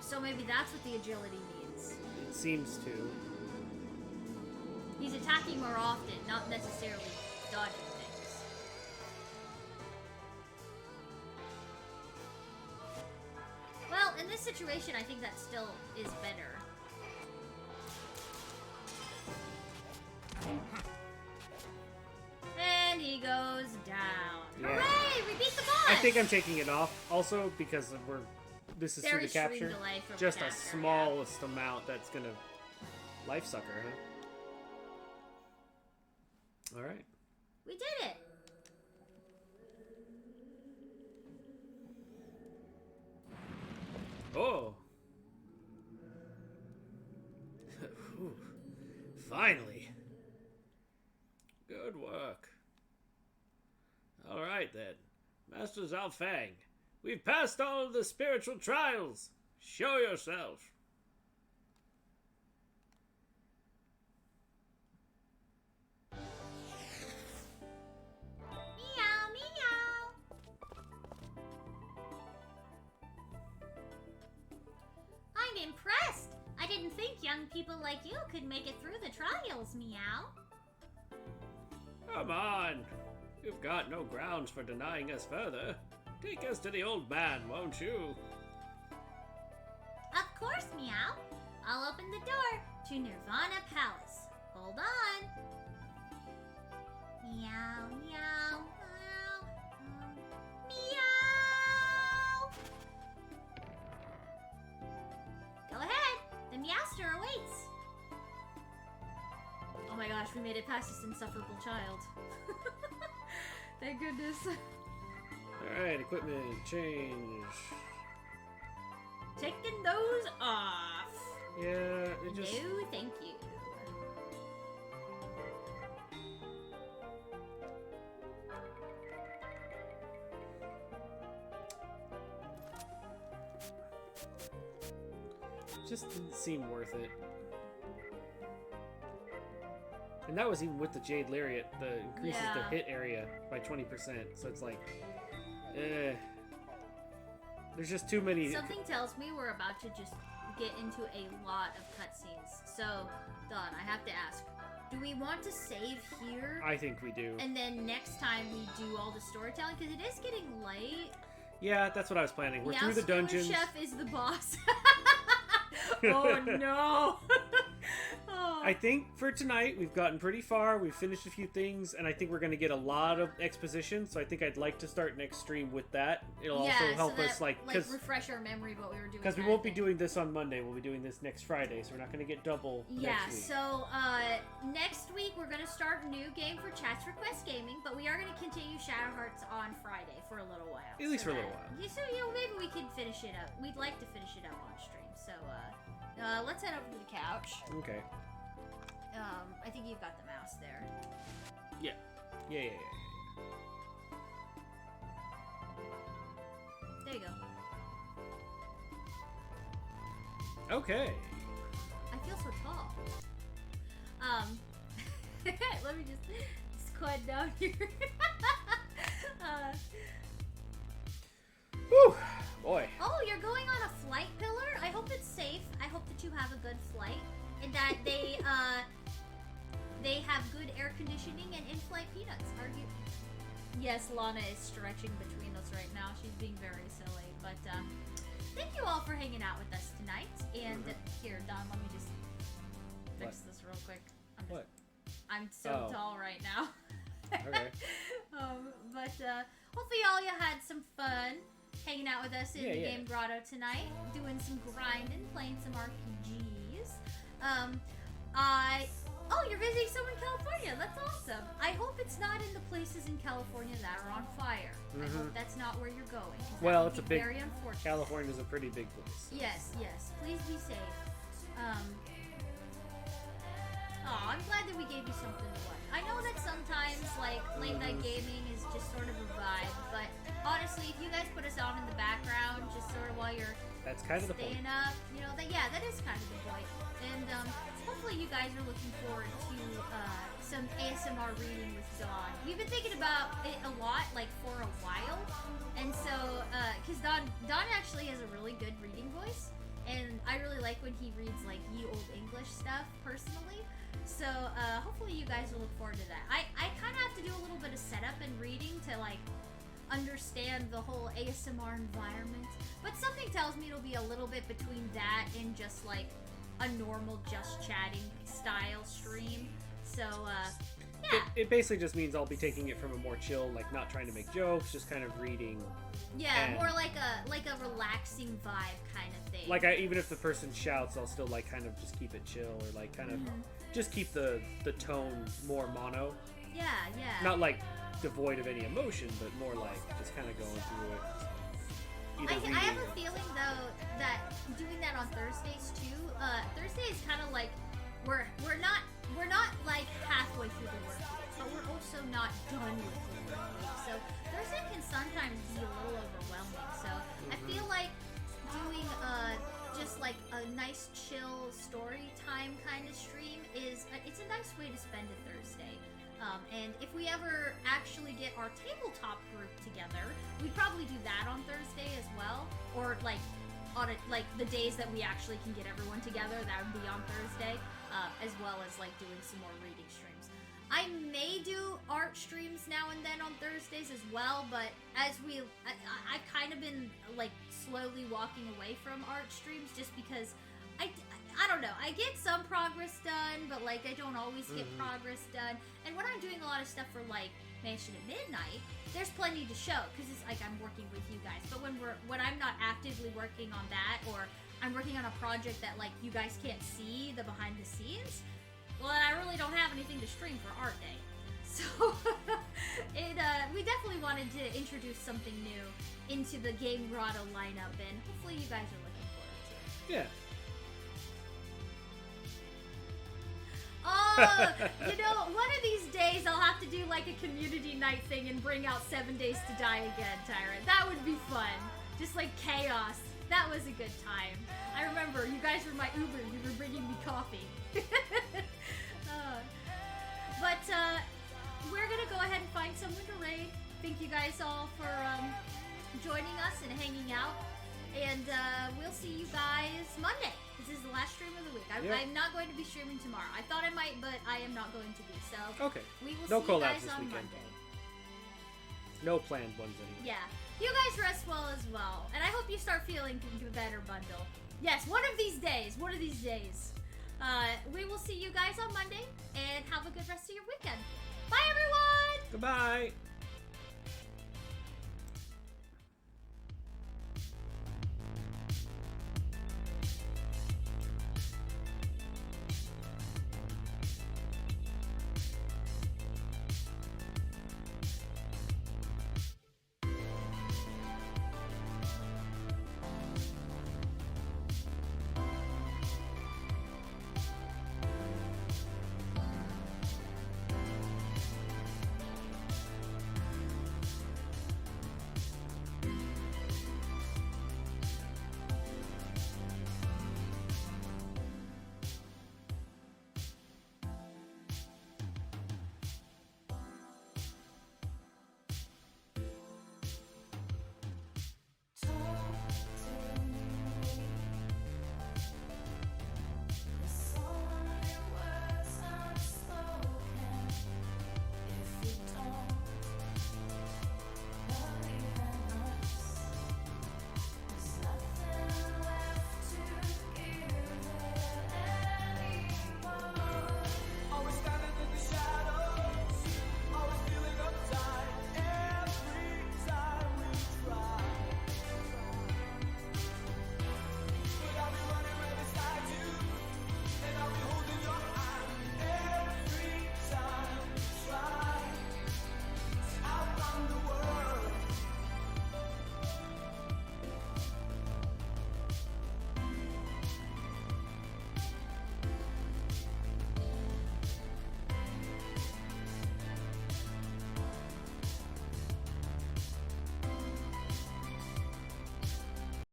So maybe that's what the agility means. It seems to. He's attacking more often, not necessarily dodging things. Well, in this situation, I think that still is better. And he goes down. Yeah. Hooray! We beat the boss! I think I'm taking it off, also because this is through Very the capture. short delay from Just the a capture, smallest amount that's gonna life sucker, huh? Alright. We did it! Oh. Whew. Finally. Good work. All right then, Master Zhao Fang. We've passed all of the spiritual trials. Show yourself. Meow, meow. I'm impressed. I didn't think young people like you could make it through the trials, Meow. Come on. You've got no grounds for denying us further. Take us to the old man, won't you? Of course, Meow. I'll open the door to Nirvana Palace. Hold on. Meow, meow, meow, meow. Go ahead. The Meowster awaits. Oh my gosh, we made it past this insufferable child. Thank goodness. Alright, equipment change. Taking those off. Yeah, it just. No, thank you. Just didn't seem worth it. And that was even with the Jade Lariat, the increases Yeah. the hit area by 20%. So it's like, there's just too many. Something tells me we're about to just get into a lot of cutscenes. So, Don, I have to ask, do we want to save here? I think we do. And then next time we do all the storytelling? Because it is getting late. Yeah, that's what I was planning. We're through the dungeons. Chef is the boss. Oh no! Oh I think for tonight we've gotten pretty far. We've finished a few things, and I think we're going to get a lot of exposition. So I think I'd like to start next stream with that. It'll also help us, like refresh our memory of what we were doing. Because we won't be doing this on Monday. We'll be doing this next Friday, so we're not going to get double. Next week. So next week we're going to start a new game for Chats Request Gaming, but we are going to continue Shadow Hearts on Friday for a little while. At least for a little while. Yeah, so maybe we can finish it up. We'd like to finish it up on stream. So let's head over to the couch. Okay. I think you've got the mouse there. Yeah. Yeah. There you go. Okay. I feel so tall. Let me just squat down here. Whew. Boy. Oh, you're going on a flight pillar? I hope it's safe. I hope that you have a good flight and that they have good air conditioning and in-flight peanuts. Are you? Yes, Lana is stretching between us right now. She's being very silly. But thank you all for hanging out with us tonight. And here, Don, let me just fix this real quick. I'm so tall right now. Okay. But hopefully all you had some fun hanging out with us in the Game Grotto tonight, doing some grinding, playing some RPGs. Oh, you're visiting someone in California. That's awesome. I hope it's not in the places in California that are on fire. I hope that's not where you're going. Well, it's a big. Very unfortunate. California's a pretty big place. Yes. Please be safe. I'm glad that we gave you something to watch. I know that sometimes, like, late night gaming is just sort of a vibe, but honestly, if you guys put us on in the background, just sort of while you're That's kind of the point. staying up, you know, that is kind of the point. And hopefully you guys are looking forward to some ASMR reading with Dawn. We've been thinking about it a lot, like, for a while, and so, because Dawn actually has a really good reading voice, and I really like when he reads, like, ye old English stuff, personally. So, hopefully you guys will look forward to that. I kind of have to do a little bit of setup and reading to, like, understand the whole ASMR environment. But something tells me it'll be a little bit between that and just, like, a normal just chatting style stream. So, yeah. It basically just means I'll be taking it from a more chill, like, not trying to make jokes, just kind of reading. Yeah, more like a relaxing vibe kind of thing. Like, even if the person shouts, I'll still, like, kind of just keep it chill, or, like, kind of just keep the tone more mono. Yeah. Not, like, devoid of any emotion, but more, like, just kind of going through it. I have a feeling, though, that doing that on Thursdays, too, Thursday is kind of like, we're not like halfway through the work week, but we're also not done with the work week. So Thursday can sometimes be a little overwhelming. So I feel like doing just like a nice chill story time kind of stream it's a nice way to spend a Thursday. And if we ever actually get our tabletop group together, we'd probably do that on Thursday as well, or like on the days that we actually can get everyone together, that would be on Thursday, as well as like doing some more reading streams. I may do art streams now and then on Thursdays as well, but as I've kind of been like slowly walking away from art streams just because I don't know. I get some progress done, but like I don't always get progress done. And when I'm doing a lot of stuff for like Mansion at Midnight, there's plenty to show because it's like I'm working with you guys. But when I'm not actively working on that, or I'm working on a project that like you guys can't see the behind the scenes, well, I really don't have anything to stream for Art Day. So we definitely wanted to introduce something new into the Game Grotto lineup, and hopefully you guys are looking forward to it. Yeah. Oh, you know, one of these days I'll have to do like a community night thing and bring out 7 Days to Die Again, Tyrant. That would be fun. Just like chaos. That was a good time. I remember you guys were my Uber. You were bringing me coffee. But we're gonna go ahead and find someone to raid. Thank you guys all for joining us and hanging out. And we'll see you guys Monday. This is the last stream of the week. I'm not going to be streaming tomorrow. I thought I might, but I am not going to be. So okay. We will no see you guys this on weekend. Monday. No planned ones anymore. Yeah. You guys rest well as well. And I hope you start feeling better, Bundle. Yes, one of these days. We will see you guys on and have a good rest of your weekend. Bye, everyone! Goodbye.